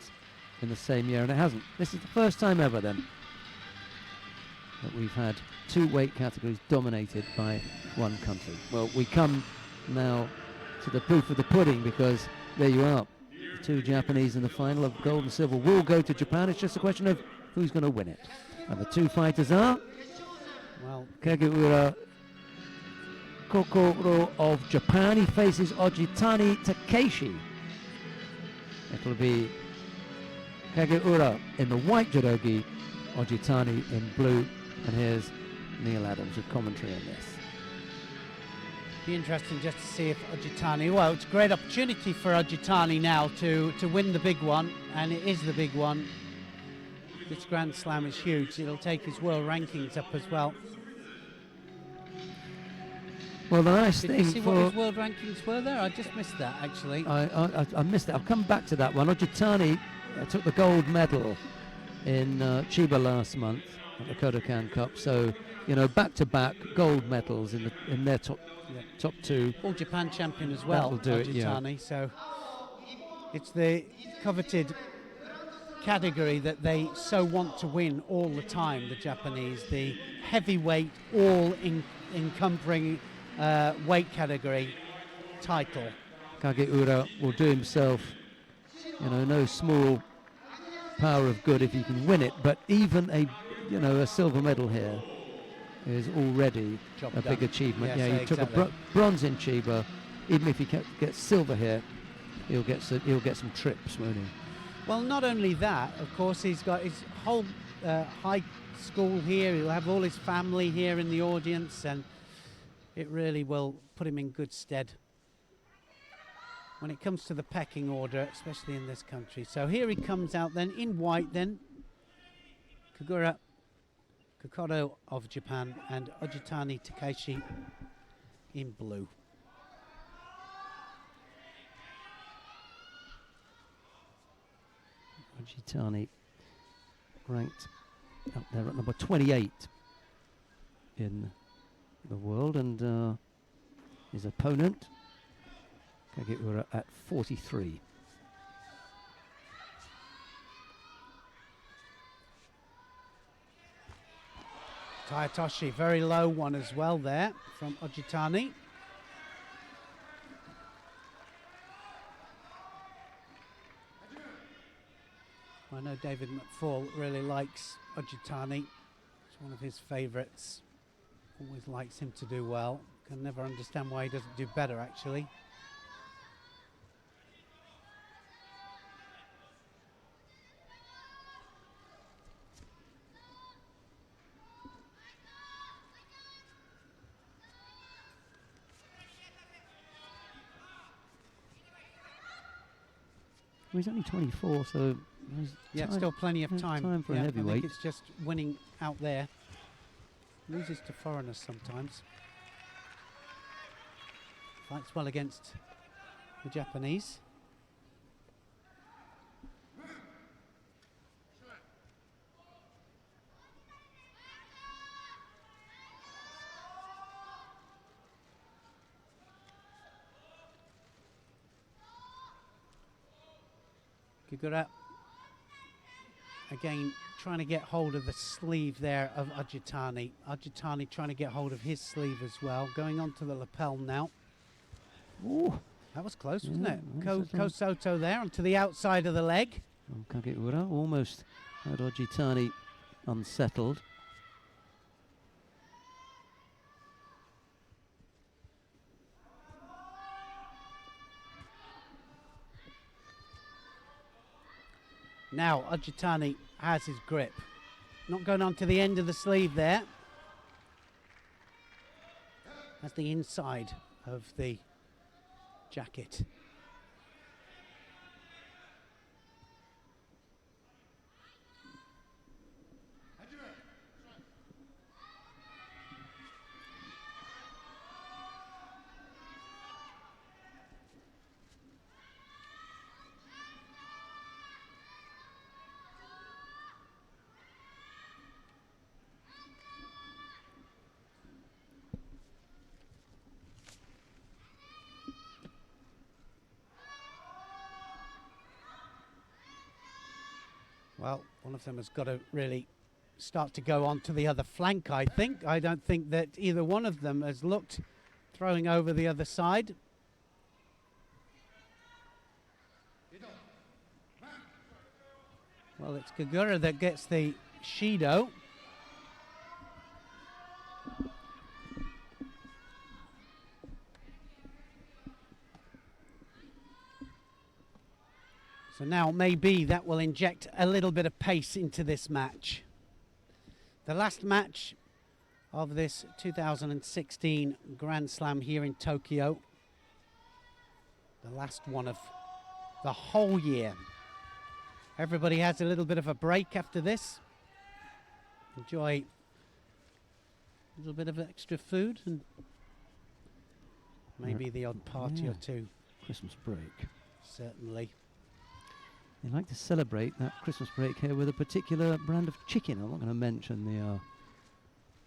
in the same year, and it hasn't. This is the first time ever then that we've had 2 weight categories dominated by one country. Well, we come now to the proof of the pudding, because there you are. The 2 Japanese in the final of gold and silver will go to Japan. It's just a question of who's going to win it. And the 2 fighters are Kageura Kokoro of Japan. He faces Ojitani Takeshi. It'll be Kageura in the white judogi, Ojitani in blue. And here's Neil Adams with commentary on this. Be interesting just to see if Ojitani, well, it's a great opportunity for Ojitani now to win the big one, and it is the big one. This Grand Slam is huge. It'll take his world rankings up as well. Well, the nice Did thing you see what his world rankings were there? I just missed that, actually. I missed it. I'll come back to that one. Ojitani took the gold medal in Chiba last month at the Kodokan Cup. So, you know, back-to-back gold medals in their top two. All Japan champion as well, Ojitani. So it's the coveted category that they so want to win all the time, the Japanese. The heavyweight, all-encompassing weight category title. Kageura will do himself, you know, no small power of good if he can win it. But even a silver medal here is already a big achievement. Yes, yeah, he took a bronze in Chiba. Even if he gets silver here, he'll get some trips, won't he? Well, not only that, of course, he's got his whole high school here. He'll have all his family here in the audience, and it really will put him in good stead when it comes to the pecking order, especially in this country. So here he comes out then in white then. Kagura Kokodo of Japan and Ojitani Takeshi in blue. Ojitani ranked up there at number 28 in the world, and his opponent Kageura at 43. Tayatoshi, very low one as well there from Ojitani. I know David McFall really likes Ojitani. It's one of his favourites. Always likes him to do well. Can never understand why he doesn't do better, actually. Well, he's only 24, so yeah, still plenty of time. For a I heavyweight. think it's just winning out there. Loses to foreigners sometimes. Fights well against the Japanese. Kagura again trying to get hold of the sleeve there of Ojitani. Ojitani trying to get hold of his sleeve as well. Going on to the lapel now. Ooh, that was close, wasn't it? Kosoto there onto the outside of the leg. Kageura almost had Ojitani unsettled. Now Ojitani has his grip. Not going on to the end of the sleeve there. That's the inside of the jacket. Well, one of them has got to really start to go on to the other flank, I think. I don't think that either one of them has looked throwing over the other side. Well, it's Kagura that gets the Shido. So now maybe that will inject a little bit of pace into this match. The last match of this 2016 Grand Slam here in Tokyo. The last one of the whole year. Everybody has a little bit of a break after this. Enjoy a little bit of extra food and maybe the odd party or two. Christmas break. Certainly. They like to celebrate that Christmas break here with a particular brand of chicken. I'm not going to mention the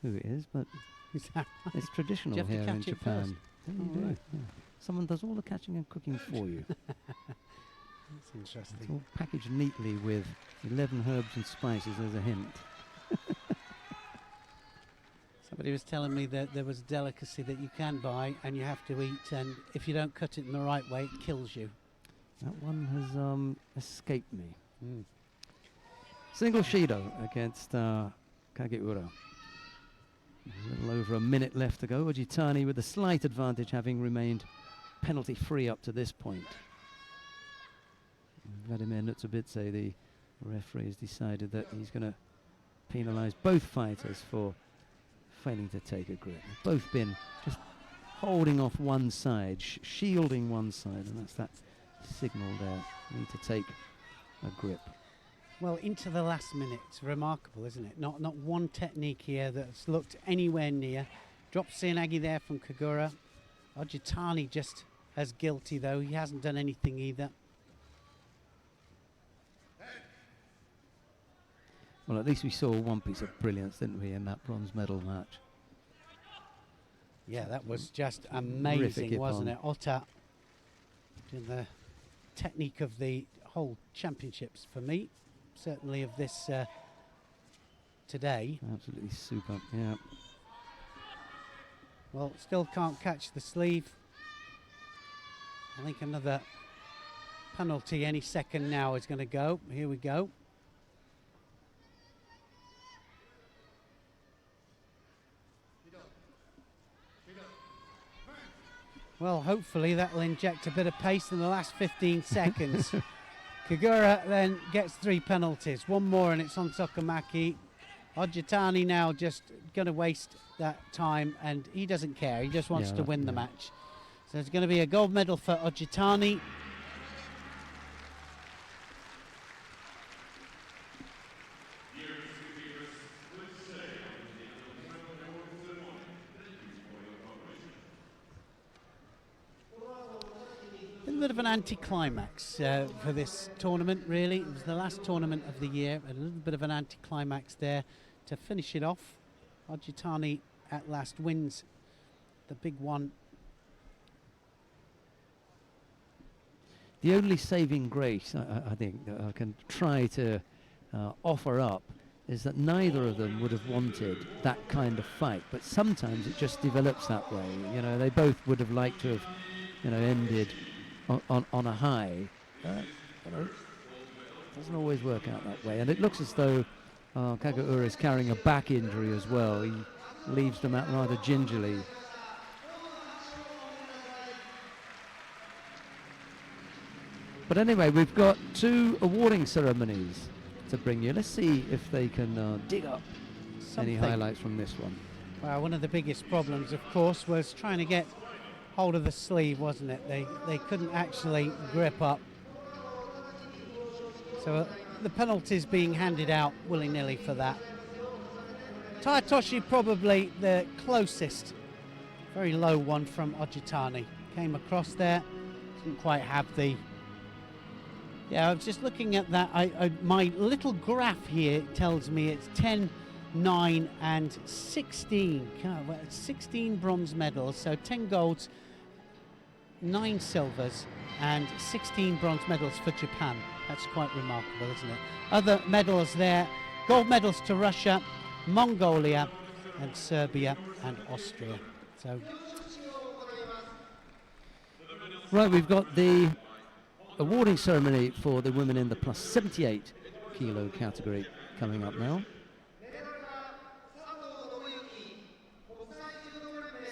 who it is, but Is that right? it's traditional Do you have to here in catch it Japan. first? Yeah, you Oh, do. right. Yeah. Someone does all the catching and cooking for you. That's interesting. It's all packaged neatly with 11 herbs and spices as a hint. Somebody was telling me that there was a delicacy that you can buy and you have to eat, and if you don't cut it in the right way, it kills you. That one has escaped me. Mm. Single Shido against Kageura. A little over a minute left to go. Ojitani with a slight advantage, having remained penalty-free up to this point. Vladimir Nutsubidze, the referee, has decided that he's going to penalise both fighters for failing to take a grip. They've both been just holding off one side, shielding one side, and that's that signal there. Need to take a grip. Well, into the last minute. It's remarkable, isn't it? Not one technique here that's looked anywhere near. Dropped Seoinage there from Kagura. Ojitani just as guilty, though. He hasn't done anything either. Well, at least we saw one piece of brilliance, didn't we, in that bronze medal match? Yeah, that was just amazing, wasn't hit it? Ota doing the technique of the whole championships for me. Certainly of this today. Absolutely super, yeah. Well, still can't catch the sleeve. I think another penalty any second now is going to go. Here we go. Well, hopefully that will inject a bit of pace in the last 15 seconds. Kagura then gets 3 penalties. One more and it's on Tokamaki. Ojitani now just going to waste that time, and he doesn't care. He just wants to win the match. So it's going to be a gold medal for Ojitani. A bit of an anticlimax for this tournament, really. It was the last tournament of the year. A little bit of an anticlimax there to finish it off. Ojitani at last wins the big one. The only saving grace I think that I can try to offer up is that neither of them would have wanted that kind of fight, but sometimes it just develops that way. You know, they both would have liked to have, you know, ended on a high. But it doesn't always work out that way, and it looks as though Kageura is carrying a back injury as well. He leaves them out rather gingerly. But anyway, we've got 2 awarding ceremonies to bring you. Let's see if they can dig up any highlights from this one. Well, one of the biggest problems, of course, was trying to get hold of the sleeve, wasn't it? They couldn't actually grip up. So the penalties being handed out willy-nilly for that. Taitoshi probably the closest. Very low one from Ojitani. Came across there. Didn't quite have the... Yeah, I was just looking at that. My little graph here tells me it's 10, 9 and 16. 16 bronze medals, so 10 golds, 9 silvers and 16 bronze medals for Japan. That's quite remarkable, isn't it? Other medals there, gold medals to Russia, Mongolia and Serbia and Austria. So, right, we've got the awarding ceremony for the women in the plus 78 kilo category coming up now.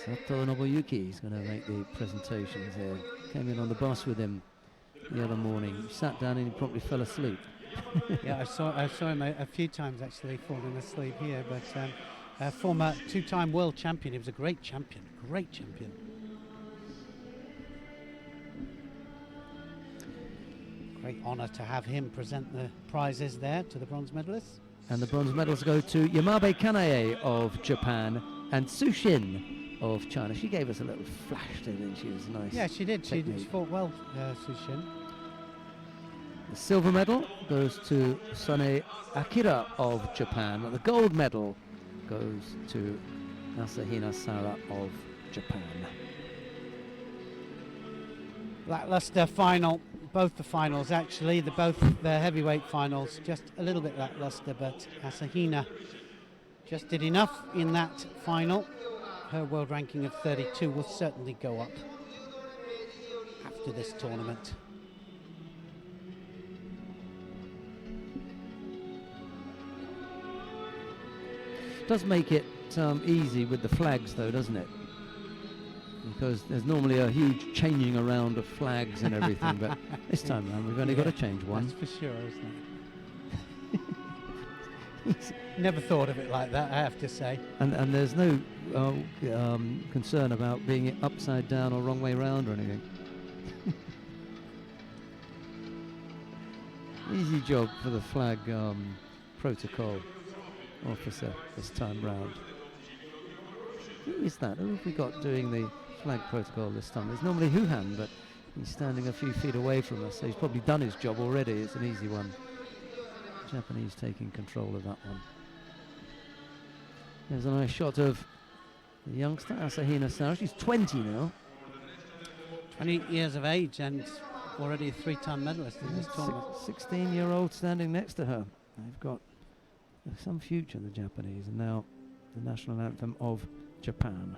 Sato Nobuyuki is going to make the presentations here. Came in on the bus with him the other morning. He sat down and he promptly fell asleep. yeah, I saw him a few times actually falling asleep here, but former two-time world champion. He was a great champion, great champion. Great honour to have him present the prizes there to the bronze medalists. And the bronze medals go to Yamabe Kanae of Japan and Sushin of China. She gave us a little flash, didn't she? It was nice. Yeah, she did. She technique. fought well, Sushin. The silver medal goes to Sane Akira of Japan. And the gold medal goes to Asahina Sara of Japan. Lackluster final, both the finals actually, both the heavyweight finals, just a little bit lackluster, but Asahina just did enough in that final. Her world ranking of 32 will certainly go up after this tournament. Does make it easy with the flags though, doesn't it? Because there's normally a huge changing around of flags and everything, but this time around we've only got to change one. That's for sure, isn't it? Never thought of it like that, I have to say. And there's no concern about being upside down or wrong way round or anything. Easy job for the flag protocol officer this time round. Who is that? Who have we got doing the flag protocol this time? It's normally Huhan, but he's standing a few feet away from us, so he's probably done his job already. It's an easy one. Japanese taking control of that one. There's a nice shot of the youngster Asahina Sara. She's 20 now. 28 years of age and already a three-time medalist in this tournament. 16-year-old standing next to her. They've got some future, the Japanese, and now the national anthem of Japan.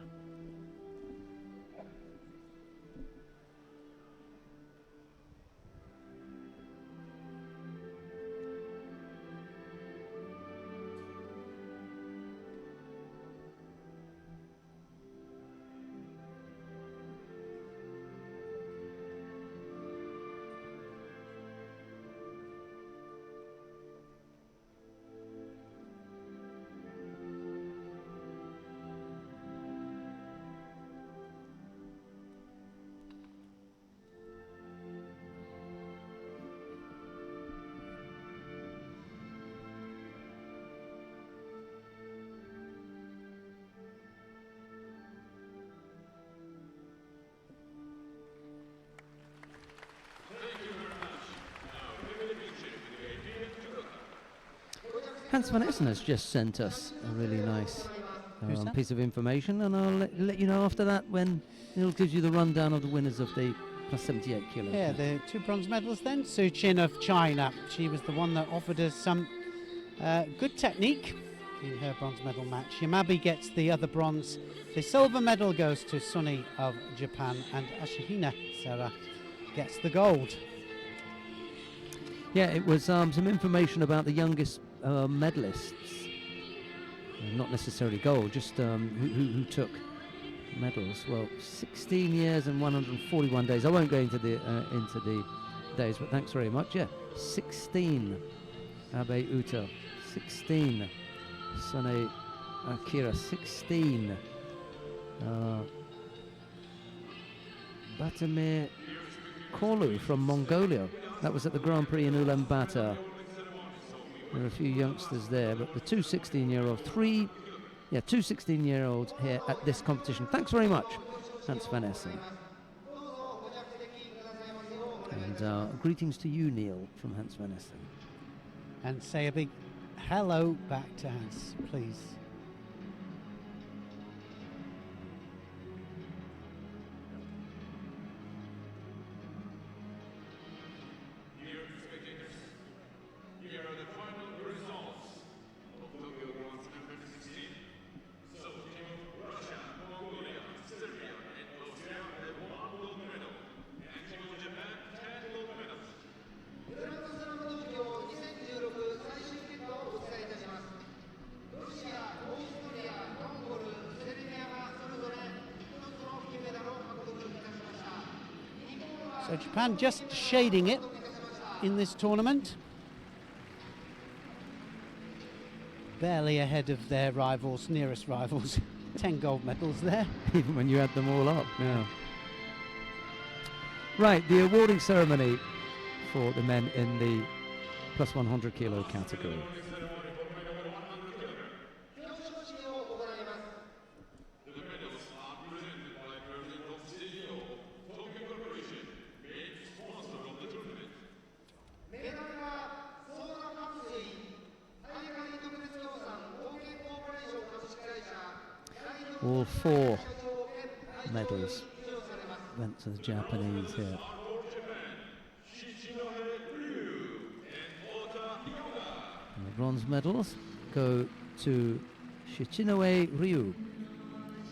Hans van Essen has just sent us a really nice piece of information, and I'll let you know after that when Neil gives you the rundown of the winners of the plus 78 kilo. Yeah, the two bronze medals then. Su Chin of China. She was the one that offered us some good technique in her bronze medal match. Yamabe gets the other bronze. The silver medal goes to Sunny of Japan, and Asahina Sara gets the gold. Yeah, it was some information about the youngest medalists. Not necessarily gold, just who took medals. Well, 16 years and 141 days. I won't go into the days, but thanks very much. Yeah, 16 Abe Uta, 16 Sane Akira, 16 Batamir Korlu from Mongolia. That was at the Grand Prix in Ulaanbaatar. There are a few youngsters there, but the two 16-year-olds, two 16-year-olds here at this competition. Thanks very much, Hans van Essen. And greetings to you, Neil, from Hans van Essen. And say a big hello back to Hans, please. So Japan just shading it in this tournament. barely ahead of their rivals, nearest rivals. 10 gold medals there. Even when you add them all up, yeah. Right, the awarding ceremony for the men in the plus 100 kilo category. All 4 medals went to the Japanese here. And the bronze medals go to Shichinoe Ryu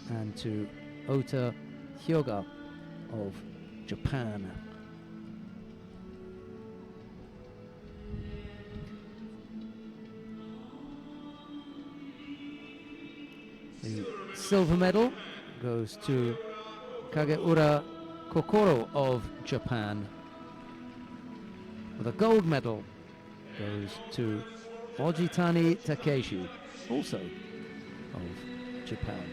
and to Ota Hyoga of Japan. The silver medal goes to Kageura Kokoro of Japan. The gold medal goes to Ojitani Takeshi, also of Japan.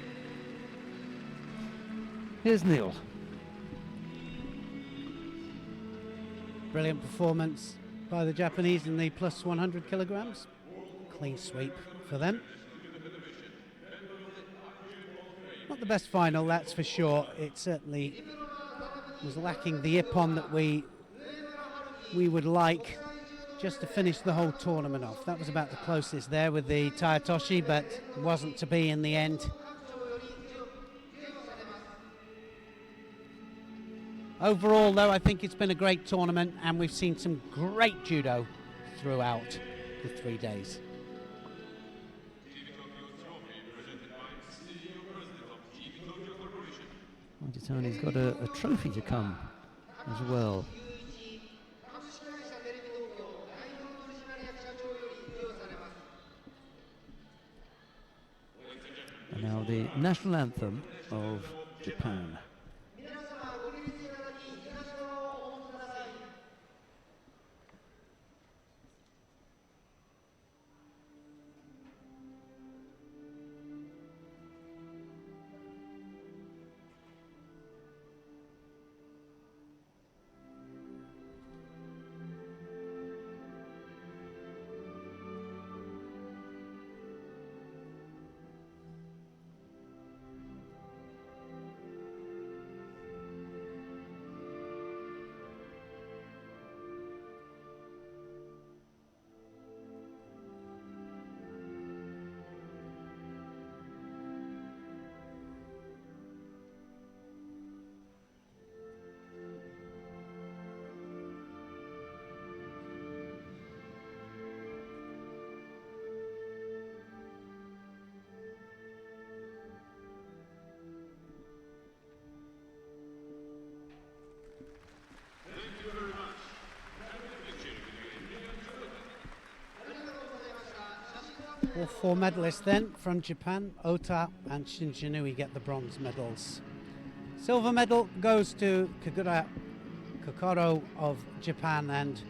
Here's Neil. Brilliant performance by the Japanese in the plus 100 kilograms. Clean sweep for them. Not the best final, that's for sure. It certainly was lacking the ippon that we would like just to finish the whole tournament off. That was about the closest there with the Tayatoshi, but wasn't to be in the end. Overall, though, I think it's been a great tournament, and we've seen some great judo throughout the 3 days. Ojitani's got a trophy to come as well. And now the national anthem of Japan. All 4 medalists then from Japan. Ota and Shinchinui get the bronze medals. Silver medal goes to Kageura Kokoro of Japan, and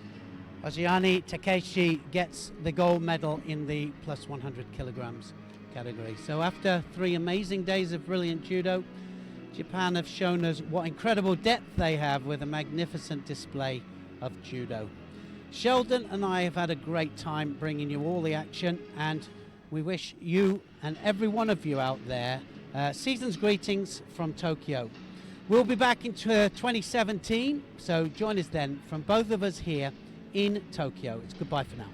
Ojitani Takeshi gets the gold medal in the plus 100 kilograms category. So after 3 amazing days of brilliant judo, Japan have shown us what incredible depth they have with a magnificent display of judo. Sheldon and I have had a great time bringing you all the action, and we wish you and every one of you out there season's greetings from Tokyo. We'll be back in 2017, so join us then from both of us here in Tokyo. It's goodbye for now.